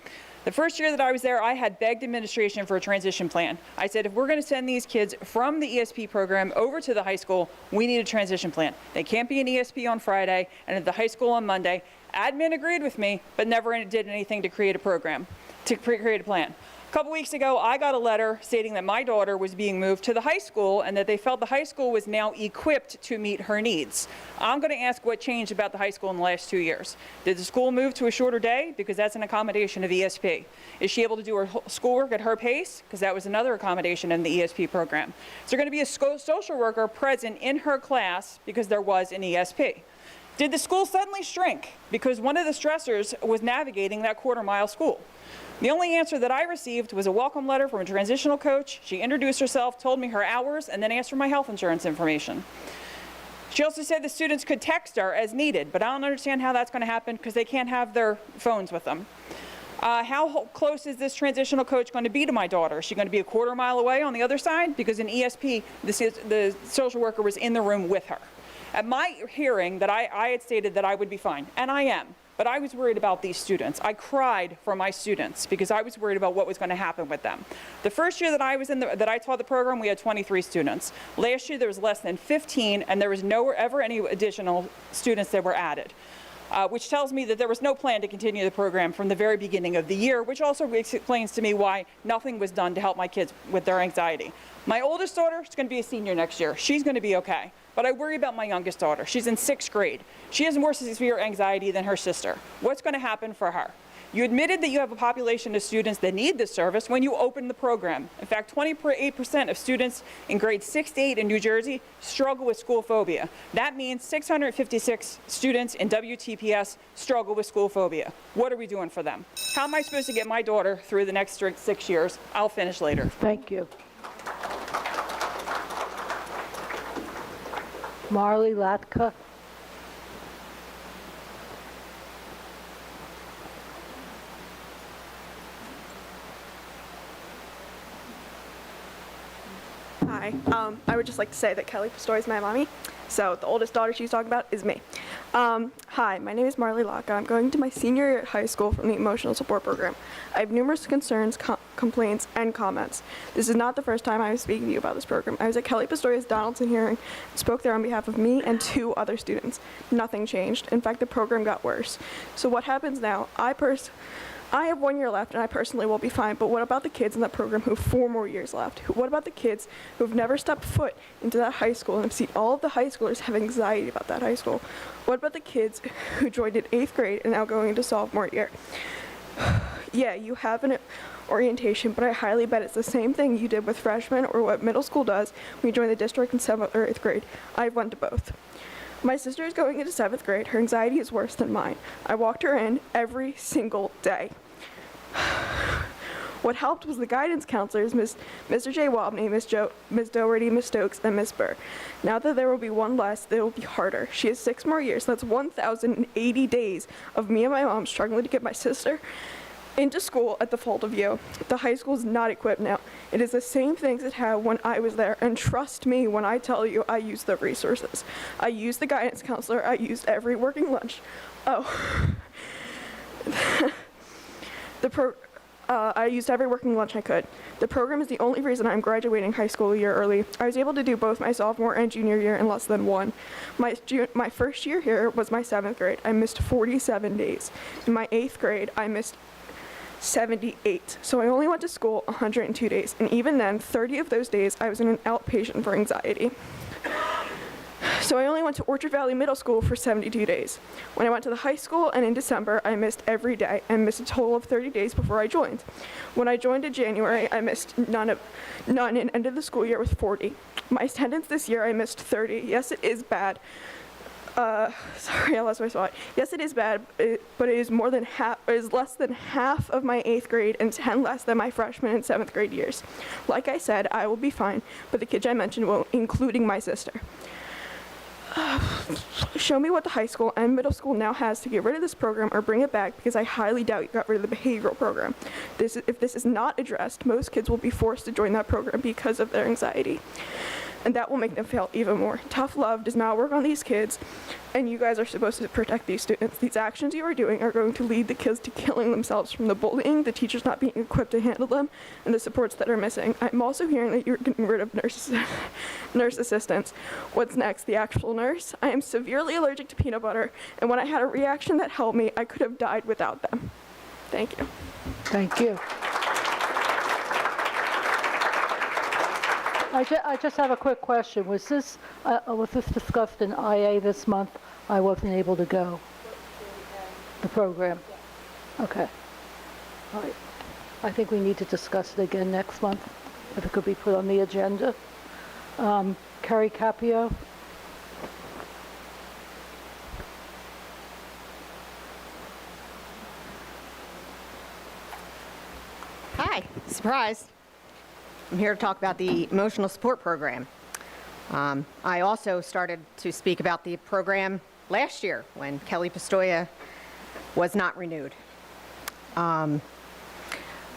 The first year that I was there, I had begged administration for a transition plan. I said, if we're going to send these kids from the ESP program over to the high school, we need a transition plan. They can't be an ESP on Friday and at the high school on Monday. Admin agreed with me, but never did anything to create a program, to create a plan. A couple weeks ago, I got a letter stating that my daughter was being moved to the high school and that they felt the high school was now equipped to meet her needs. I'm going to ask what changed about the high school in the last 2 years. Did the school move to a shorter day? Because that's an accommodation of ESP. Is she able to do her schoolwork at her pace? Because that was another accommodation in the ESP program. Is there going to be a social worker present in her class because there was an ESP? Did the school suddenly shrink because one of the stressors was navigating that quarter-mile school? The only answer that I received was a welcome letter from a transitional coach. She introduced herself, told me her hours, and then asked for my health insurance information. She also said the students could text her as needed, but I don't understand how that's going to happen because they can't have their phones with them. How close is this transitional coach going to be to my daughter? Is she going to be a quarter-mile away on the other side? Because in ESP, the social worker was in the room with her. At my hearing, that I had stated that I would be fine, and I am. But I was worried about these students. I cried for my students because I was worried about what was going to happen with them. The first year that I taught the program, we had 23 students. Last year there was less than 15, and there was never any additional students that were added. which tells me that there was no plan to continue the program from the very beginning of the year, which also explains to me why nothing was done to help my kids with their anxiety. My oldest daughter is going to be a senior next year. She's going to be okay. But I worry about my youngest daughter. She's in 6th grade. She has more severe anxiety than her sister. What's going to happen for her? You admitted that you have a population of students that need this service when you opened the program. In fact, 28% of students in grades 6 to 8 in New Jersey struggle with school phobia. That means 656 students in WTPS struggle with school phobia. What are we doing for them? How am I supposed to get my daughter through the next 6 years? I'll finish later. Thank you. Marley Latka. Hi. I would just like to say that Kelly Pistoy is my mommy. So the oldest daughter she's talking about is me. Hi, my name is Marley Locke. I'm going to my senior year at high school from the Emotional Support Program. I have numerous concerns, complaints, and comments. This is not the first time I am speaking to you about this program. I was at Kelly Pistoia's Donaldson hearing and spoke there on behalf of me and 2 other students. Nothing changed. In fact, the program got worse. So what happens now? I have 1 year left, and I personally will be fine, but what about the kids in that program who have 4 more years left? What about the kids who have never stepped foot into that high school and have seen all of the high schoolers have anxiety about that high school? What about the kids who joined in 8th grade and now going into sophomore year? Yeah, you have an orientation, but I highly bet it's the same thing you did with freshmen or what middle school does when you join the district in 7th or 8th grade. I've went to both. My sister is going into 7th grade. Her anxiety is worse than mine. I walked her in every single day. What helped was the guidance counselors, Mr. J. Wobney, Ms. Doherty, Ms. Stokes, and Ms. Burr. Now that there will be one less, it will be harder. She has 6 more years. That's 1,080 days of me and my mom struggling to get my sister into school at the fault of you. The high school is not equipped now. It is the same things it had when I was there, and trust me when I tell you I used the resources. I used the guidance counselor. I used every working lunch. I used every working lunch I could. The program is the only reason I'm graduating high school a year early. I was able to do both my sophomore and junior year in less than 1. My first year here was my 7th grade. I missed 47 days. In my 8th grade, I missed 78. So I only went to school 102 days. And even then, 30 of those days, I was in an outpatient for anxiety. So I only went to Orchard Valley Middle School for 72 days. When I went to the high school and in December, I missed every day and missed a total of 30 days before I joined. When I joined in January, I missed none and ended the school year with 40. My attendance this year, I missed 30. Yes, it is bad. Sorry, I lost my spot. Yes, it is bad, but it is more than half. It is less than half of my 8th grade and 10 less than my freshman and 7th grade years. Like I said, I will be fine, but the kids I mentioned won't, including my sister. Show me what the high school and middle school now has to get rid of this program or bring it back, because I highly doubt you got rid of the behavioral program. If this is not addressed, most kids will be forced to join that program because of their anxiety. And that will make them fail even more. Tough love does not work on these kids, and you guys are supposed to protect these students. These actions you are doing are going to lead the kids to killing themselves from the bullying, the teachers not being equipped to handle them, and the supports that are missing. I'm also hearing that you're getting rid of nurse assistants. What's next? The actual nurse? I am severely allergic to peanut butter, and when I had a reaction that helped me, I could have died without them. Thank you. Thank you. I just have a quick question. Was this discussed in IA this month? I wasn't able to go. The program? Okay. All right. I think we need to discuss it again next month, if it could be put on the agenda. Carrie Capio? Hi, surprise. I'm here to talk about the emotional support program. I also started to speak about the program last year when Kelly Pistoia was not renewed.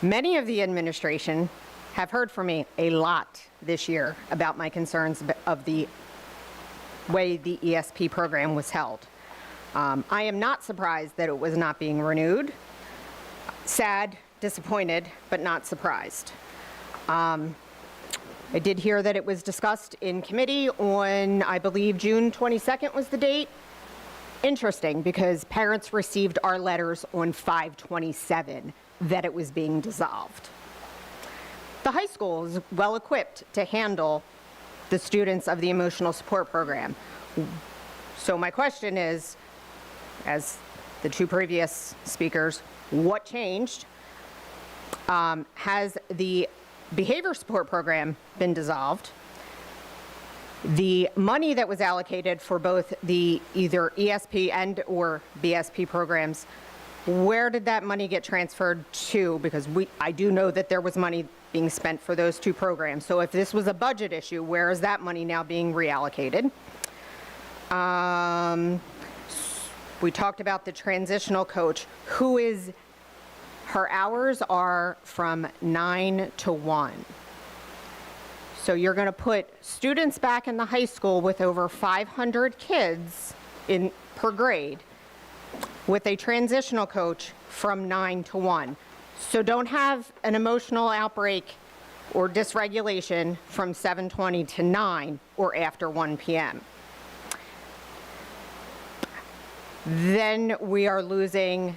Many of the administration have heard from me a lot this year about my concerns of the way the ESP program was held. I am not surprised that it was not being renewed. Sad, disappointed, but not surprised. I did hear that it was discussed in committee on, I believe, June 22nd was the date. interesting because parents received our letters on 5/27 that it was being dissolved. The high school is well equipped to handle the students of the emotional support program. So my question is, as the two previous speakers, what changed? Has the behavior support program been dissolved? The money that was allocated for both the either ESP and or BSP programs, where did that money get transferred to? Because I do know that there was money being spent for those two programs. So if this was a budget issue, where is that money now being reallocated? We talked about the transitional coach. Her hours are from 9 to 1. So you're going to put students back in the high school with over 500 kids per grade with a transitional coach from 9 to 1. So don't have an emotional outbreak or dysregulation from 7:20 to 9 or after 1 p.m. Then we are losing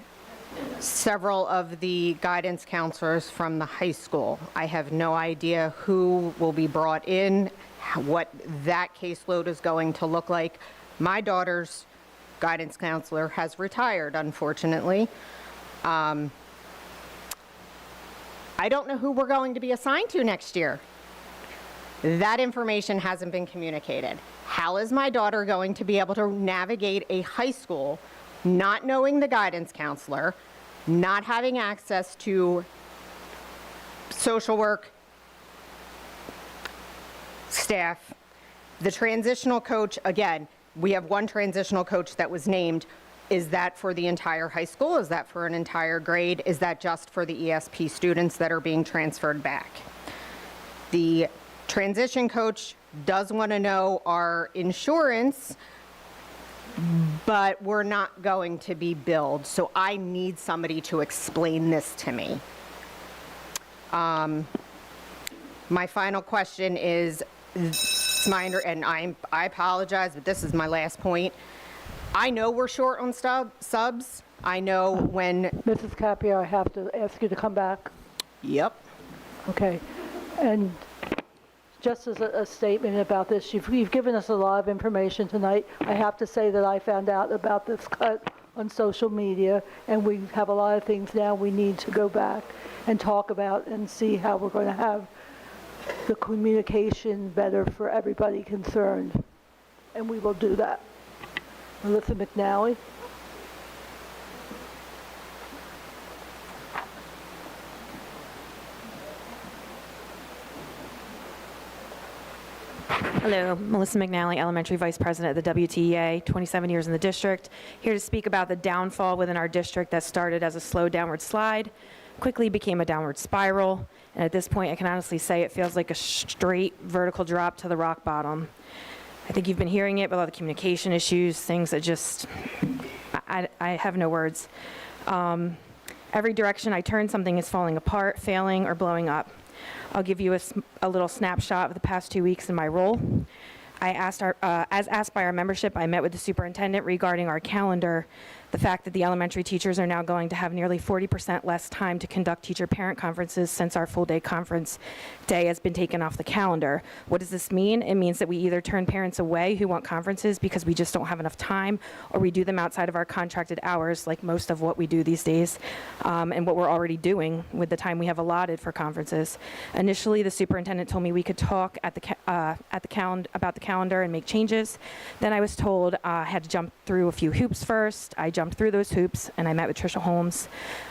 several of the guidance counselors from the high school. I have no idea who will be brought in, what that caseload is going to look like. My daughter's guidance counselor has retired, unfortunately. I don't know who we're going to be assigned to next year. That information hasn't been communicated. How is my daughter going to be able to navigate a high school not knowing the guidance counselor, not having access to social work staff, the transitional coach? Again, we have one transitional coach that was named. Is that for the entire high school? Is that for an entire grade? Is that just for the ESP students that are being transferred back? The transition coach does want to know our insurance, but we're not going to be billed. So I need somebody to explain this to me. My final question is, I apologize, but this is my last point. I know we're short on subs. I know when... Mrs. Capia, I have to ask you to come back. Yep. Okay. And just as a statement about this, you've given us a lot of information tonight. I have to say that I found out about this cut on social media, and we have a lot of things now we need to go back and talk about and see how we're going to have the communication better for everybody concerned. And we will do that. Melissa McNally. Hello, Melissa McNally, Elementary Vice President at the WTEA, 27 years in the district. Here to speak about the downfall within our district that started as a slow downward slide, quickly became a downward spiral, and at this point I can honestly say it feels like a straight vertical drop to the rock bottom. I think you've been hearing it with all the communication issues, things that just, I have no words. Every direction I turn, something is falling apart, failing, or blowing up. I'll give you a little snapshot of the past 2 weeks in my role. As asked by our membership, I met with the superintendent regarding our calendar, the fact that the elementary teachers are now going to have nearly 40% less time to conduct teacher-parent conferences since our full-day conference day has been taken off the calendar. What does this mean? It means that we either turn parents away who want conferences because we just don't have enough time, or we do them outside of our contracted hours, like most of what we do these days, and what we're already doing with the time we have allotted for conferences. Initially, the superintendent told me we could talk about the calendar and make changes. Then I was told I had to jump through a few hoops first. I jumped through those hoops, and I met with Tricia Holmes.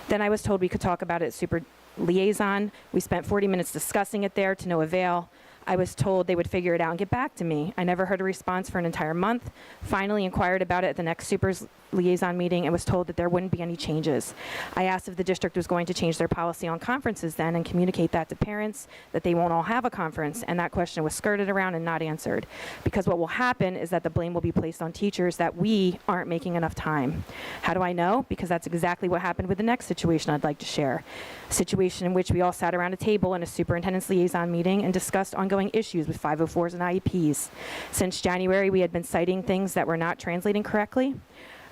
Then I was told we could talk about it at Super Liaison. We spent 40 minutes discussing it there to no avail. I was told they would figure it out and get back to me. I never heard a response for an entire month. Finally inquired about it at the next Super's Liaison meeting and was told that there wouldn't be any changes. I asked if the district was going to change their policy on conferences then and communicate that to parents, that they won't all have a conference, and that question was skirted around and not answered. Because what will happen is that the blame will be placed on teachers that we aren't making enough time. How do I know? Because that's exactly what happened with the next situation I'd like to share. A situation in which we all sat around a table in a superintendent's liaison meeting and discussed ongoing issues with 504s and IEPs. Since January, we had been citing things that were not translating correctly.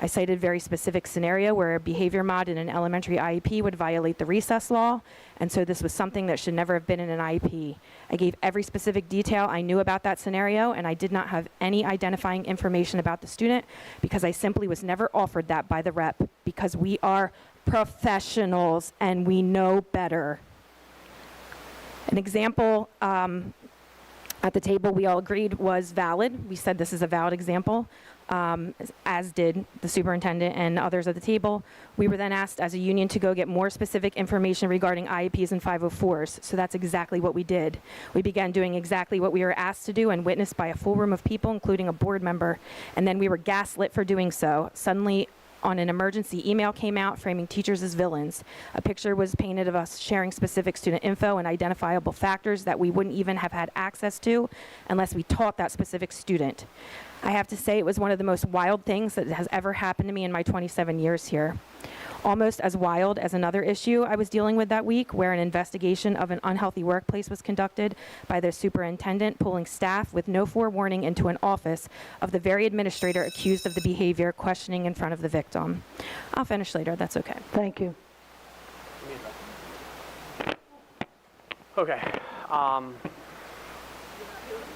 I cited very specific scenario where a behavior mod in an elementary IEP would violate the recess law, and so this was something that should never have been in an IEP. I gave every specific detail I knew about that scenario, and I did not have any identifying information about the student because I simply was never offered that by the rep, because we are professionals and we know better. An example at the table we all agreed was valid. We said this is a valid example, as did the superintendent and others at the table. We were then asked as a union to go get more specific information regarding IEPs and 504s, so that's exactly what we did. We began doing exactly what we were asked to do and witnessed by a full room of people, including a board member, and then we were gaslit for doing so. Suddenly, on an emergency, email came out framing teachers as villains. A picture was painted of us sharing specific student info and identifiable factors that we wouldn't even have had access to unless we taught that specific student. I have to say it was one of the most wild things that has ever happened to me in my 27 years here. Almost as wild as another issue I was dealing with that week, where an investigation of an unhealthy workplace was conducted by the superintendent, pulling staff with no forewarning into an office of the very administrator accused of the behavior, questioning in front of the victim. I'll finish later, that's okay. Thank you. Okay.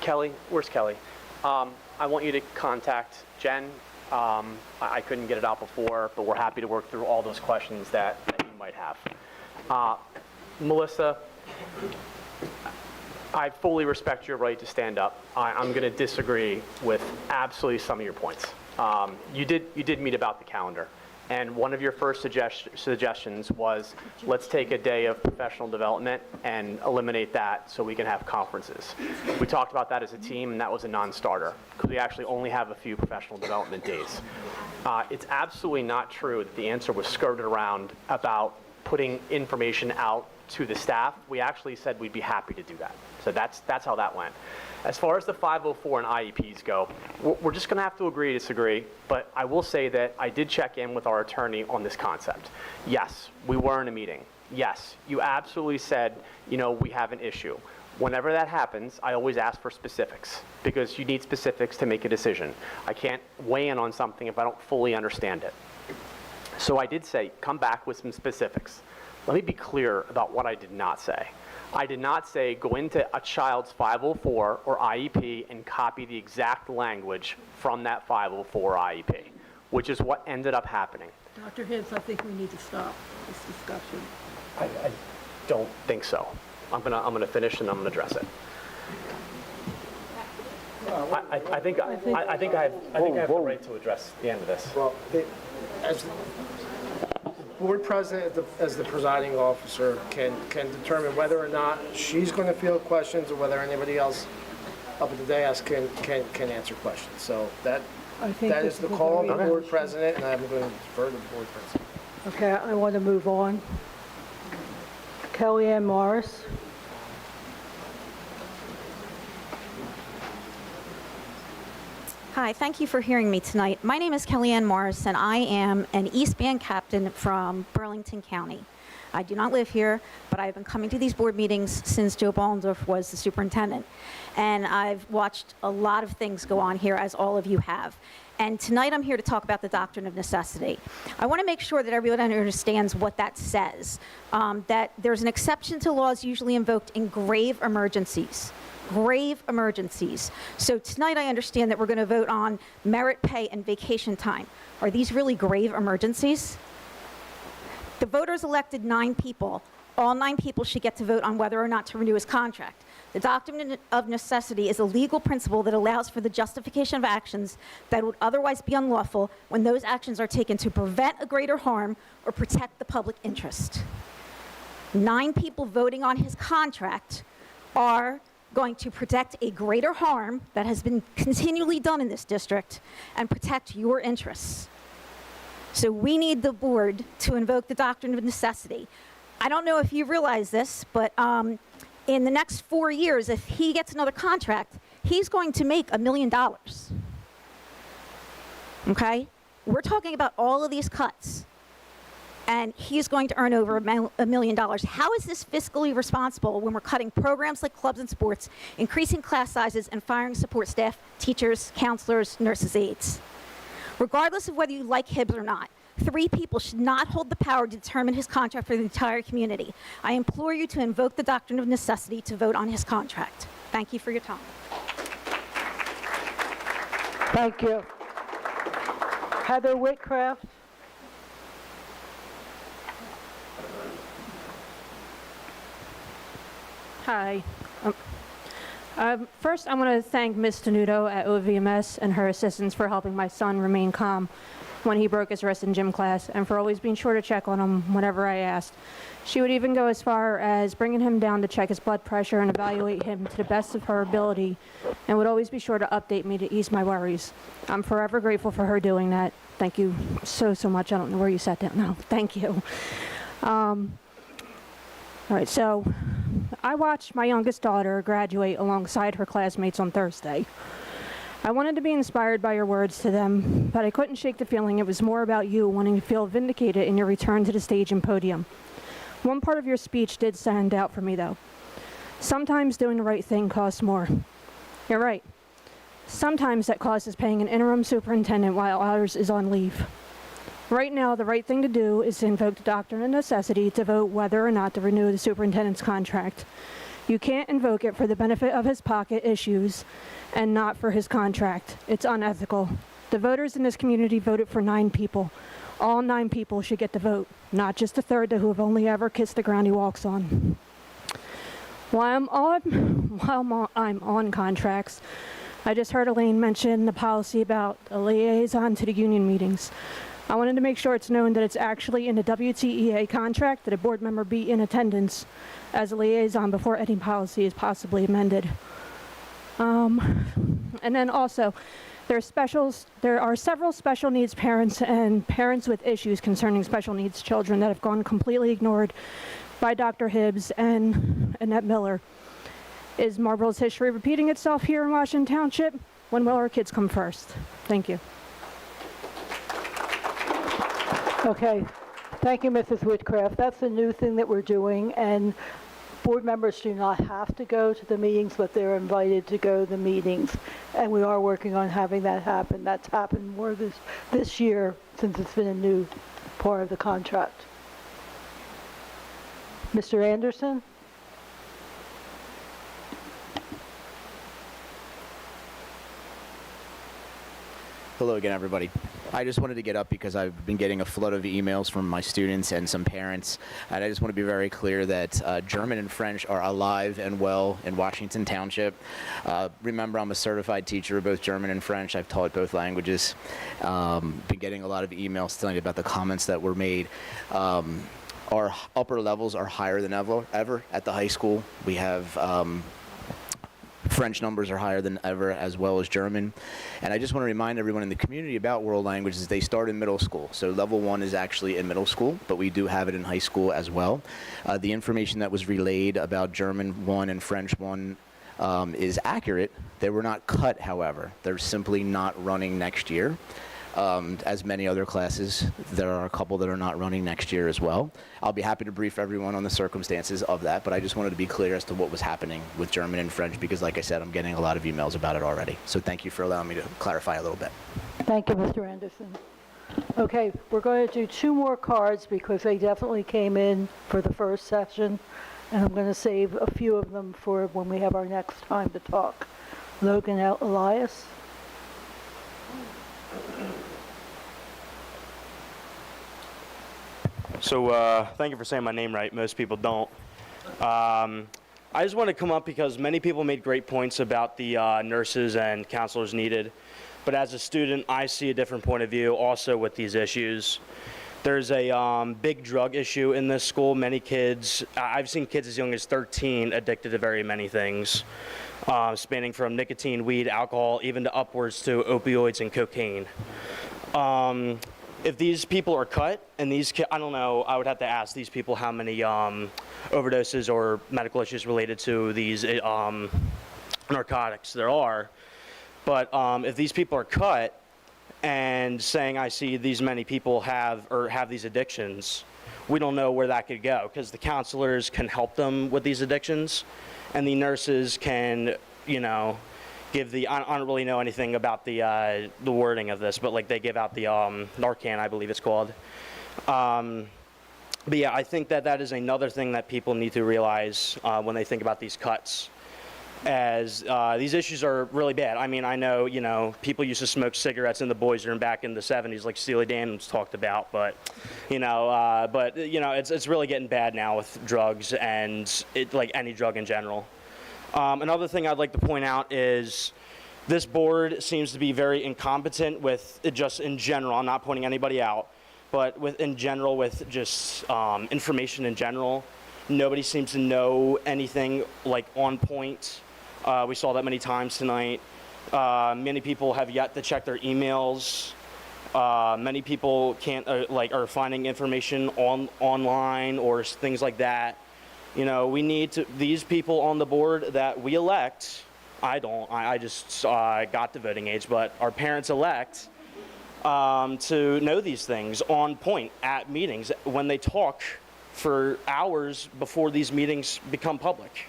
Kelly, where's Kelly? I want you to contact Jen. I couldn't get it out before, but we're happy to work through all those questions that you might have. Melissa, I fully respect your right to stand up. I'm going to disagree with absolutely some of your points. You did meet about the calendar, and one of your first suggestions was, let's take a day of professional development and eliminate that so we can have conferences. We talked about that as a team, and that was a non-starter because we actually only have a few professional development days. It's absolutely not true that the answer was skirted around about putting information out to the staff. We actually said we'd be happy to do that. So that's how that went. As far as the 504 and IEPs go, we're just going to have to agree to disagree, but I will say that I did check in with our attorney on this concept. Yes, we were in a meeting. Yes, you absolutely said, we have an issue. Whenever that happens, I always ask for specifics because you need specifics to make a decision. I can't weigh in on something if I don't fully understand it. So I did say, come back with some specifics. Let me be clear about what I did not say. I did not say go into a child's 504 or IEP and copy the exact language from that 504 IEP, which is what ended up happening. Dr. Hibbs, I think we need to stop this discussion. I don't think so. I'm gonna finish and I'm gonna address it. I think I have the right to address the end of this. Well, as board president, as the presiding officer, can determine whether or not she's going to field questions or whether anybody else up at the dais can answer questions. So that is the call of the board president, and I'm going to defer to the board president. Okay, I want to move on. Kellyanne Morris. Hi, thank you for hearing me tonight. My name is Kellyanne Morris, and I am an East Band captain from Burlington County. I do not live here, but I've been coming to these board meetings since Joe Bollendorf was the superintendent. And I've watched a lot of things go on here, as all of you have. And tonight I'm here to talk about the doctrine of necessity. I want to make sure that everyone understands what that says, that there's an exception to laws usually invoked in grave emergencies. Grave emergencies. So tonight I understand that we're going to vote on merit pay and vacation time. Are these really grave emergencies? The voters elected 9 people. All 9 people should get to vote on whether or not to renew his contract. The doctrine of necessity is a legal principle that allows for the justification of actions that would otherwise be unlawful when those actions are taken to prevent a greater harm or protect the public interest. 9 people voting on his contract are going to protect a greater harm that has been continually done in this district and protect your interests. So we need the board to invoke the doctrine of necessity. I don't know if you realize this, but in the next 4 years, if he gets another contract, he's going to make $1 million. Okay? We're talking about all of these cuts, and he's going to earn over $1 million. How is this fiscally responsible when we're cutting programs like clubs and sports, increasing class sizes, and firing support staff, teachers, counselors, nurses, aides? Regardless of whether you like Hibbs or not, 3 people should not hold the power to determine his contract for the entire community. I implore you to invoke the doctrine of necessity to vote on his contract. Thank you for your time. Thank you. Heather Whitcraft. Hi. First, I want to thank Ms. Tenuto at OVMS and her assistants for helping my son remain calm when he broke his wrist in gym class, and for always being sure to check on him whenever I asked. She would even go as far as bringing him down to check his blood pressure and evaluate him to the best of her ability, and would always be sure to update me to ease my worries. I'm forever grateful for her doing that. Thank you so much. I don't know where you sat down now. Thank you. All right, so I watched my youngest daughter graduate alongside her classmates on Thursday. I wanted to be inspired by your words to them, but I couldn't shake the feeling it was more about you wanting to feel vindicated in your return to the stage and podium. One part of your speech did stand out for me, though. Sometimes doing the right thing costs more. You're right. Sometimes that cost is paying an interim superintendent while ours is on leave. Right now, the right thing to do is to invoke the doctrine of necessity to vote whether or not to renew the superintendent's contract. You can't invoke it for the benefit of his pocket issues and not for his contract. It's unethical. The voters in this community voted for 9 people. All 9 people should get to vote, not just a third who have only ever kissed the ground he walks on. While I'm on contracts, I just heard Elaine mention the policy about a liaison to the union meetings. I wanted to make sure it's known that it's actually in the WTEA contract that a board member be in attendance as a liaison before any policy is possibly amended. And then also, there are several special needs parents and parents with issues concerning special needs children that have gone completely ignored by Dr. Hibbs and Annette Miller. Is Marlboro's history repeating itself here in Washington Township? When will our kids come first? Thank you. Okay. Thank you, Mrs. Whitcraft. That's a new thing that we're doing, and board members do not have to go to the meetings, but they're invited to go to the meetings, and we are working on having that happen. That's happened more this year since it's been a new part of the contract. Mr. Anderson? Hello again, everybody. I just wanted to get up because I've been getting a flood of emails from my students and some parents, and I just want to be very clear that German and French are alive and well in Washington Township. Remember, I'm a certified teacher of both German and French. I've taught both languages. Been getting a lot of emails telling me about the comments that were made. Our upper levels are higher than ever at the high school. We have French numbers are higher than ever, as well as German. And I just want to remind everyone in the community about world languages. They start in middle school. So level 1 is actually in middle school, but we do have it in high school as well. The information that was relayed about German 1 and French 1 is accurate. They were not cut, however. They're simply not running next year. As many other classes, there are a couple that are not running next year as well. I'll be happy to brief everyone on the circumstances of that, but I just wanted to be clear as to what was happening with German and French because, like I said, I'm getting a lot of emails about it already. So thank you for allowing me to clarify a little bit. Thank you, Mr. Anderson. Okay, we're going to do 2 more cards because they definitely came in for the first session, and I'm going to save a few of them for when we have our next time to talk. Logan Elias. So thank you for saying my name right. Most people don't. I just want to come up because many people made great points about the nurses and counselors needed. But as a student, I see a different point of view also with these issues. There's a big drug issue in this school. Many kids, I've seen kids as young as 13 addicted to very many things, spanning from nicotine, weed, alcohol, even to upwards to opioids and cocaine. If these people are cut, and these kids, I don't know, I would have to ask these people how many overdoses or medical issues related to these narcotics there are. But if these people are cut and saying, I see these many people have these addictions, we don't know where that could go because the counselors can help them with these addictions and the nurses can, give give the, I don't really know anything about the wording of this, but like they give out the Narcan, I believe it's called. But yeah, I think that that is another thing that people need to realize when they think about these cuts, as these issues are really bad. I mean, I know, you know, people used to smoke cigarettes in the boys' room back in the 70s, like Steely Dan talked about, but, you know, it's really getting bad now with drugs and like any drug in general. Another thing I'd like to point out is this board seems to be very incompetent with just in general. I'm not pointing anybody out, but in general, with just information in general. Nobody seems to know anything like on point. We saw that many times tonight. Many people have yet to check their emails. Many people can't are finding information online or things like that. You know, we need to, these people on the board that we elect, I just got to voting age, but our parents elect to know these things on point at meetings when they talk for hours before these meetings become public.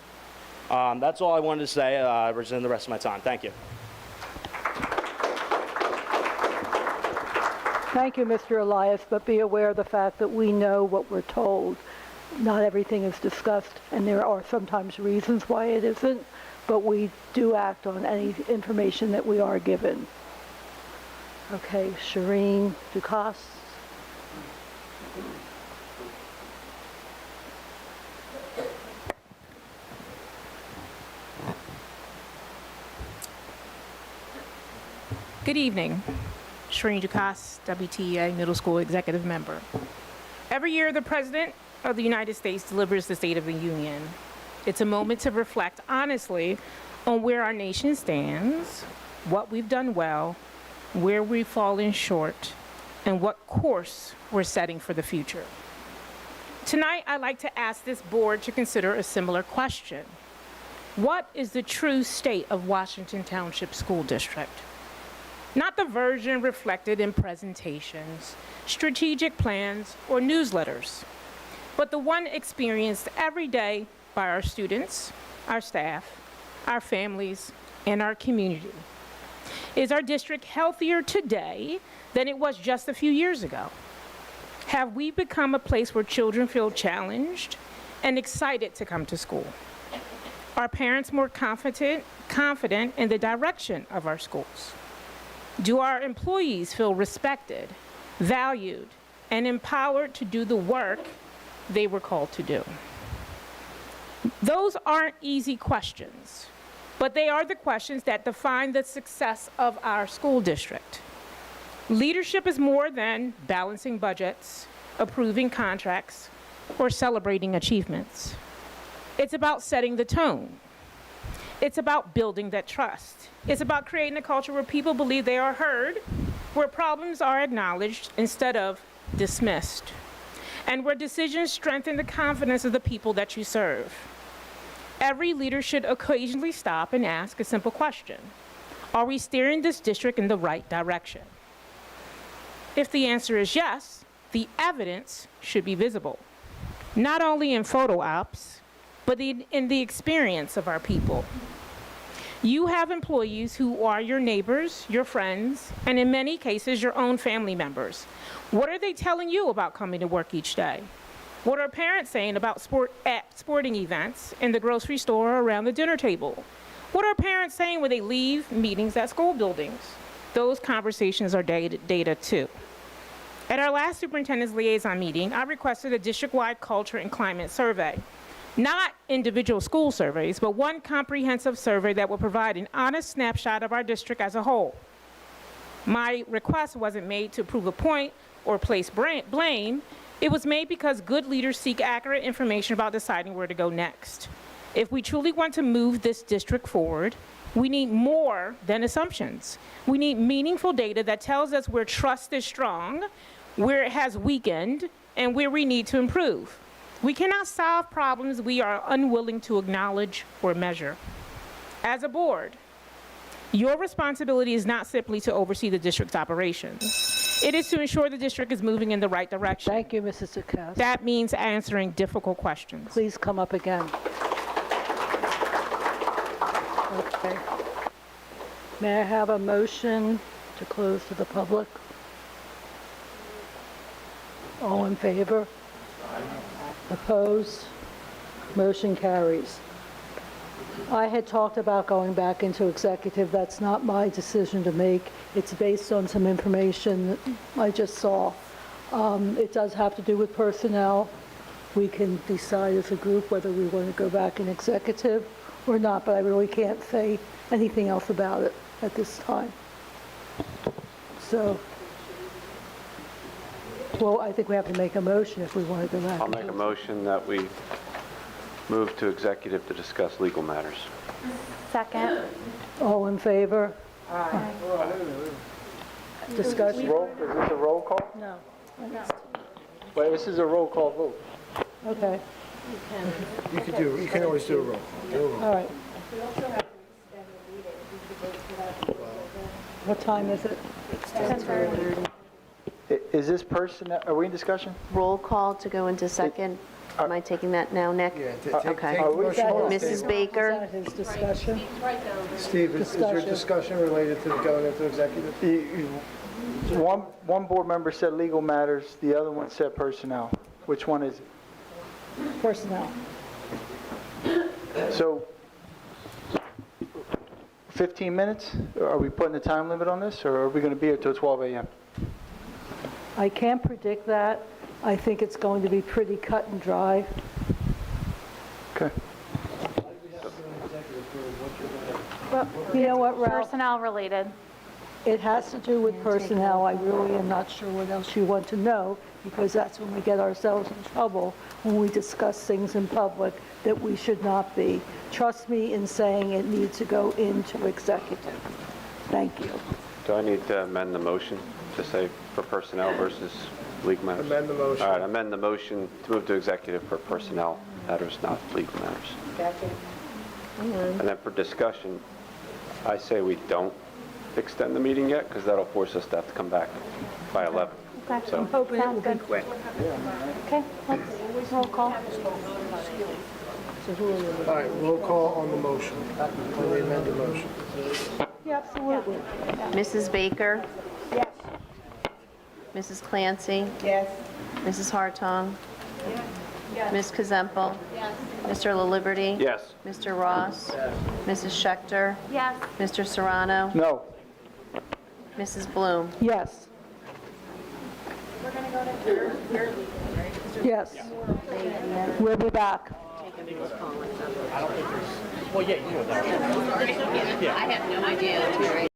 That's all I wanted to say. I reserve the rest of my time. Thank you. Thank you, Mr. Elias, but be aware of the fact that we know what we're told. Not everything is discussed, and there are sometimes reasons why it isn't, but we do act on any information that we are given. Okay, Shireen Ducasse. Good evening. Shireen Ducasse, WTEA Middle School Executive Member. Every year, the President of the United States delivers the State of the Union. It's a moment to reflect honestly on where our nation stands, what we've done well, where we've fallen short, and what course we're setting for the future. Tonight, I'd like to ask this board to consider a similar question. What is the true state of Washington Township School District? Not the version reflected in presentations, strategic plans, or newsletters, but the one experienced every day by our students, our staff, our families, and our community. Is our district healthier today than it was just a few years ago? Have we become a place where children feel challenged and excited to come to school? Are parents more confident in the direction of our schools? Do our employees feel respected, valued, and empowered to do the work they were called to do? Those aren't easy questions, but they are the questions that define the success of our school district. Leadership is more than balancing budgets, approving contracts, or celebrating achievements. It's about setting the tone. It's about building that trust. It's about creating a culture where people believe they are heard, where problems are acknowledged instead of dismissed, and where decisions strengthen the confidence of the people that you serve. Every leader should occasionally stop and ask a simple question. Are we steering this district in the right direction? If the answer is yes, the evidence should be visible, not only in photo ops, but in the experience of our people. You have employees who are your neighbors, your friends, and in many cases, your own family members. What are they telling you about coming to work each day? What are parents saying about sporting events, in the grocery store, or around the dinner table? What are parents saying when they leave meetings at school buildings? Those conversations are data too. At our last superintendent's liaison meeting, I requested a district-wide culture and climate survey. Not individual school surveys, but one comprehensive survey that will provide an honest snapshot of our district as a whole. My request wasn't made to prove a point or place blame. It was made because good leaders seek accurate information about deciding where to go next. If we truly want to move this district forward, we need more than assumptions. We need meaningful data that tells us where trust is strong, where it has weakened, and where we need to improve. We cannot solve problems we are unwilling to acknowledge or measure. As a board, your responsibility is not simply to oversee the district's operations. It is to ensure the district is moving in the right direction. Thank you, Mrs. Ducasse. That means answering difficult questions. Please come up again. Okay. May I have a motion to close to the public? All in favor? Opposed? Motion carries. I had talked about going back into executive. That's not my decision to make. It's based on some information that I just saw. It does have to do with personnel. We can decide as a group whether we want to go back in executive or not, but I really can't say anything else about it at this time. So, well, I think we have to make a motion if we want to go back. I'll make a motion that we move to executive to discuss legal matters. Second. All in favor? Aye. Discussion? Is this a roll call? No. Wait, this is a roll call vote. Okay, You can always do a roll. Do a roll. all right. What time is it? 10:30. Is this person, are we in discussion? Roll call to go into second. Am I taking that now, Nick? Yeah, Okay. take the motion off. Mrs. Baker? Is that his discussion? Steve, is your Discussion. discussion related to going into executive? One board member said legal matters, the other one said personnel. Which one is it? Personnel. So, 15 minutes? Are we putting a time limit on this, or are we going to be here till 12 a.m.? I can't predict that. I think it's going to be pretty cut and dry. Okay. Well, You know what, Ralph? Personnel related. It has to do with personnel. I really am not sure what else you want to know, because that's when we get ourselves in trouble, when we discuss things in public that we should not be. Trust me in saying it needs to go into executive. Thank you. Do I need to amend the motion to say for personnel versus legal matters? Amend the motion. All right, amend the motion to move to executive for personnel matters, not legal matters. And then for discussion, I say we don't extend the meeting yet, because that'll force us to have to come back by 11. Okay. So- I'm hoping it will be quick. Okay, let's roll call. All right, roll call on the motion, on the amended motion. Yeah, absolutely. Mrs. Baker? Yes. Mrs. Clancy? Yes. Mrs. Hartong? Yes. Ms. Kazempel? Yes. Mr. LaLiberty? Yes. Mr. Ross? Mrs. Schechter? Yes. Mr. Serrano? No. Mrs. Bloom? Yes. Yes. We'll be back. Well, yeah, you know that. Yeah. I have no idea.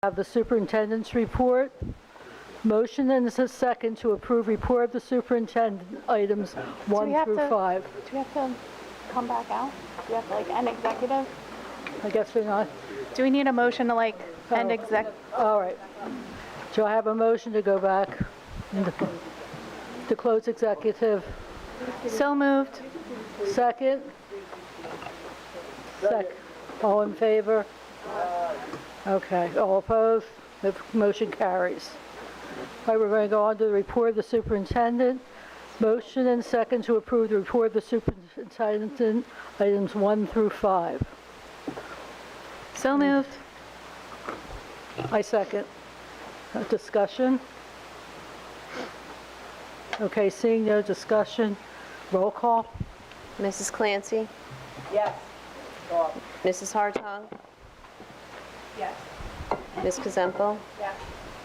Have the superintendent's report. Motion and a second to approve report of the superintendent items 1 through 5. Do we have to come back out? Do we have to like end executive? I guess we're not. Do we need a motion to like end exec? All right. Do I have a motion to go back to close executive? So moved. Second? All in favor? Okay, all opposed? The motion carries. All right, we're going to go on to the report of the superintendent. Motion and second to approve the report of the superintendent, items 1 through 5. So moved. I second. Discussion? Okay, seeing no discussion, roll call? Mrs. Clancy? Yes. Mrs. Hartong? Yes. Ms. Kazempo? Yes.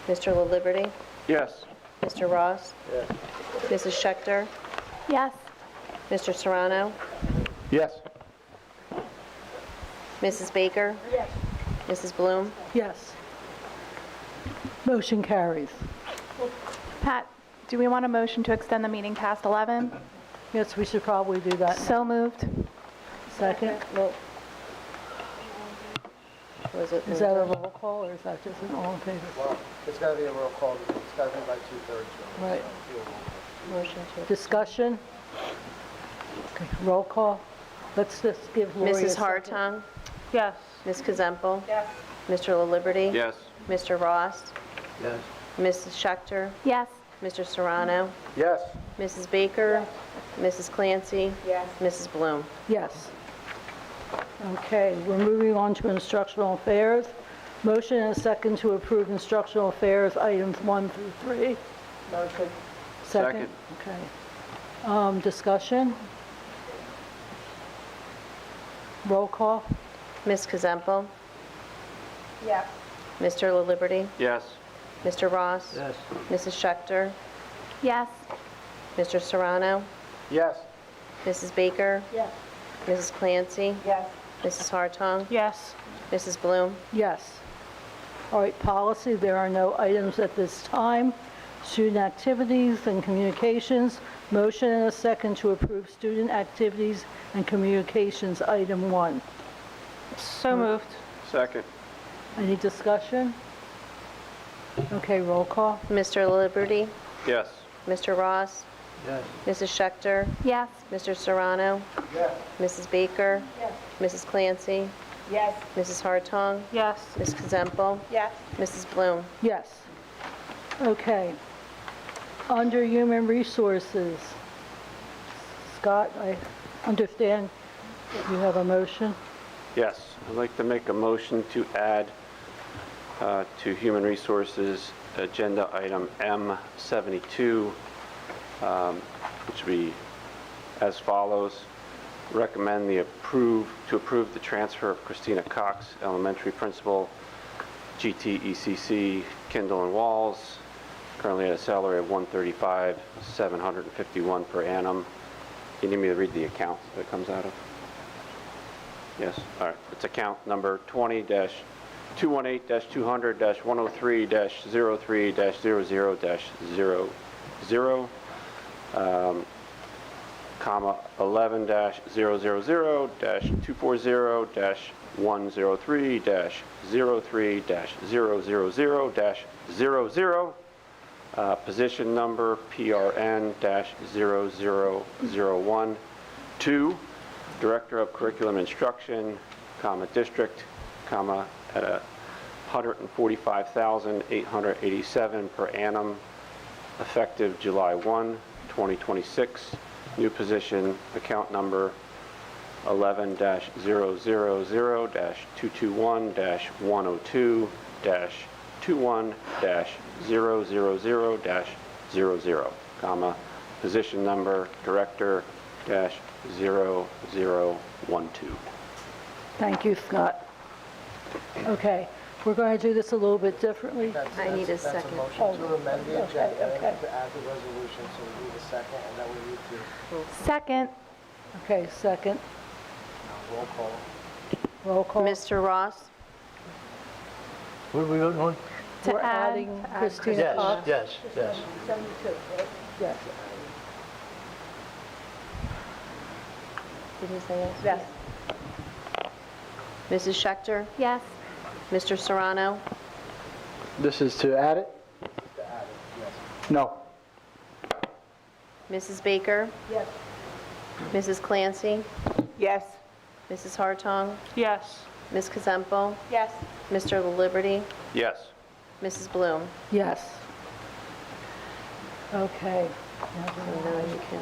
Mr. LaLiberty? Yes. Mr. Ross? Yes. Mrs. Schechter? Yes. Mr. Serrano? Yes. Mrs. Baker? Yes. Mrs. Bloom? Yes. Motion carries. Pat, do we want a motion to extend the meeting past 11? Yes, we should probably do that. So moved. Second? Was it? Is that a roll call or is that just an all in favor? Well, it's got to be a roll call, because it's got to be by 2/3. Right. Motion to. Discussion? Okay, roll call. Let's just give Lori a Mrs. second. Hartong? Yes. Ms. Kazempo? Yes. Mr. LaLiberty? Yes. Mr. Ross? Yes. Mrs. Schechter? Yes. Mr. Serrano? Yes. Mrs. Baker? Mrs. Clancy? Yes. Mrs. Bloom? Yes. Okay, we're moving on to instructional affairs. Motion and a second to approve instructional affairs items 1 through 3. Motion. Second? Okay. Discussion? Roll call? Ms. Kazempo? Yes. Mr. LaLiberty? Yes. Mr. Ross? Yes. Mrs. Schechter? Yes. Mr. Serrano? Yes. Mrs. Baker? Yes. Mrs. Clancy? Yes. Mrs. Hartong? Yes. Mrs. Bloom? Yes. All right, policy, there are no items at this time. Student activities and communications. Motion and a second to approve student activities and communications, item 1. So moved. Second. Any discussion? Okay, roll call. Mr. LaLiberty? Yes. Mr. Ross? Yes. Mrs. Schechter? Yes. Mr. Serrano? Yes. Mrs. Baker? Yes. Mrs. Clancy? Yes. Mrs. Hartong? Yes. Ms. Kazempo? Yes. Mrs. Bloom? Yes. Okay. Under Human Resources, Scott, I understand you have a motion. Yes. I'd like to make a motion to add to Human Resources Agenda Item M72, which would be as follows. Recommend to approve the transfer of Christina Cox, elementary principal, GTECC, Kindle and Walls, currently at a salary of $135,751 per annum. You need me to read the account that it comes out of? Yes, all right. It's account number 20-218-200-103-03-00-00, comma 11-000-240-103-03-000-00, position number PRN-0001, 2, Director of Curriculum Instruction, comma, district, comma, at $145,887 per annum, effective July 1, 2026. New position, account number 11-000-221-102-21-000-00, comma, position number Director-0012. Thank you, Scott. Okay, we're going to do this a little bit differently. I need a That's a second. motion to amend the agenda okay. and to add the resolution, so we need a second, and then we need to Second. Okay, second. roll call. Roll call. Mr. Ross? What are we voting on? We're adding Christina Cox. Yes. 72, right? Yes. Did he say yes? Yes. Mrs. Schechter? Yes. Mr. Serrano? This is to add it? No. Mrs. Baker? Yes. Mrs. Clancy? Yes. Mrs. Hartong? Yes. Ms. Kazempo? Yes. Mr. Liberty? Yes. Mrs. Bloom? Yes. Okay. So now you can...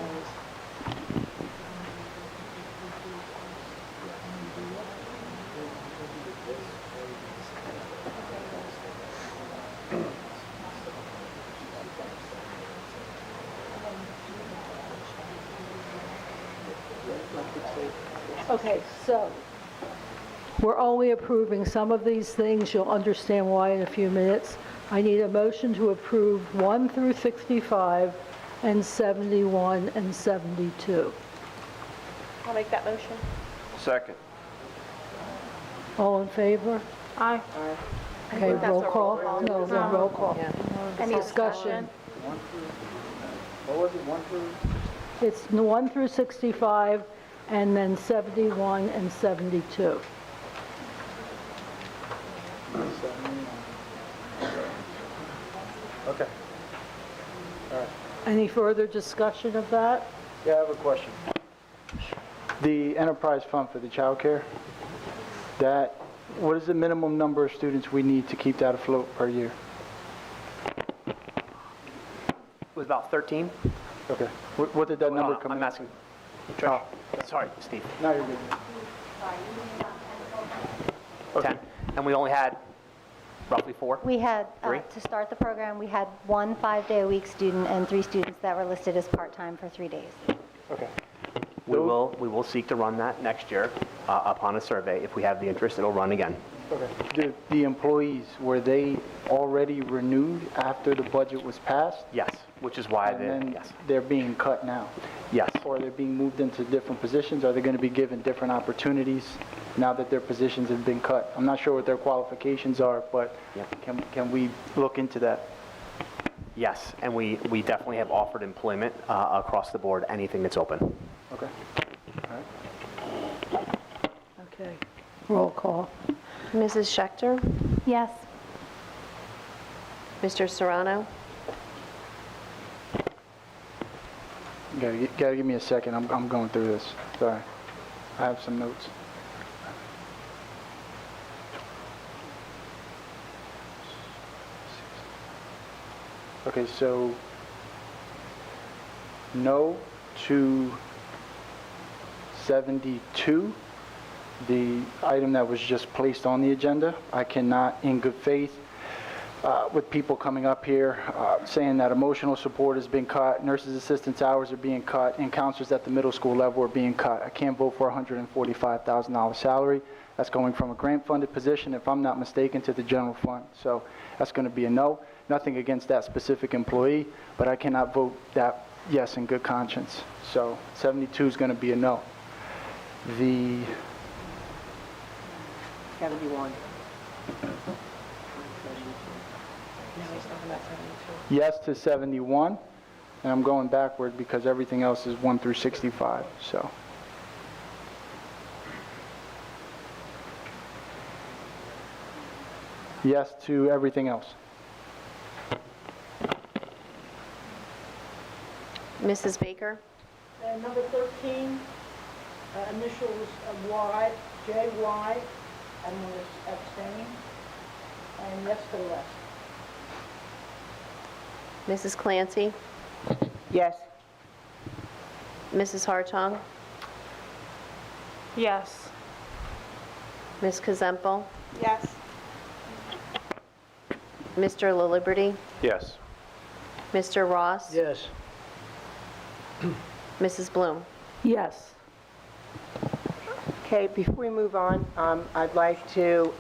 Okay, so we're only approving some of these things. You'll understand why in a few minutes. I need a motion to approve 1 through 65 and 71 and 72. I'll make that motion. Second. All in favor? Aye. Okay, roll call? No, roll call. Any Discussion. What was it, 1 through? It's 1 through 65 and then 71 and 72. Okay. Any further discussion of that? Yeah, I have a question. The enterprise fund for the childcare, what is the minimum number of students we need to keep that afloat per year? It was about 13. Okay. What did that number come in? I'm asking. Trish. Sorry, Steve. No, you're good. 10. And we only had roughly 4? We had, Three? to start the program, we had 1 5-day-a-week student and 3 students that were listed as part-time for 3 days. Okay. We will seek to run that next year upon a survey. If we have the interest, it'll run again. Okay. The employees, were they already renewed after the budget was passed? Yes, which is why And then they're being cut now? Yes. Or they're being moved into different positions? Are they going to be given different opportunities now that their positions have been cut? I'm not sure what their qualifications are, but can we look into that? Yes, and we definitely have offered employment across the board, anything that's open. Okay. All right. Okay. Roll call. Mrs. Schechter? Yes. Mr. Serrano? You gotta give me a second. I'm going through this. Sorry. I have some notes. Okay, so no to 72, the item that was just placed on the agenda. I cannot, in good faith, with people coming up here saying that emotional support has been cut, nurses' assistants' hours are being cut, and counselors at the middle school level are being cut. I can't vote for a $145,000 salary. That's going from a grant-funded position, if I'm not mistaken, to the general fund. So that's going to be a no. Nothing against that specific employee, but I cannot vote that yes in good conscience. So 72 is going to be a no. The 71. yes to 71, and I'm going backward because everything else is 1 through 65, so. Yes to everything else. Mrs. Baker? Number 13, initials Y, JY, I'm going to abstain, and yes to the rest. Mrs. Clancy? Yes. Mrs. Hartong? Yes. Ms. Kazempo? Yes. Mr. LaLiberty? Yes. Mr. Ross? Yes. Mrs. Bloom? Yes. Okay, before we move on, I'd like to,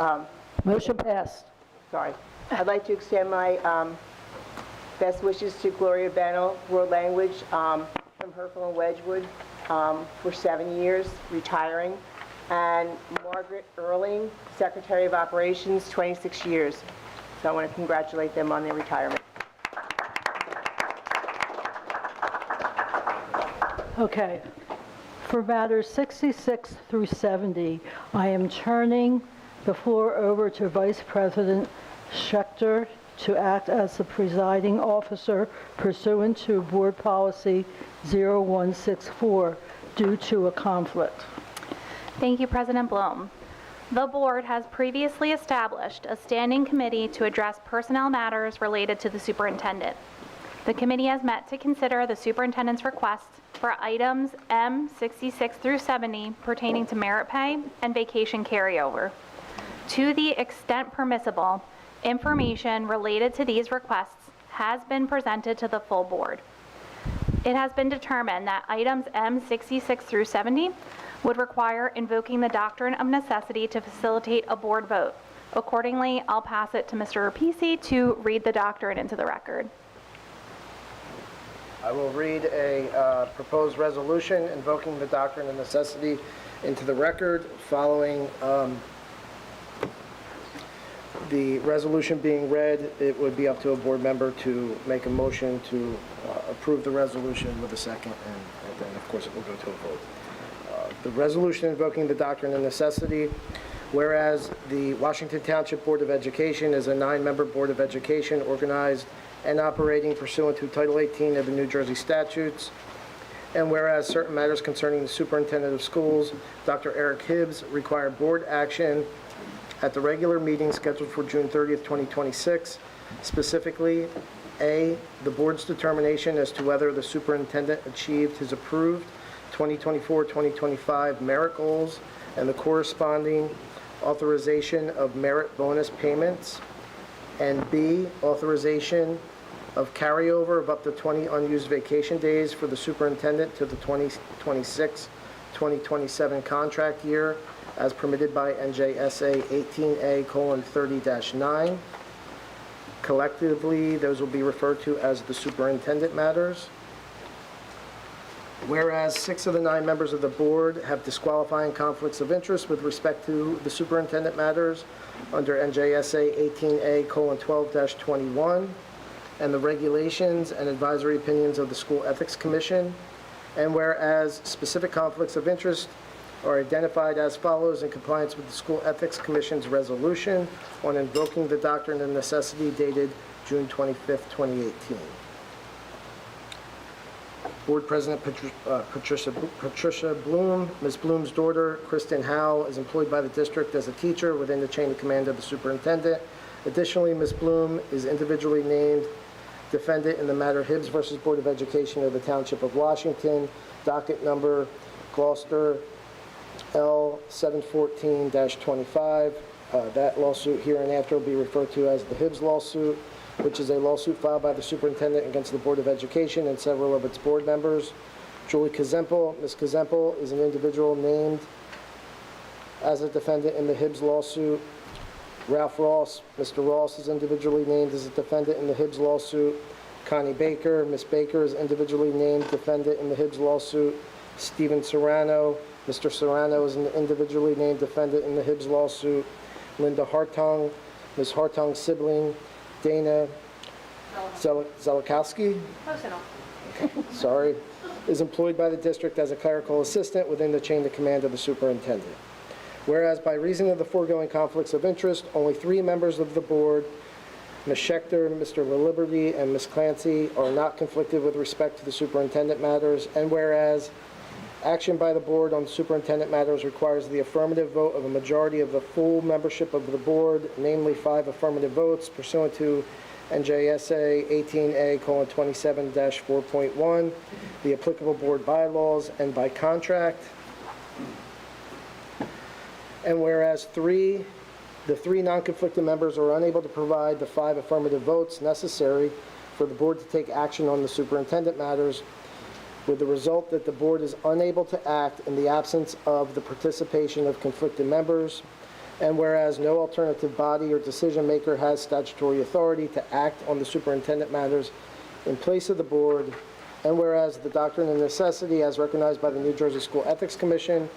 Motion passed. sorry, I'd like to extend my best wishes to Gloria Bennell, World Language, from Hereford and Wedgwood, for 7 years, retiring. And Margaret Erling, Secretary of Operations, 26 years. So I want to congratulate them on their retirement. Okay. For matters 66 through 70, I am turning the floor over to Vice President Schechter to act as the presiding officer pursuant to Board Policy 0164 due to a conflict. Thank you, President Bloom. The board has previously established a standing committee to address personnel matters related to the superintendent. The committee has met to consider the superintendent's requests for items M66 through 70 pertaining to merit pay and vacation carryover. To the extent permissible, information related to these requests has been presented to the full board. It has been determined that items M66 through 70 would require invoking the doctrine of necessity to facilitate a board vote. Accordingly, I'll pass it to Mr. Rapisi to read the doctrine into the record. I will read a proposed resolution invoking the doctrine of necessity into the record. Following the resolution being read, it would be up to a board member to make a motion to approve the resolution with a second, and then, of course, it will go to a vote. The resolution invoking the doctrine of necessity, whereas the Washington Township Board of Education is a 9-member Board of Education organized and operating pursuant to Title 18 of the New Jersey statutes, and whereas certain matters concerning the superintendent of schools, Dr. Eric Hibbs, require board action at the regular meeting scheduled for June 30th, 2026, specifically, A, the board's determination as to whether the superintendent achieved his approved 2024-2025 merit goals and the corresponding authorization of merit bonus payments, and B, authorization of carryover of up to 20 unused vacation days for the superintendent to the 2026-2027 contract year as permitted by NJSA 18A:30-9. Collectively, those will be referred to as the superintendent matters. Whereas 6 of the 9 members of the board have disqualifying conflicts of interest with respect to the superintendent matters under NJSA 18A:12-21 and the regulations and advisory opinions of the School Ethics Commission, and whereas specific conflicts of interest are identified as follows in compliance with the School Ethics Commission's resolution on invoking the doctrine of necessity dated June 25th, 2018. Board President Patricia Bloom, Ms. Bloom's daughter, Kristen Howe, is employed by the district as a teacher within the chain of command of the superintendent. Additionally, Ms. Bloom is individually named defendant in the matter Hibbs versus Board of Education of the Township of Washington, docket number Gloucester L714-25. That lawsuit hereinafter will be referred to as the Hibbs lawsuit, which is a lawsuit filed by the superintendent against the Board of Education and several of its board members. Julie Kazempel, Ms. Kazempel is an individual named as a defendant in the Hibbs lawsuit. Ralph Ross, Mr. Ross is individually named as a defendant in the Hibbs lawsuit. Connie Baker, Ms. Baker is individually named defendant in the Hibbs lawsuit. Stephen Serrano, Mr. Serrano is an individually named defendant in the Hibbs lawsuit. Linda Hartung, Ms. Hartung's sibling, Dana Zelikowski, sorry, is employed by the district as a clerical assistant within the chain of command of the superintendent. Whereas by reason of the foregoing conflicts of interest, only 3 members of the board, Ms. Schechter, Mr. LaLiberty, and Ms. Clancy, are not conflicted with respect to the superintendent matters, and whereas action by the board on superintendent matters requires the affirmative vote of a majority of the full membership of the board, namely 5 affirmative votes pursuant to NJSA 18A:27-4.1, the applicable board bylaws, and by contract. And whereas the 3 non-conflicted members are unable to provide the 5 affirmative votes necessary for the board to take action on the superintendent matters, with the result that the board is unable to act in the absence of the participation of conflicted members, and whereas no alternative body or decision maker has statutory authority to act on the superintendent matters in place of the board, and whereas the doctrine of necessity as recognized by the New Jersey School Ethics Commission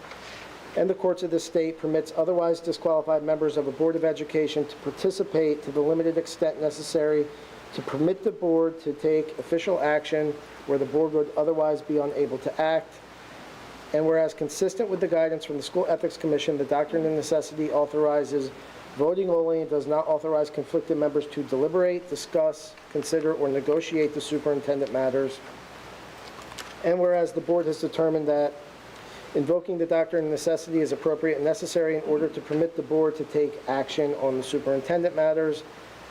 and the courts of the state permits otherwise disqualified members of a Board of Education to participate to the limited extent necessary to permit the board to take official action where the board would otherwise be unable to act. And whereas consistent with the guidance from the School Ethics Commission, the doctrine of necessity authorizes voting only and does not authorize conflicted members to deliberate, discuss, consider, or negotiate the superintendent matters. And whereas the board has determined that invoking the doctrine of necessity is appropriate and necessary in order to permit the board to take action on the superintendent matters,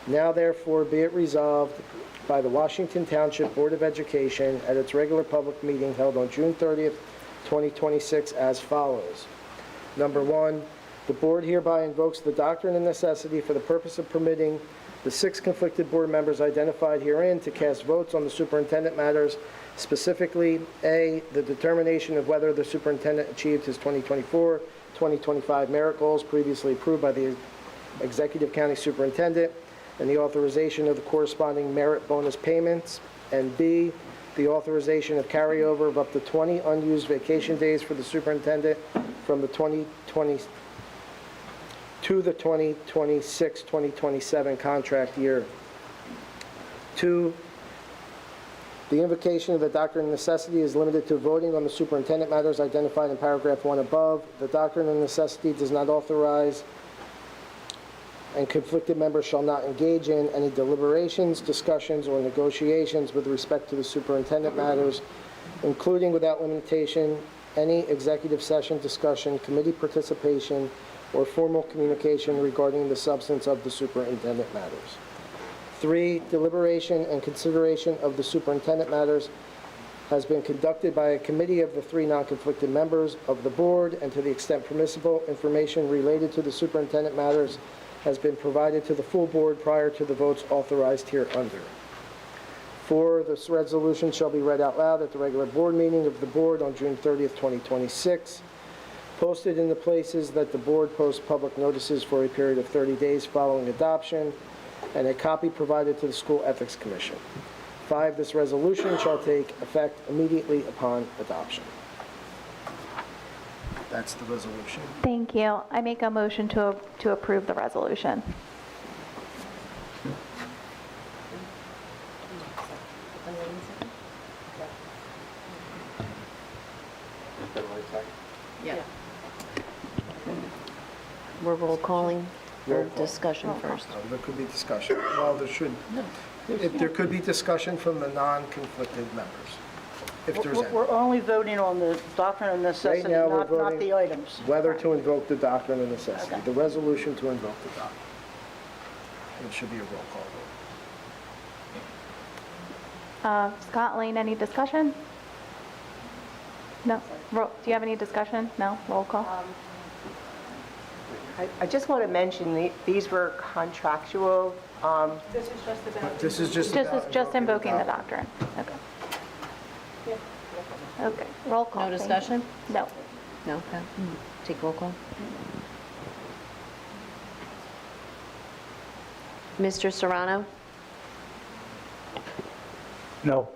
now therefore be it resolved by the Washington Township Board of Education at its regular public meeting held on June 30th, 2026 as follows. Number one, the board hereby invokes the doctrine of necessity for the purpose of permitting the 6 conflicted board members identified herein to cast votes on the superintendent matters, specifically, A, the determination of whether the superintendent achieved his 2024-2025 merit goals previously approved by the executive county superintendent, and the authorization of the corresponding merit bonus payments, and B, the authorization of carryover of up to 20 unused vacation days for the superintendent from the 2020 to the 2026-2027 contract year. 2, the invocation of the doctrine of necessity is limited to voting on the superintendent matters identified in paragraph 1 above. The doctrine of necessity does not authorize and conflicted members shall not engage in any deliberations, discussions, or negotiations with respect to the superintendent matters, including without limitation any executive session discussion, committee participation, or formal communication regarding the substance of the superintendent matters. 3, deliberation and consideration of the superintendent matters has been conducted by a committee of the 3 non-conflicted members of the board, and to the extent permissible, information related to the superintendent matters has been provided to the full board prior to the votes authorized hereunder. 4, this resolution shall be read out loud at the regular board meeting of the board on June 30th, 2026. Posted in the places that the board posts public notices for a period of 30 days following adoption, and a copy provided to the School Ethics Commission. 5, this resolution shall take effect immediately upon adoption. That's the resolution. Thank you. I make a motion to approve the resolution. Yeah. We're roll calling or discussion first? There could be discussion. Well, there should, there could be discussion from the non-conflicted members, if there's any. We're only voting on the doctrine of necessity, Right now, we're not voting the items. whether to invoke the doctrine of necessity, Okay. the resolution to invoke the doctrine. It should be a roll call vote. Scott, Lane, any discussion? No? Do you have any discussion? No? Roll call? I just want to mention, these were contractual. This is just about. This is just This about is just invoking the doctrine. Okay. Okay, roll call. No thank you. discussion? No. No, okay. Take roll call. Mr. Serrano? No.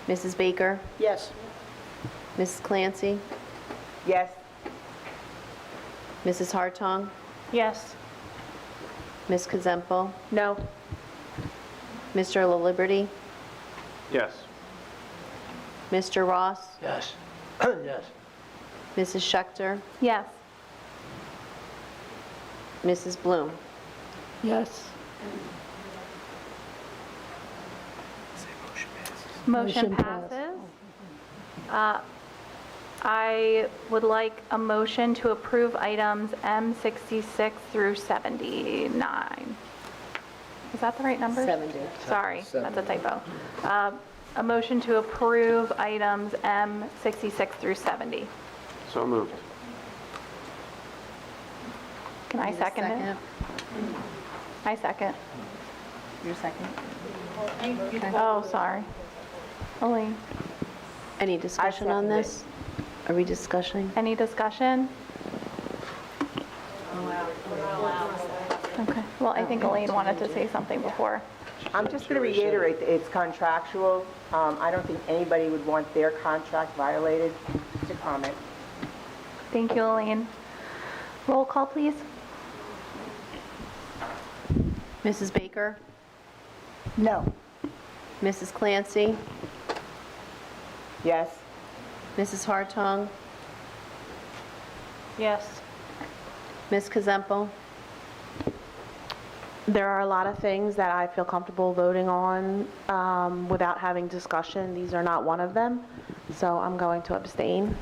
Mrs. Baker? Yes. Mrs. Clancy? Yes. Mrs. Hartong? Yes. Ms. Kazempo? No. Mr. LaLiberty? Yes. Mr. Ross? Yes. Yes. Mrs. Schechter? Yes. Mrs. Bloom? Yes. Motion passes. I would like a motion to approve items M66 through 79. Is that the right number? 70. Sorry, that's a typo. A motion to approve items M66 through 70. So moved. Can I second it? I second. Your second? Oh, sorry. Elaine, Any discussion on second it. this? Are we discussing? any discussion? Okay, well, I think Elaine wanted to say something before. I'm just going to reiterate, that it's contractual. I don't think anybody would want their contract violated. Just a comment. Thank you, Elaine. Roll call, please. Mrs. Baker? No. Mrs. Clancy? Yes. Mrs. Hartung? Yes. Ms. Kazempo? There are a lot of things that I feel comfortable voting on without having discussion. These are not one of them, so I'm going to abstain.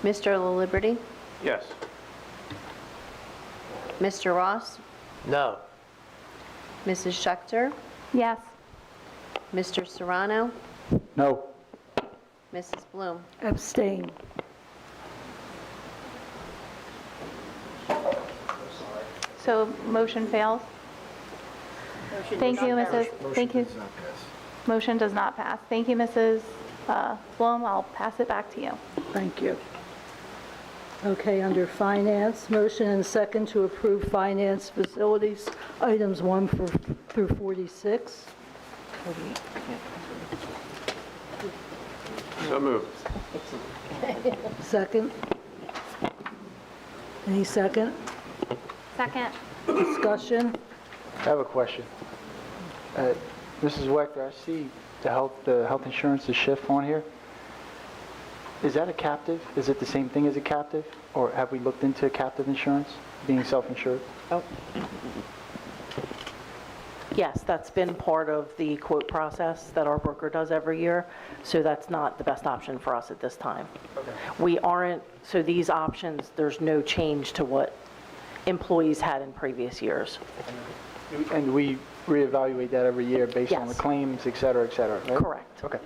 Mr. LaLiberty? Yes. Mr. Ross? No. Mrs. Schechter? Yes. Mr. Serrano? No. Mrs. Bloom? Abstain. So motion fails. Thank you, Mrs. Thank you. Motion does not pass. Thank you, Mrs. Blum. I'll pass it back to you. Thank you. Okay, under finance, motion and second to approve finance facilities, items 1 through 46. So moved. Second? Any second? Second. Discussion? I have a question. Mrs. Wechter, I see the health insurance, the shift on here. Is that a captive? Is it the same thing as a captive? Or have we looked into captive insurance, being self-insured? Oh. Yes, that's been part of the quote process that our broker does every year, so that's not the best option for us at this time. Okay. We aren't, so these options, there's no change to what employees had in previous years. And we reevaluate that every year based on the Yes. claims, et cetera, right? Correct. Okay.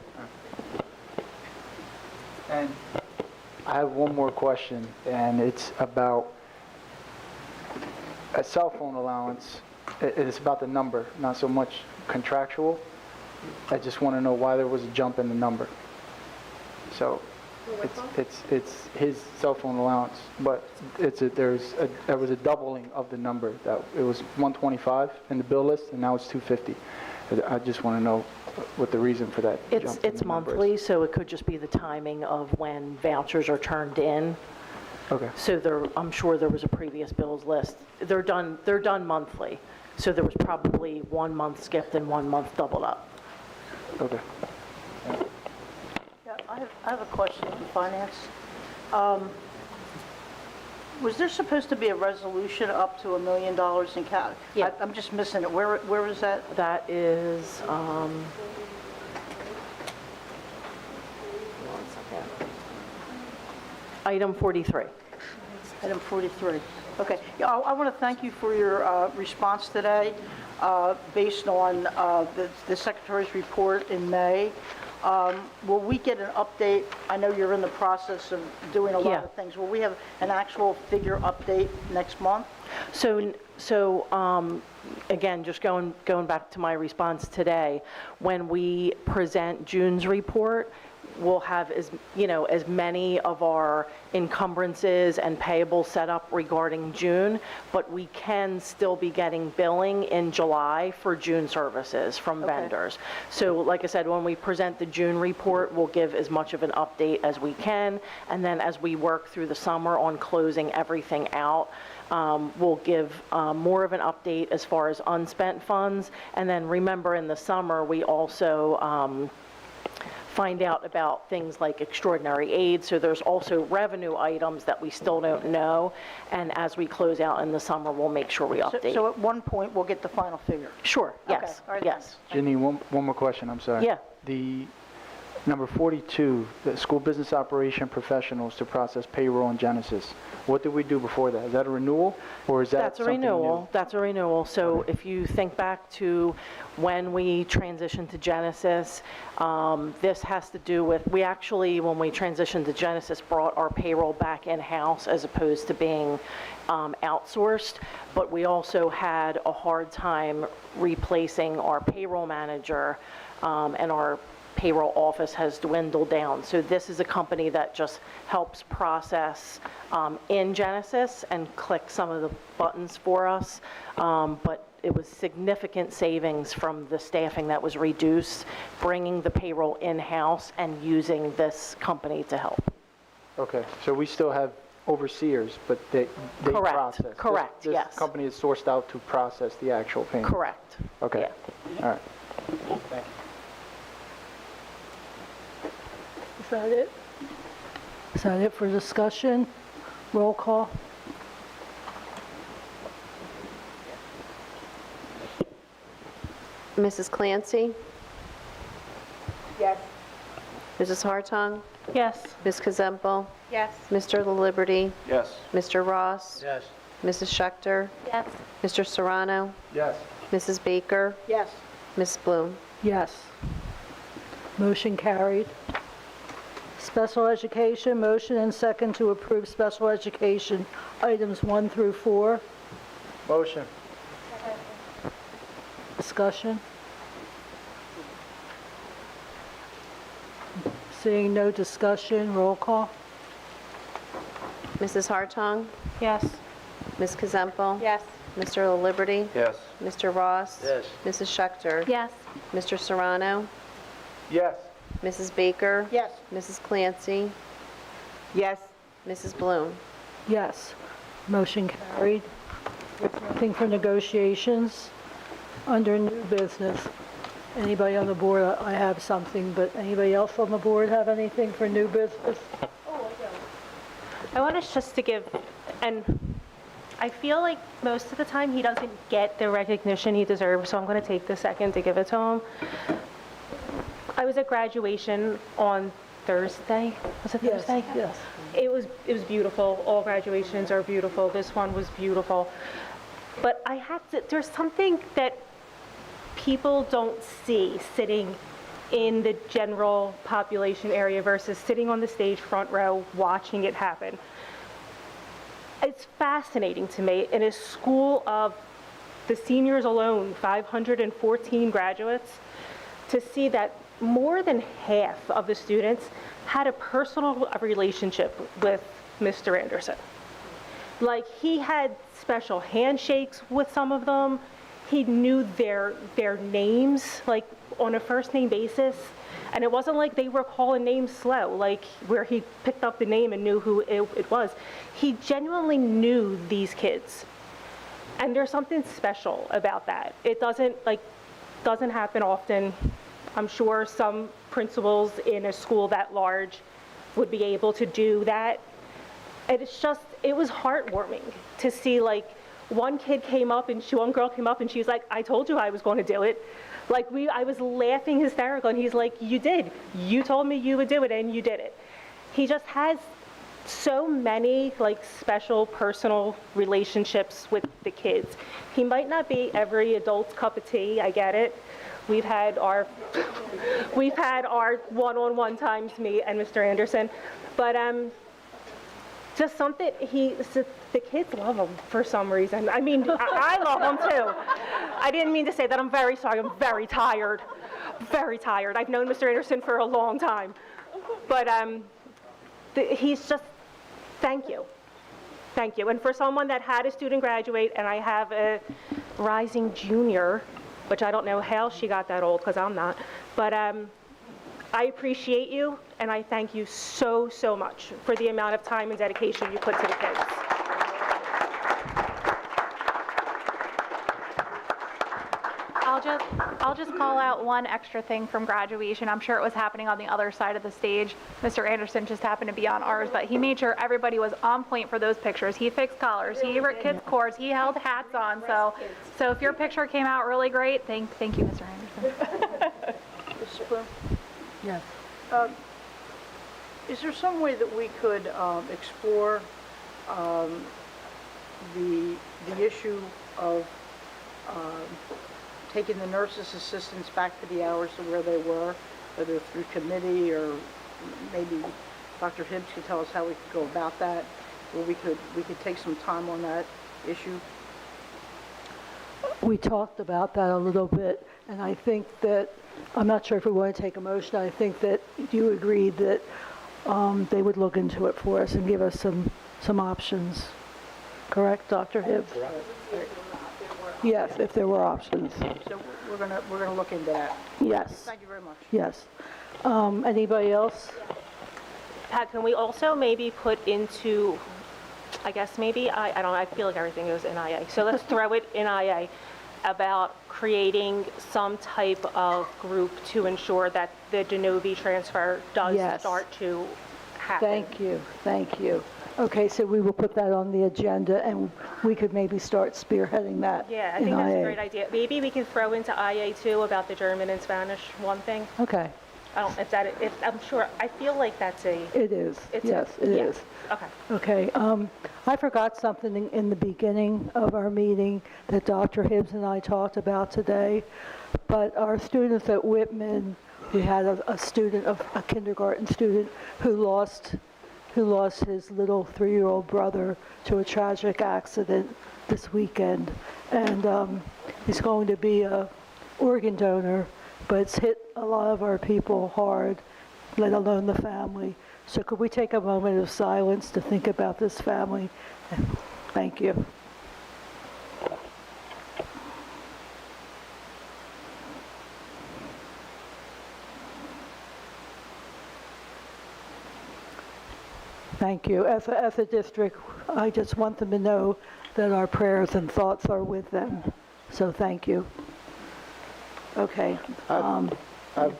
And I have one more question, and it's about a cell phone allowance. It's about the number, not so much contractual. I just want to know why there was a jump in the number. So it's his cell phone allowance, but there was a doubling of the number. That it was 125 in the bill list, and now it's 250. I just want to know what the reason for that jump in the It's number is. monthly, so it could just be the timing of when vouchers are turned in. Okay. So I'm sure there was a previous bills list. They're done monthly, so there was probably 1 month skipped and 1 month doubled up. Okay. Yeah, I have a question on finance. Was there supposed to be a resolution up to $1 million in cash? Yeah. I'm just missing it. Where is that? That is, 1 second. Item 43. Item 43. Okay. Yeah, I want to thank you for your response today. Based on the Secretary's report in May, will we get an update? I know you're in the process of doing a lot of things. Will we have an actual figure update next month? So again, just going back to my response today, when we present June's report, we'll have as many of our encumbrances and payables set up regarding June, but we can still be getting billing in July for June services from vendors. So like I said, when we present the June report, we'll give as much of an update as we can, and then as we work through the summer on closing everything out, we'll give more of an update as far as unspent funds. And then remember, in the summer, we also find out about things like extraordinary aid. So there's also revenue items that we still don't know. And as we close out in the summer, we'll make sure we update. So at one point, we'll get the final figure? Sure, yes, Okay. All right, yes. Ginny, one more question, I'm sorry. Yeah. The number 42, the school business operation professionals to process payroll in Genesis. What did we do before that? Is that a renewal, or is that That's a something renewal. new? That's a renewal. So if you think back to when we transitioned to Genesis, this has to do with, we actually, when we transitioned to Genesis, brought our payroll back in-house as opposed to being outsourced. But we also had a hard time replacing our payroll manager and our payroll office has dwindled down. So this is a company that just helps process in Genesis and click some of the buttons for us. But it was significant savings from the staffing that was reduced, bringing the payroll in-house and using this company to help. Okay, so we still have overseers, but they Correct, process. correct, This yes. company is sourced out to process the actual payment? Correct. Okay, Yeah. all right. Thank you. Is that it? Is that it for discussion? Roll call? Mrs. Clancy? Yes. Mrs. Hartung? Yes. Ms. Kazempel? Yes. Mr. La Liberty? Yes. Mr. Ross? Yes. Mrs. Schechter? Yes. Mr. Serrano? Yes. Mrs. Baker? Yes. Ms. Bloom? Yes. Motion carried. Special education, motion and second to approve special education items 1 through 4. Motion. Discussion? Seeing no discussion, roll call? Mrs. Hartung? Yes. Ms. Kazempel? Yes. Mr. La Liberty? Yes. Mr. Ross? Yes. Mrs. Schechter? Yes. Mr. Serrano? Yes. Mrs. Baker? Yes. Mrs. Clancy? Yes. Mrs. Bloom? Yes. Motion carried. Nothing for negotiations. Under new business, anybody on the board, I have something, but anybody else on the board have anything for new business? I want us just to give, and I feel like most of the time he doesn't get the recognition he deserves, so I'm going to take the second to give it to him. I was at graduation on Thursday. Was it Yes, Thursday? yes. It was beautiful. All graduations are beautiful. This one was beautiful. But I have to, there's something that people don't see sitting in the general population area versus sitting on the stage front row watching it happen. It's fascinating to me in a school of the seniors alone, 514 graduates, to see that more than half of the students had a personal relationship with Mr. Anderson. Like, he had special handshakes with some of them. He knew their names, like, on a first name basis. And it wasn't like they were calling names slow, like where he picked up the name and knew who it was. He genuinely knew these kids. And there's something special about that. It doesn't happen often. I'm sure some principals in a school that large would be able to do that. And it was heartwarming to see, like, one girl came up and she was like, I told you I was going to do it. Like, I was laughing hysterical, and he's like, you did. You told me you would do it, and you did it. He just has so many, like, special personal relationships with the kids. He might not be every adult's cup of tea, I get it. We've had our one-on-one times, me and Mr. Anderson, but just something, the kids love him for some reason. I mean, I love him too. I didn't mean to say that. I'm very sorry. I'm very tired. Very tired. I've known Mr. Anderson for a long time. But he's just, thank you. Thank you. And for someone that had a student graduate, and I have a rising junior, which I don't know how she got that old, because I'm not, but I appreciate you, and I thank you so, so much for the amount of time and dedication you put to the kids. I'll just call out one extra thing from graduation. I'm sure it was happening on the other side of the stage. Mr. Anderson just happened to be on ours, but he made sure everybody was on point for those pictures. He fixed collars, he ripped kids' cords, he held hats on. So if your picture came out really great, thank you, Mr. Anderson. Mrs. Bloom? Yes. Is there some way that we could explore the issue of taking the nurses' assistants back to the hours to where they were, whether through committee or maybe Dr. Hibbs could tell us how we could go about that, or we could take some time on that issue? We talked about that a little bit, and I think that I'm not sure if we want to take a motion. I think that you agreed that they would look into it for us and give us some options. Correct, Dr. Hibbs? Yes, if there were options. So we're gonna look into that. Yes. Thank you very much. Yes. Anybody else? Pat, can we also maybe put into, I guess maybe, I don't know, I feel like everything goes in IA. So let's throw it in IA about creating some type of group to ensure that the de novo transfer does Yes. start to happen. Thank you. Okay, so we will put that on the agenda, and we could maybe start spearheading that Yeah, I in think that's a IA. great idea. Maybe we can throw into IA too about the German and Spanish one thing. Okay, I don't, if I'm sure, I feel like that's a. it is. It's Yes, it yeah. is. Okay. Okay, I forgot something in the beginning of our meeting that Dr. Hibbs and I talked about today, but our students at Whitman, we had a student, a kindergarten student who lost his little 3-year-old brother to a tragic accident this weekend, and he's going to be a organ donor, but it's hit a lot of our people hard, let alone the family. So could we take a moment of silence to think about this family? Thank you. Thank you. As a district, I just want them to know that our prayers and thoughts are with them. So thank you. Okay. I have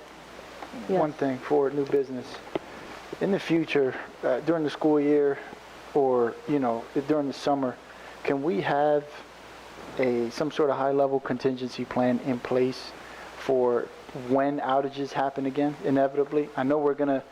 one thing for new business. In the future, during the school year or, during the summer, can we have some sort of high-level contingency plan in place for when outages happen again, inevitably? I know we're going to,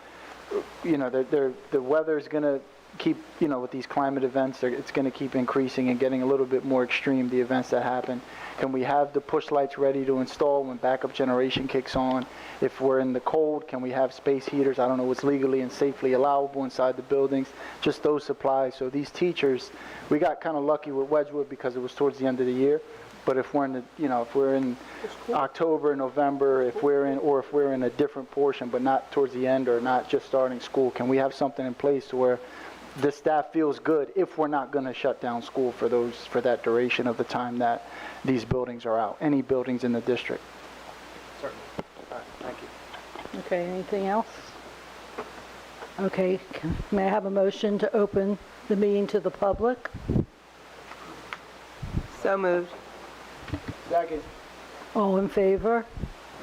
the weather is going to keep, with these climate events, it's going to keep increasing and getting a little bit more extreme, the events that happen. Can we have the push lights ready to install when backup generation kicks on? If we're in the cold, can we have space heaters? I don't know what's legally and safely allowable inside the buildings, just those supplies. So these teachers, we got kind of lucky with Wedgwood because it was towards the end of the year. But if we're in the, if we're in October, November, if we're in a different portion, but not towards the end or not just starting school, can we have something in place to where the staff feels good if we're not going to shut down school for that duration of the time that these buildings are out, any buildings in the district? Certainly. All right, thank you. Okay, anything else? Okay, may I have a motion to open the meeting to the public? So moved. Second. All in favor?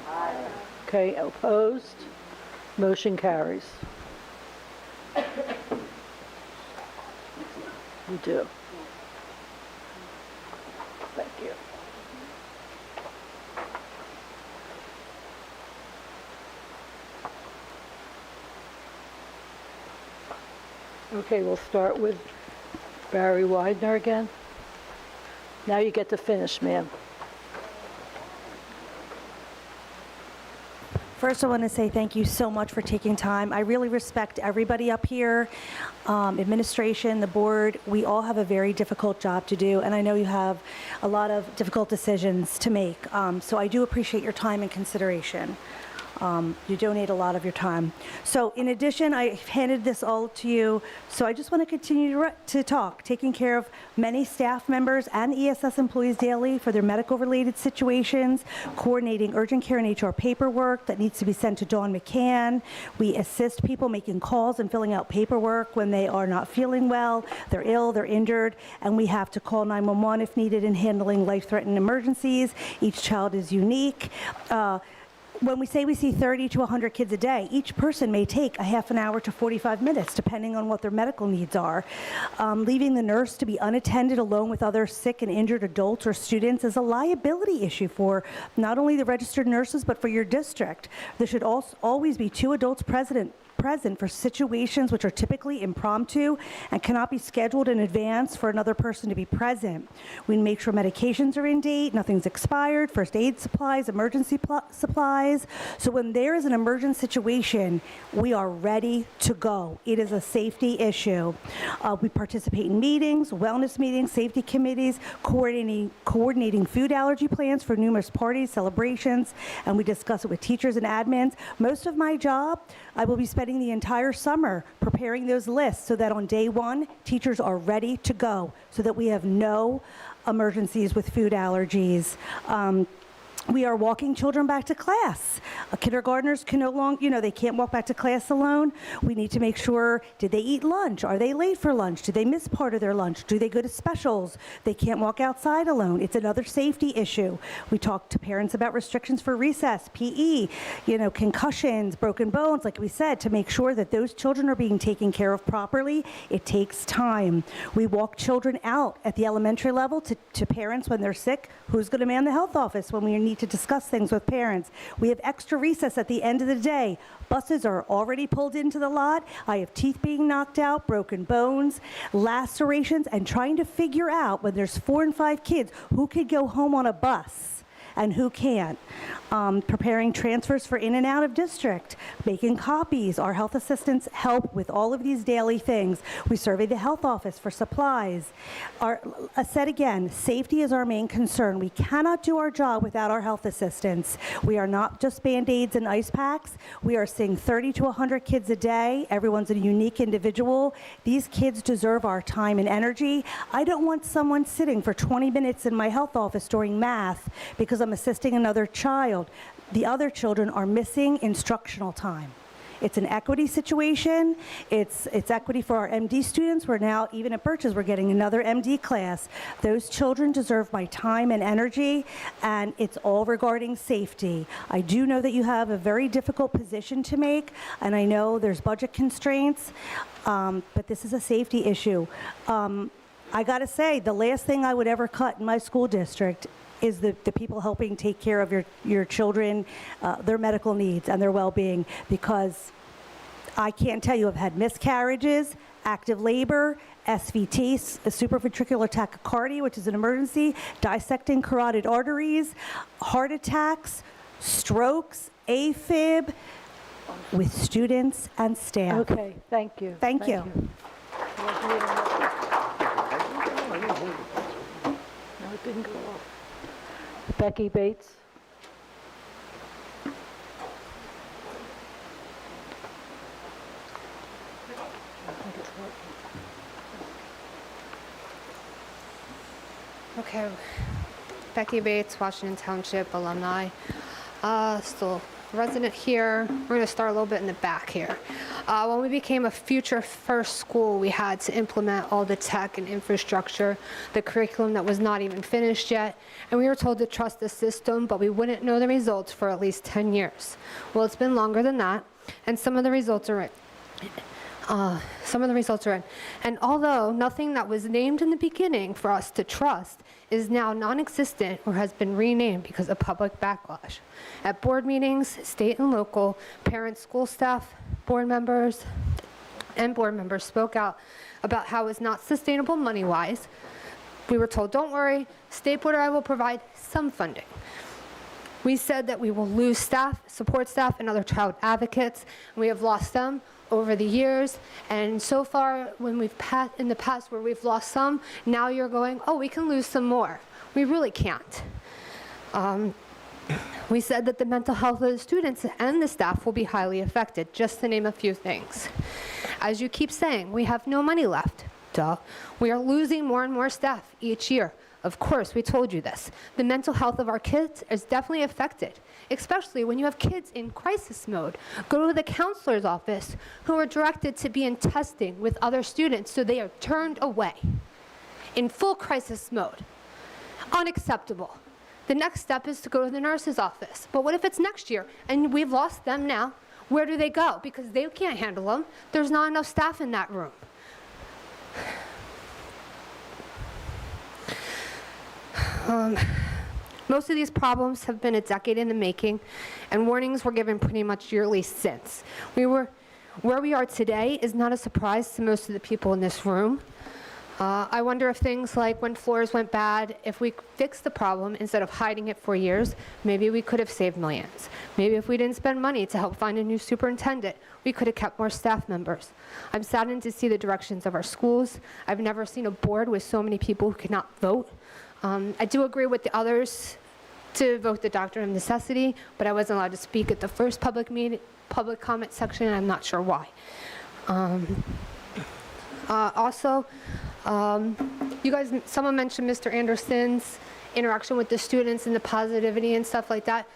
Aye. Okay, opposed? Motion carries. You do. Thank you. Okay, we'll start with Barry Widener again. Now you get to finish, ma'am. First, I want to say thank you so much for taking time. I really respect everybody up here, administration, the board. We all have a very difficult job to do, and I know you have a lot of difficult decisions to make. So I do appreciate your time and consideration. You donate a lot of your time. So in addition, I handed this all to you, so I just want to continue to talk, taking care of many staff members and ESS employees daily for their medical-related situations, coordinating urgent care and HR paperwork that needs to be sent to Dawn McCann. We assist people making calls and filling out paperwork when they are not feeling well, they're ill, they're injured, and we have to call 911 if needed in handling life-threatening emergencies. Each child is unique. When we say we see 30 to 100 kids a day, each person may take a half an hour to 45 minutes, depending on what their medical needs are. Leaving the nurse to be unattended alone with other sick and injured adults or students is a liability issue for not only the registered nurses, but for your district. There should always be 2 adults present present for situations which are typically impromptu and cannot be scheduled in advance for another person to be present. We make sure medications are in date, nothing's expired, first aid supplies, emergency supplies. So when there is an emergent situation, we are ready to go. It is a safety issue. We participate in meetings, wellness meetings, safety committees, coordinating food allergy plans for numerous parties, celebrations, and we discuss it with teachers and admins. Most of my job, I will be spending the entire summer preparing those lists so that on day one, teachers are ready to go, so that we have no emergencies with food allergies. We are walking children back to class. Kindergartners can no longer, they can't walk back to class alone. We need to make sure, did they eat lunch? Are they late for lunch? Did they miss part of their lunch? Do they go to specials? They can't walk outside alone. It's another safety issue. We talk to parents about restrictions for recess, PE, concussions, broken bones, like we said, to make sure that those children are being taken care of properly. It takes time. We walk children out at the elementary level to parents when they're sick. Who's going to man the health office when we need to discuss things with parents? We have extra recess at the end of the day. Buses are already pulled into the lot. I have teeth being knocked out, broken bones, lacerations, and trying to figure out when there's 4 and 5 kids who could go home on a bus and who can't. Preparing transfers for in and out of district, making copies. Our health assistants help with all of these daily things. We survey the health office for supplies. I said again, safety is our main concern. We cannot do our job without our health assistants. We are not just Band-Aids and ice packs. We are seeing 30 to 100 kids a day. Everyone's a unique individual. These kids deserve our time and energy. I don't want someone sitting for 20 minutes in my health office during math because I'm assisting another child. The other children are missing instructional time. It's an equity situation. It's equity for our MD students. We're now, even at Birch's, we're getting another MD class. Those children deserve my time and energy, and it's all regarding safety. I do know that you have a very difficult position to make, and I know there's budget constraints, but this is a safety issue. I gotta say, the last thing I would ever cut in my school district is the people helping take care of your children, their medical needs and their well-being, because I can't tell you, I've had miscarriages, active labor, SVT, supraventricular tachycardia, which is an emergency, dissecting carotid arteries, heart attacks, strokes, AFib, with students and staff. Okay, thank you. Thank you. No, it didn't go off. Becky Bates. Okay, Becky Bates, Washington Township alumni. Still resident here. We're going to start a little bit in the back here. When we became a Future First school, we had to implement all the tech and infrastructure, the curriculum that was not even finished yet, and we were told to trust the system, but we wouldn't know the results for at least 10 years. Well, it's been longer than that, and some of the results are in. And although nothing that was named in the beginning for us to trust is now non-existent or has been renamed because of public backlash. At board meetings, state and local, parents, school staff, board members spoke out about how it's not sustainable money-wise. We were told, don't worry, State Board I will provide some funding. We said that we will lose staff, support staff, and other child advocates. We have lost them over the years, and so far, when in the past where we've lost some, now you're going, oh, we can lose some more. We really can't. We said that the mental health of the students and the staff will be highly affected, just to name a few things. As you keep saying, we have no money left. Duh. We are losing more and more staff each year. Of course, we told you this. The mental health of our kids is definitely affected, especially when you have kids in crisis mode. Go to the counselor's office who are directed to be in testing with other students, so they are turned away in full crisis mode. Unacceptable. The next step is to go to the nurse's office. But what if it's next year and we've lost them now? Where do they go? Because they can't handle them. There's not enough staff in that room. Most of these problems have been a decade in the making, and warnings were given pretty much yearly since. We were Where we are today is not a surprise to most of the people in this room. I wonder if things like when floors went bad, if we fixed the problem instead of hiding it for years, maybe we could have saved millions. Maybe if we didn't spend money to help find a new superintendent, we could have kept more staff members. I'm saddened to see the directions of our schools. I've never seen a board with so many people who cannot vote. I do agree with the others to vote the doctrine of necessity, but I wasn't allowed to speak at the first public comment section, and I'm not sure why. Also, you guys, someone mentioned Mr. Anderson's interaction with the students and the positivity and stuff like that.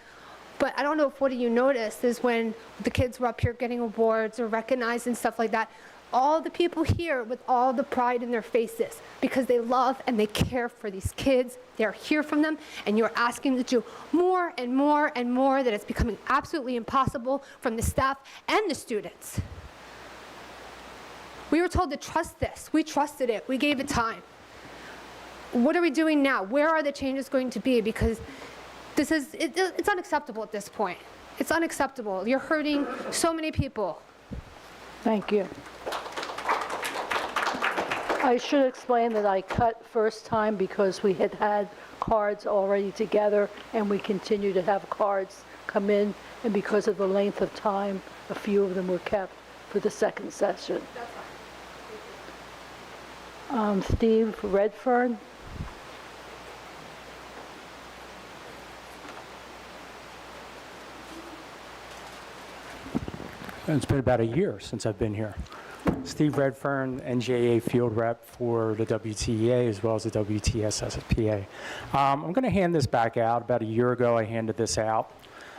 But I don't know if what you noticed is when the kids were up here getting awards or recognized and stuff like that, all the people here with all the pride in their faces because they love and they care for these kids. They're here from them, and you're asking them to do more and more and more, that it's becoming absolutely impossible from the staff and the students. We were told to trust this. We trusted it. We gave it time. What are we doing now? Where are the changes going to be? Because this is, it's unacceptable at this point. It's unacceptable. You're hurting so many people. Thank you. I should explain that I cut first time because we had cards already together, and we continue to have cards come in, and because of the length of time, a few of them were kept for the second session. Steve Redfern. It's been about a year since I've been here. Steve Redfern, NJA field rep for the WTEA as well as the WTSSPA. I'm going to hand this back out. About a year ago, I handed this out.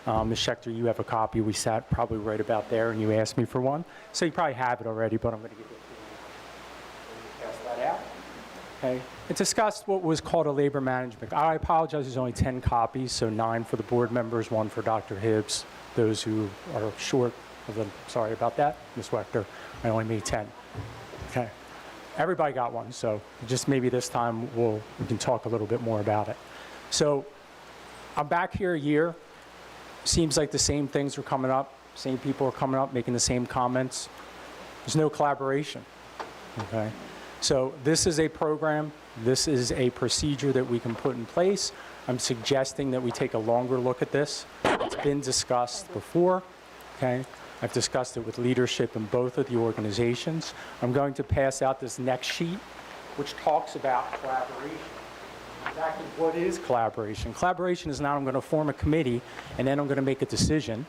Ms. Schechter, you have a copy. We sat probably right about there, and you asked me for one. So you probably have it already, but I'm going to give it to you. Pass that out. Okay. It discussed what was called a labor management. I apologize, there's only 10 copies, so 9 for the board members, 1 for Dr. Hibbs. Those who are short of them, sorry about that, Ms. Wechter. I only made 10. Okay. Everybody got one, so just maybe this time we can talk a little bit more about it. So I'm back here a year. Seems like the same things are coming up. Same people are coming up, making the same comments. There's no collaboration. Okay. So this is a program. This is a procedure that we can put in place. I'm suggesting that we take a longer look at this. It's been discussed before. Okay. I've discussed it with leadership in both of the organizations. I'm going to pass out this next sheet, which talks about collaboration. Exactly what is collaboration? Collaboration is not I'm going to form a committee and then I'm going to make a decision,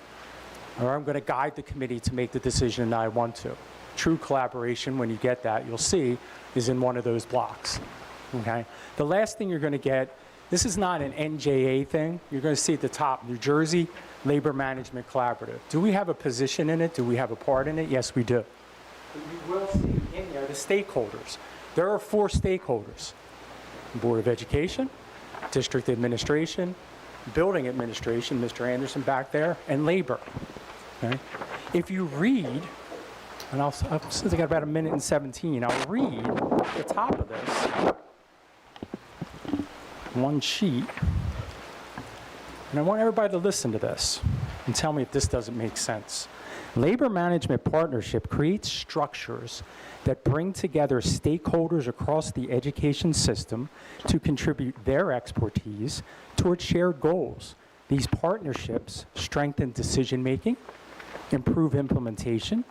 or I'm going to guide the committee to make the decision that I want to. True collaboration, when you get that, you'll see, is in one of those blocks. Okay? The last thing you're going to get, this is not an NJA thing. You're going to see at the top, New Jersey Labor Management Collaborative. Do we have a position in it? Do we have a part in it? Yes, we do. But you will see in there the stakeholders. There are 4 stakeholders. Board of Education, District Administration, Building Administration, Mr. Anderson back there, and Labor. Okay? If you read, and since I got about 1:17, I'll read the top of this, one sheet, and I want everybody to listen to this and tell me if this doesn't make sense. Labor Management Partnership creates structures that bring together stakeholders across the education system to contribute their expertise towards shared goals. These partnerships strengthen decision-making, improve implementation,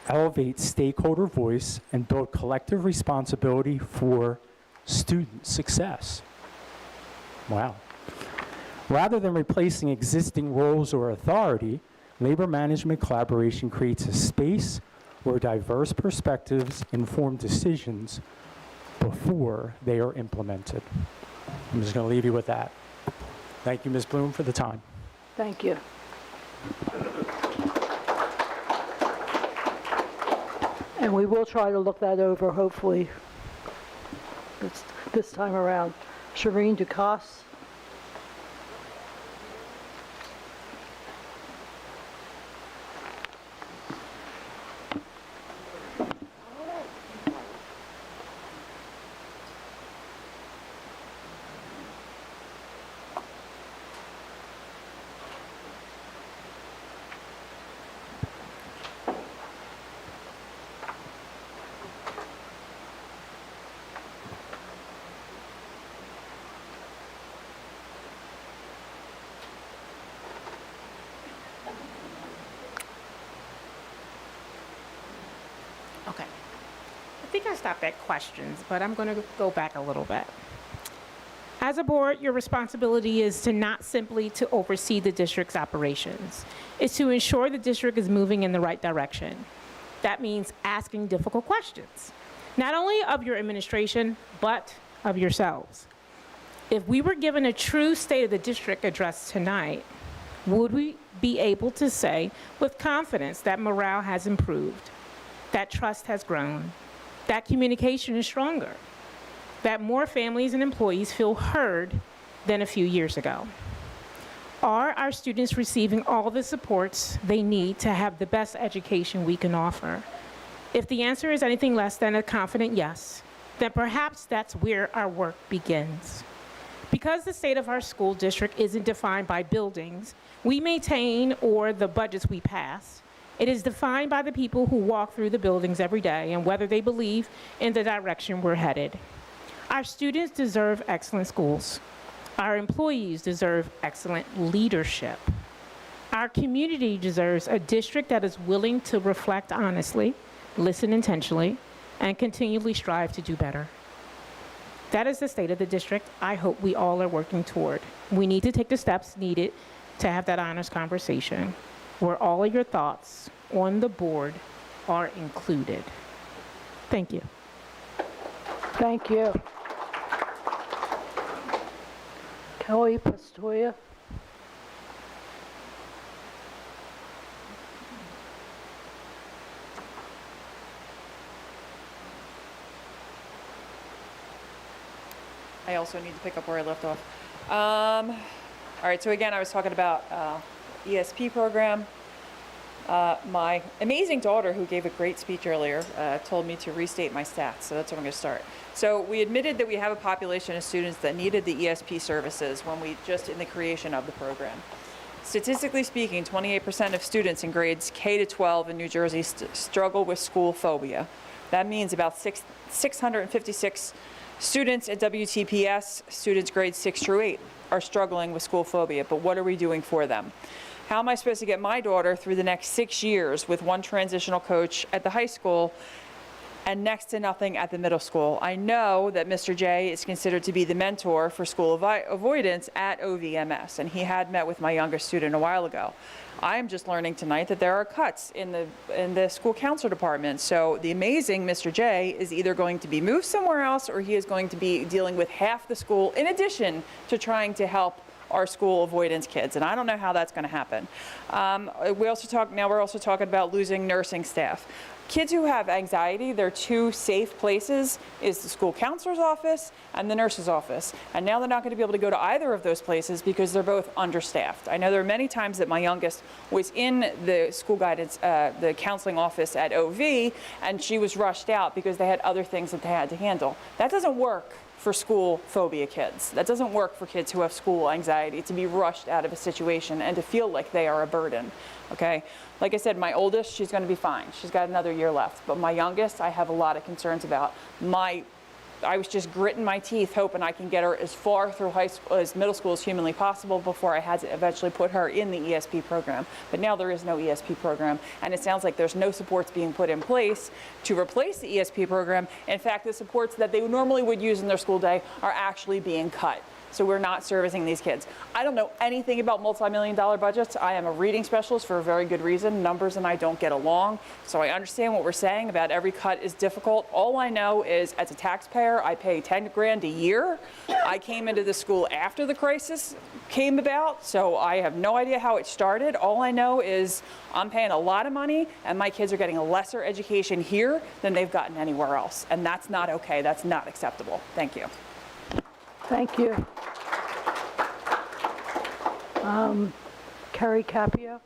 elevate stakeholder voice, and build collective responsibility for student success. Wow. Rather than replacing existing roles or authority, labor management collaboration creates a space where diverse perspectives inform decisions before they are implemented. I'm just going to leave you with that. Thank you, Ms. Bloom, for the time. Thank you. And we will try to look that over, hopefully, this time around. Shireen Ducasse. think I stopped at questions, but I'm going to go back a little bit. As a board, your responsibility is to not simply to oversee the district's operations. It's to ensure the district is moving in the right direction. That means asking difficult questions, not only of your administration, but of yourselves. If we were given a true state of the district address tonight, would we be able to say with confidence that morale has improved, that trust has grown, that communication is stronger, that more families and employees feel heard than a few years ago? Are our students receiving all the supports they need to have the best education we can offer? If the answer is anything less than a confident yes, then perhaps that's where our work begins. Because the state of our school district isn't defined by buildings we maintain or the budgets we pass, it is defined by the people who walk through the buildings every day and whether they believe in the direction we're headed. Our students deserve excellent schools. Our employees deserve excellent leadership. Our community deserves a district that is willing to reflect honestly, listen intentionally, and continually strive to do better. That is the state of the district I hope we all are working toward. We need to take the steps needed to have that honest conversation where all of your thoughts on the board are included. Thank you. Thank you. Kelly Pistoia. I also need to pick up where I left off. All right, so again, I was talking about ESP program. My amazing daughter, who gave a great speech earlier, told me to restate my stats, so that's where I'm going to start. So we admitted that we have a population of students that needed the ESP services when we just in the creation of the program. Statistically speaking, 28% of students in grades K to 12 in New Jersey struggle with school phobia. That means about 656 students at WTPS, students grades 6 through 8, are struggling with school phobia, but what are we doing for them? How am I supposed to get my daughter through the next 6 years with one transitional coach at the high school and next to nothing at the middle school? I know that Mr. J is considered to be the mentor for school avoidance at OVMS, and he had met with my youngest student a while ago. I'm just learning tonight that there are cuts in the school counselor department. So the amazing Mr. J is either going to be moved somewhere else or he is going to be dealing with half the school in addition to trying to help our school avoidance kids, and I don't know how that's going to happen. We're also talking about losing nursing staff. Kids who have anxiety, their two safe places is the school counselor's office and the nurse's office. And now they're not going to be able to go to either of those places because they're both understaffed. I know there are many times that my youngest was in the school guidance, the counseling office at OV, and she was rushed out because they had other things that they had to handle. That doesn't work for school phobia kids. That doesn't work for kids who have school anxiety, to be rushed out of a situation and to feel like they are a burden, okay? Like I said, my oldest, she's gonna be fine. She's got another year left. But my youngest, I have a lot of concerns about. I was just gritting my teeth hoping I can get her as far through high school, as middle school as humanly possible before I had to eventually put her in the ESP program. But now there is no ESP program, and it sounds like there's no supports being put in place to replace the ESP program. In fact, the supports that they normally would use in their school day are actually being cut. So we're not servicing these kids. I don't know anything about multi-million-dollar budgets. I am a reading specialist for a very good reason. Numbers and I don't get along. So I understand what we're saying about every cut is difficult. All I know is as a taxpayer, I pay 10 grand a year. I came into the school after the crisis came about, so I have no idea how it started. All I know is I'm paying a lot of money and my kids are getting a lesser education here than they've gotten anywhere else. And that's not okay. That's not acceptable. Thank you. Thank you. Carrie Capio.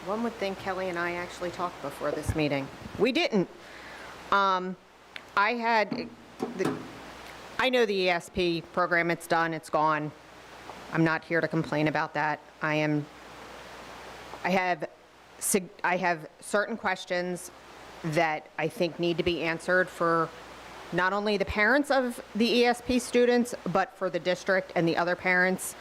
One would think Kelly and I actually talked before this meeting. We didn't. I know the ESP program, it's done, it's gone. I'm not here to complain about that. I have certain questions that I think need to be answered for not only the parents of the ESP students, but for the district and the other parents.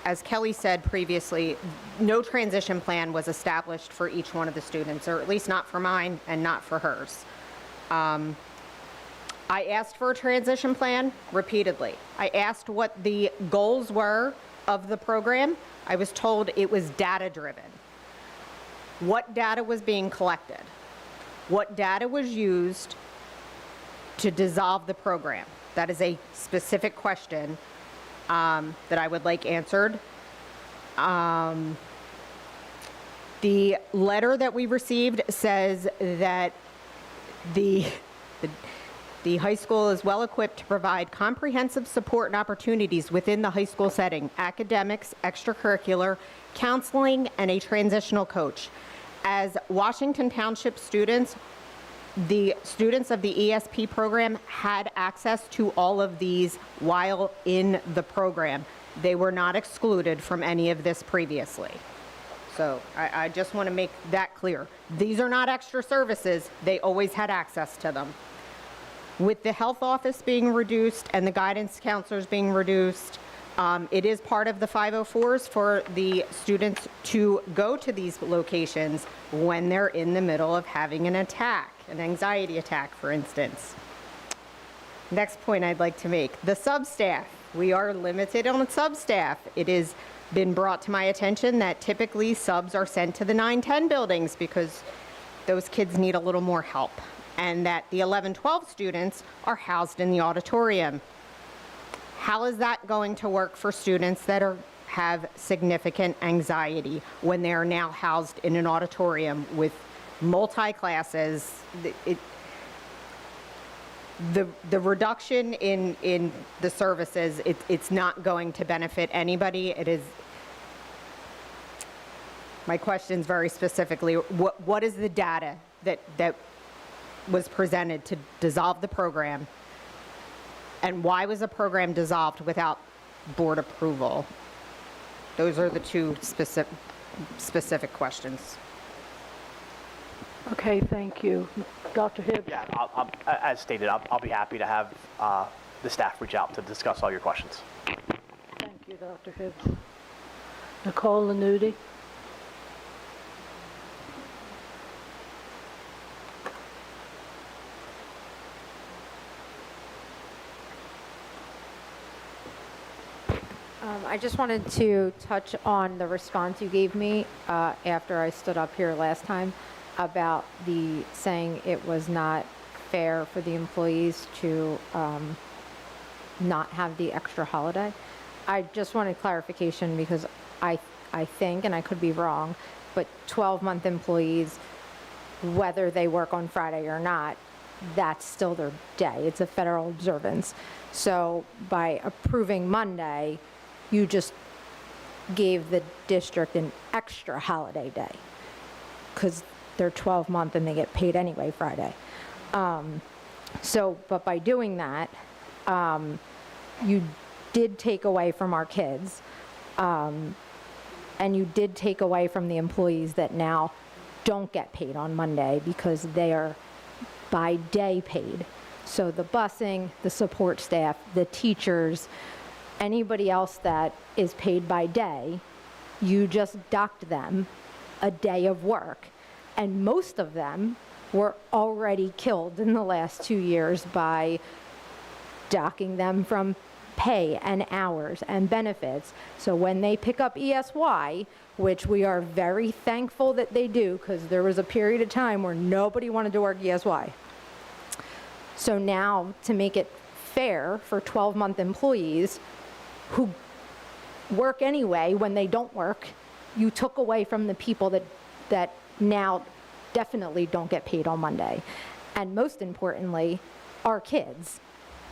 As Kelly said previously, no transition plan was established for each one of the students, or at least not for mine and not for hers. I asked for a transition plan repeatedly. I asked what the goals were of the program. I was told it was data-driven. What data was being collected? What data was used to dissolve the program? That is a specific question that I would like answered. The letter that we received says that the high school is well equipped to provide comprehensive support and opportunities within the high school setting, academics, extracurricular, counseling, and a transitional coach. As Washington Township students, the students of the ESP program had access to all of these while in the program. They were not excluded from any of this previously. So I just want to make that clear. These are not extra services. They always had access to them. With the health office being reduced and the guidance counselors being reduced, it is part of the 504s for the students to go to these locations when they're in the middle of having an attack, an anxiety attack, for instance. Next point I'd like to make, the substaff. We are limited on substaff. It has been brought to my attention that typically subs are sent to the 9-10 buildings because those kids need a little more help, and that the 11-12 students are housed in the auditorium. How is that going to work for students that have significant anxiety when they are now housed in an auditorium with multi-classes? The reduction in the services, it's not going to benefit anybody. It is. My question is very specifically, what is the data that was presented to dissolve the program? And why was a program dissolved without board approval? Those are the two specific questions. Okay, thank you. Dr. Hibbs? Yeah, as stated, I'll be happy to have the staff reach out to discuss all your questions. Thank you, Dr. Hibbs. Nicole Lanuti? I just wanted to touch on the response you gave me after I stood up here last time about the saying it was not fair for the employees to not have the extra holiday. I just wanted clarification because I think, and I could be wrong, but 12-month employees, whether they work on Friday or not, that's still their day. It's a federal observance. So by approving Monday, you just gave the district an extra holiday day because they're 12-month and they get paid anyway Friday. But by doing that, you did take away from our kids, and you did take away from the employees that now don't get paid on Monday because they are by day paid. So the busing, the support staff, the teachers, anybody else that is paid by day, you just docked them a day of work. And most of them were already killed in the last 2 years by docking them from pay and hours and benefits. So when they pick up ESY, which we are very thankful that they do because there was a period of time where nobody wanted to work ESY. So now to make it fair for 12-month employees who work anyway when they don't work, you took away from the people that now definitely don't get paid on Monday. And most importantly, our kids.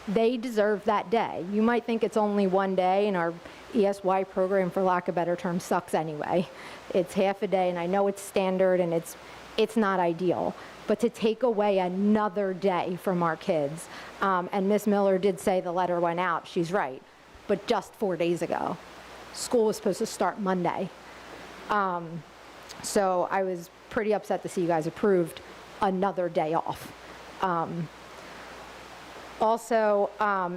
They deserve that day. You might think it's only one day, and our ESY program, for lack of a better term, sucks anyway. It's half a day, and I know it's standard, and it's not ideal. But to take away another day from our kids, and Ms. Miller did say the letter went out, she's right, but just 4 days ago. School was supposed to start Monday. So I was pretty upset to see you guys approved another day off. Also,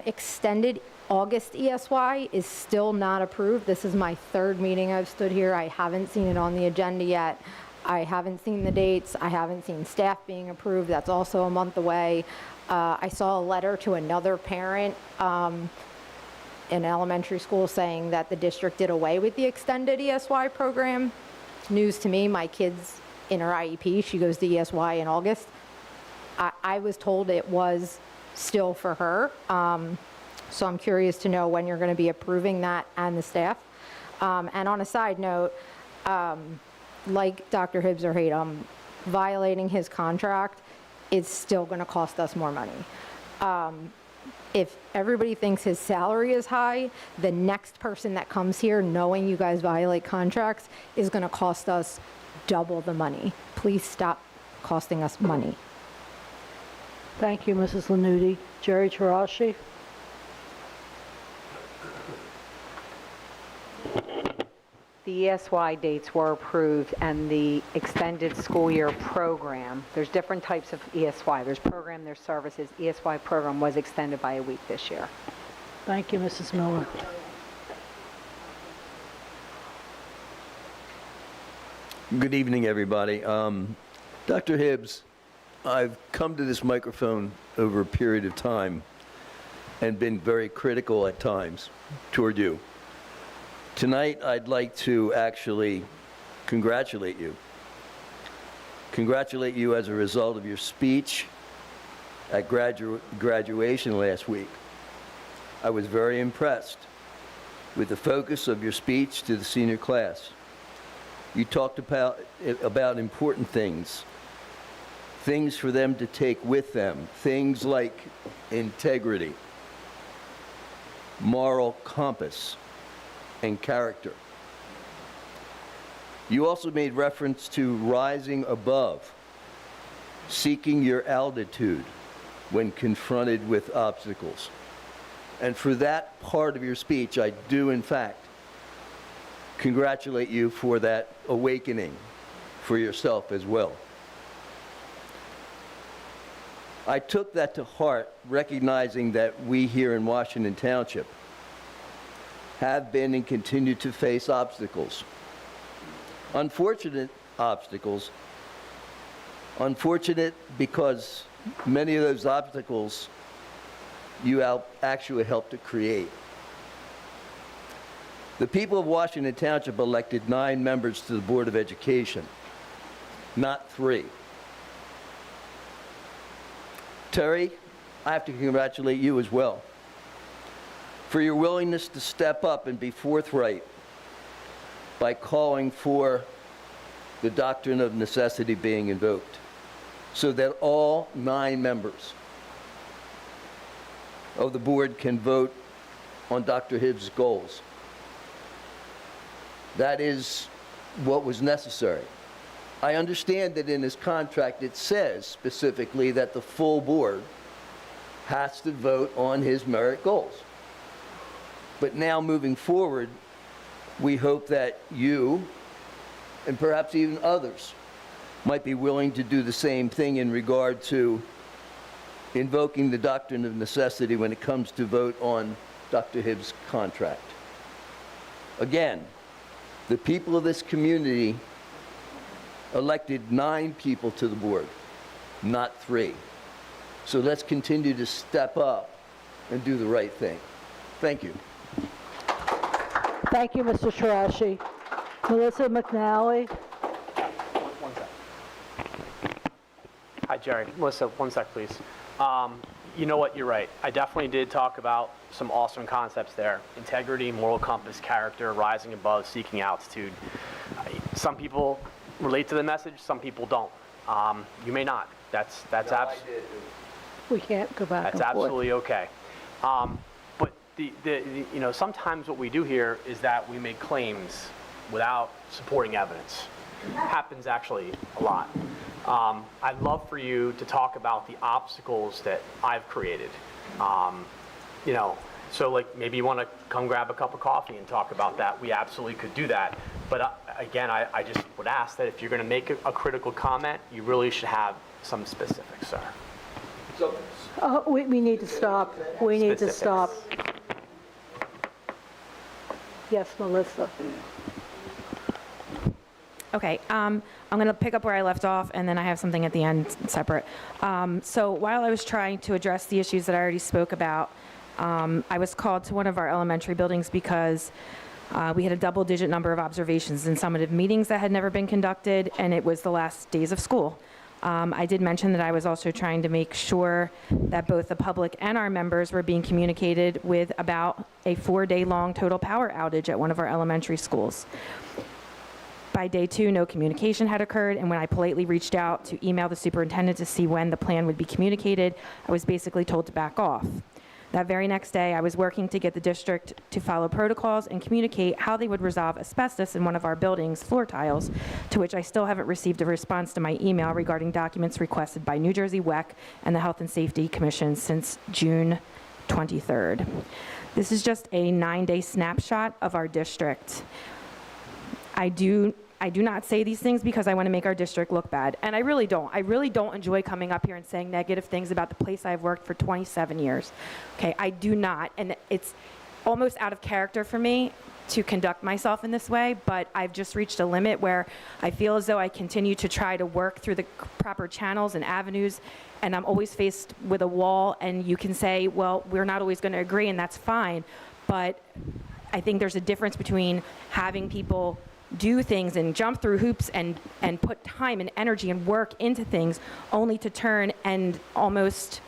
extended August ESY is still not approved. This is my third meeting I've stood here. I haven't seen it on the agenda yet. I haven't seen the dates. I haven't seen staff being approved. That's also a month away. I saw a letter to another parent in elementary school saying that the district did away with the extended ESY program. News to me, my kid's in her IEP. She goes to ESY in August. I was told it was still for her. So I'm curious to know when you're going to be approving that and the staff. And on a side note, like Dr. Hibbs or Hatem, violating his contract is still going to cost us more money. If everybody thinks his salary is high, the next person that comes here knowing you guys violate contracts is going to cost us double the money. Please stop costing us money. Thank you, Mrs. Lanuti. Jerry Tarashi? The ESY dates were approved, and the extended school year program, there's different types of ESY. There's program, there's services. ESY program was extended by a week this year. Thank you, Mrs. Miller. Good evening, everybody. Dr. Hibbs, I've come to this microphone over a period of time and been very critical at times toward you. Tonight, I'd like to actually congratulate you. Congratulate you as a result of your speech at graduation last week. I was very impressed with the focus of your speech to the senior class. You talked about important things for them to take with them, things like integrity, moral compass, and character. You also made reference to rising above, seeking your altitude when confronted with obstacles. And for that part of your speech, I do, in fact, congratulate you for that awakening for yourself as well. I took that to heart, recognizing that we here in Washington Township have been and continue to face obstacles. Unfortunate obstacles. Unfortunate because many of those obstacles you actually helped to create. The people of Washington Township elected 9 members to the Board of Education, not 3. Terry, I have to congratulate you as well for your willingness to step up and be forthright by calling for the doctrine of necessity being invoked so that all 9 members of the board can vote on Dr. Hibbs' goals. That is what was necessary. I understand that in his contract it says specifically that the full board has to vote on his merit goals. But now moving forward, we hope that you, and perhaps even others, might be willing to do the same thing in regard to invoking the doctrine of necessity when it comes to vote on Dr. Hibbs' contract. Again, the people of this community elected 9 people to the board, not 3. So let's continue to step up and do the right thing. Thank you. Thank you, Mr. Shirashi. Melissa McNally. One sec. Hi, Jerry. Melissa, one sec, please. You know what? You're right. I definitely did talk about some awesome concepts there. Integrity, moral compass, character, rising above, seeking altitude. Some people relate to the message, some people don't. You may not. That's We can't go back and that's forth. absolutely okay. But you know, sometimes what we do here is that we make claims without supporting evidence. Happens actually a lot. I'd love for you to talk about the obstacles that I've created. You know, so like maybe you want to come grab a cup of coffee and talk about that. We absolutely could do that. But again, I just would ask that if you're going to make a critical comment, you really should have some specifics, sir. We need to stop. We need to Specifics. stop. Yes, Melissa. Okay, I'm going to pick up where I left off, and then I have something at the end separate. So while I was trying to address the issues that I already spoke about, I was called to one of our elementary buildings because we had a double-digit number of observations in summative meetings that had never been conducted, and it was the last days of school. I did mention that I was also trying to make sure that both the public and our members were being communicated with about a 4-day-long total power outage at one of our elementary schools. By day 2, no communication had occurred, and when I politely reached out to email the superintendent to see when the plan would be communicated, I was basically told to back off. That very next day, I was working to get the district to follow protocols and communicate how they would resolve asbestos in one of our buildings' floor tiles, to which I still haven't received a response to my email regarding documents requested by New Jersey WEC and the Health and Safety Commission since June 23rd. This is just a 9-day snapshot of our district. I do not say these things because I want to make our district look bad, and I really don't. I really don't enjoy coming up here and saying negative things about the place I've worked for 27 years. Okay, I do not, and it's almost out of character for me to conduct myself in this way, but I've just reached a limit where I feel as though I continue to try to work through the proper channels and avenues, and I'm always faced with a wall, and you can say, well, we're not always going to agree, and that's fine, but I think there's a difference between having people do things and jump through hoops and put time and energy and work into things only to turn and almost,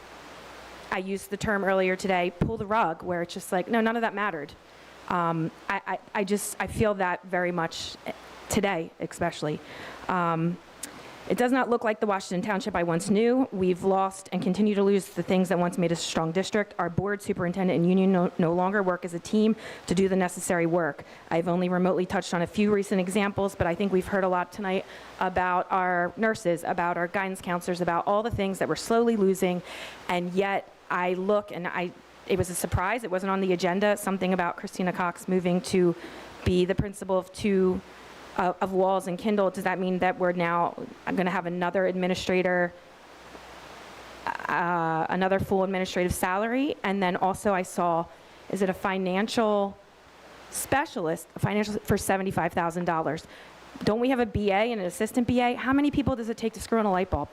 I used the term earlier today, pull the rug, where it's just like, no, none of that mattered. I feel that very much today, especially. It does not look like the Washington Township I once knew. We've lost and continue to lose the things that once made us a strong district. Our board, superintendent, and union no longer work as a team to do the necessary work. I've only remotely touched on a few recent examples, but I think we've heard a lot tonight about our nurses, about our guidance counselors, about all the things that we're slowly losing, and yet I look and it was a surprise. It wasn't on the agenda. Something about Christina Cox moving to be the principal of Walls and Kindle. Does that mean that we're now going to have another administrator, another full administrative salary? And then also I saw, is it a financial specialist, for $75,000? Don't we have a BA and an assistant BA? How many people does it take to screw in a light bulb?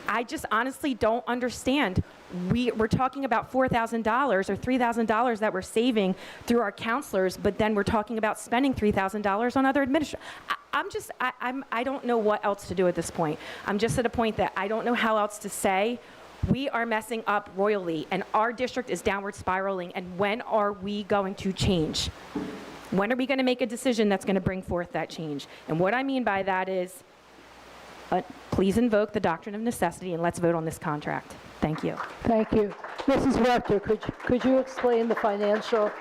I just honestly don't understand. We're talking about $4,000 or $3,000 that we're saving through our counselors, but then we're talking about spending $3,000 on other administrators. I don't know what else to do at this point. I'm just at a point that I don't know how else to say. We are messing up royally, and our district is downward spiraling, and when are we going to change? When are we going to make a decision that's going to bring forth that change? And what I mean by that is, please invoke the doctrine of necessity and let's vote on this contract. Thank you. Thank you. Mrs. Rector, could you explain the financial?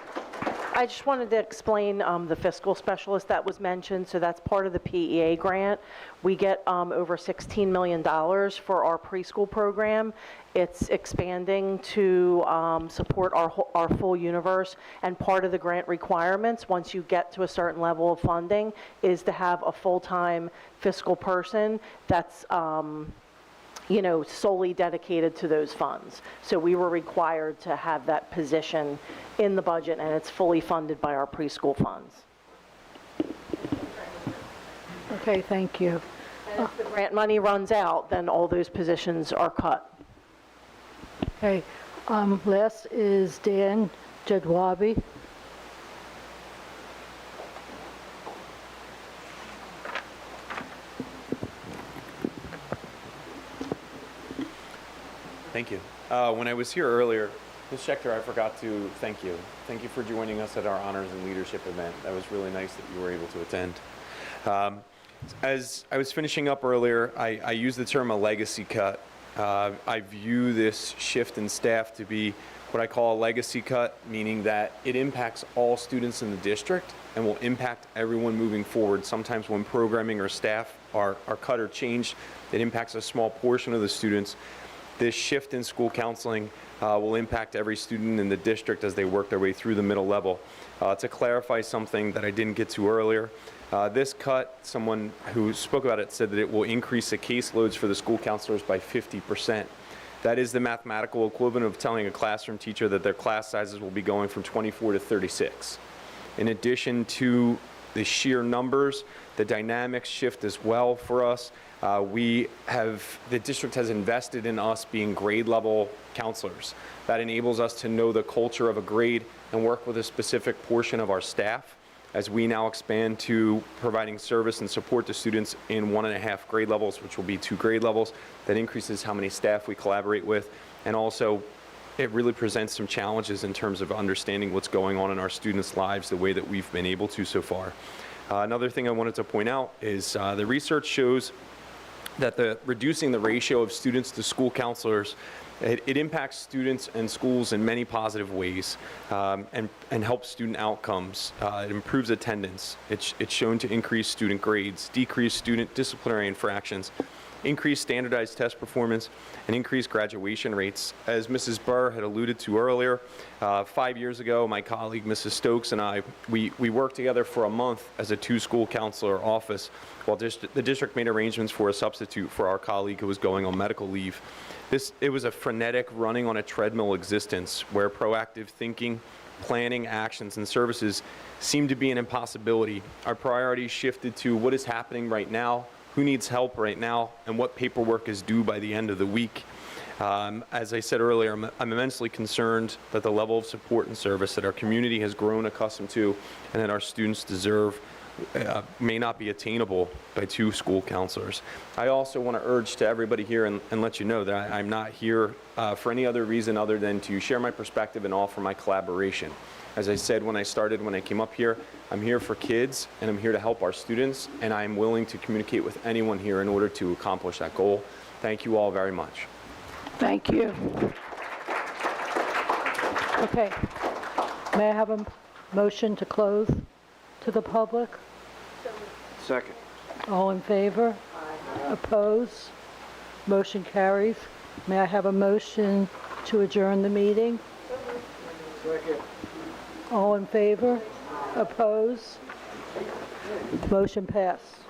I just wanted to explain the fiscal specialist that was mentioned. So that's part of the PEA grant. We get over $16 million for our preschool program. It's expanding to support our full universe. And part of the grant requirements, once you get to a certain level of funding, is to have a full-time fiscal person that's solely dedicated to those funds. So we were required to have that position in the budget, and it's fully funded by our preschool funds. Okay, thank you. And if the grant money runs out, then all those positions are cut. Okay, last is Dan Jadwabi. Thank you. When I was here earlier, Ms. Schechter, I forgot to thank you. Thank you for joining us at our Honors and Leadership event. That was really nice that you were able to attend. As I was finishing up earlier, I used the term a legacy cut. I view this shift in staff to be what I call a legacy cut, meaning that it impacts all students in the district and will impact everyone moving forward. Sometimes when programming or staff are cut or changed, it impacts a small portion of the students. This shift in school counseling will impact every student in the district as they work their way through the middle level. To clarify something that I didn't get to earlier, this cut, someone who spoke about it said that it will increase the caseloads for the school counselors by 50%. That is the mathematical equivalent of telling a classroom teacher that their class sizes will be going from 24 to 36. In addition to the sheer numbers, the dynamics shift as well for us. The district has invested in us being grade level counselors. That enables us to know the culture of a grade and work with a specific portion of our staff as we now expand to providing service and support to students in 1.5 grade levels, which will be 2 grade levels. That increases how many staff we collaborate with, and also it really presents some challenges in terms of understanding what's going on in our students' lives the way that we've been able to so far. Another thing I wanted to point out is the research shows that reducing the ratio of students to school counselors, it impacts students and schools in many positive ways, and helps student outcomes. It improves attendance. It's shown to increase student grades, decrease student disciplinary infractions, increase standardized test performance, and increase graduation rates. As Mrs. Burr had alluded to earlier, 5 years ago, my colleague, Mrs. Stokes, and I, we worked together for a month as a 2-school counselor office while the district made arrangements for a substitute for our colleague who was going on medical leave. It was a frenetic running on a treadmill existence where proactive thinking, planning, actions, and services seemed to be an impossibility. Our priorities shifted to what is happening right now, who needs help right now, and what paperwork is due by the end of the week. As I said earlier, I'm immensely concerned that the level of support and service that our community has grown accustomed to and that our students deserve may not be attainable by 2 school counselors. I also want to urge to everybody here and let you know that I'm not here for any other reason other than to share my perspective and offer my collaboration. As I said when I came up here, I'm here for kids and I'm here to help our students, and I'm willing to communicate with anyone here in order to accomplish that goal. Thank you all very much. Thank you. Okay. May I have a motion to close to the public? Second. All in favor? Aye. Oppose? Motion carries. May I have a motion to adjourn the meeting? Second. All in favor? Oppose? Motion passed.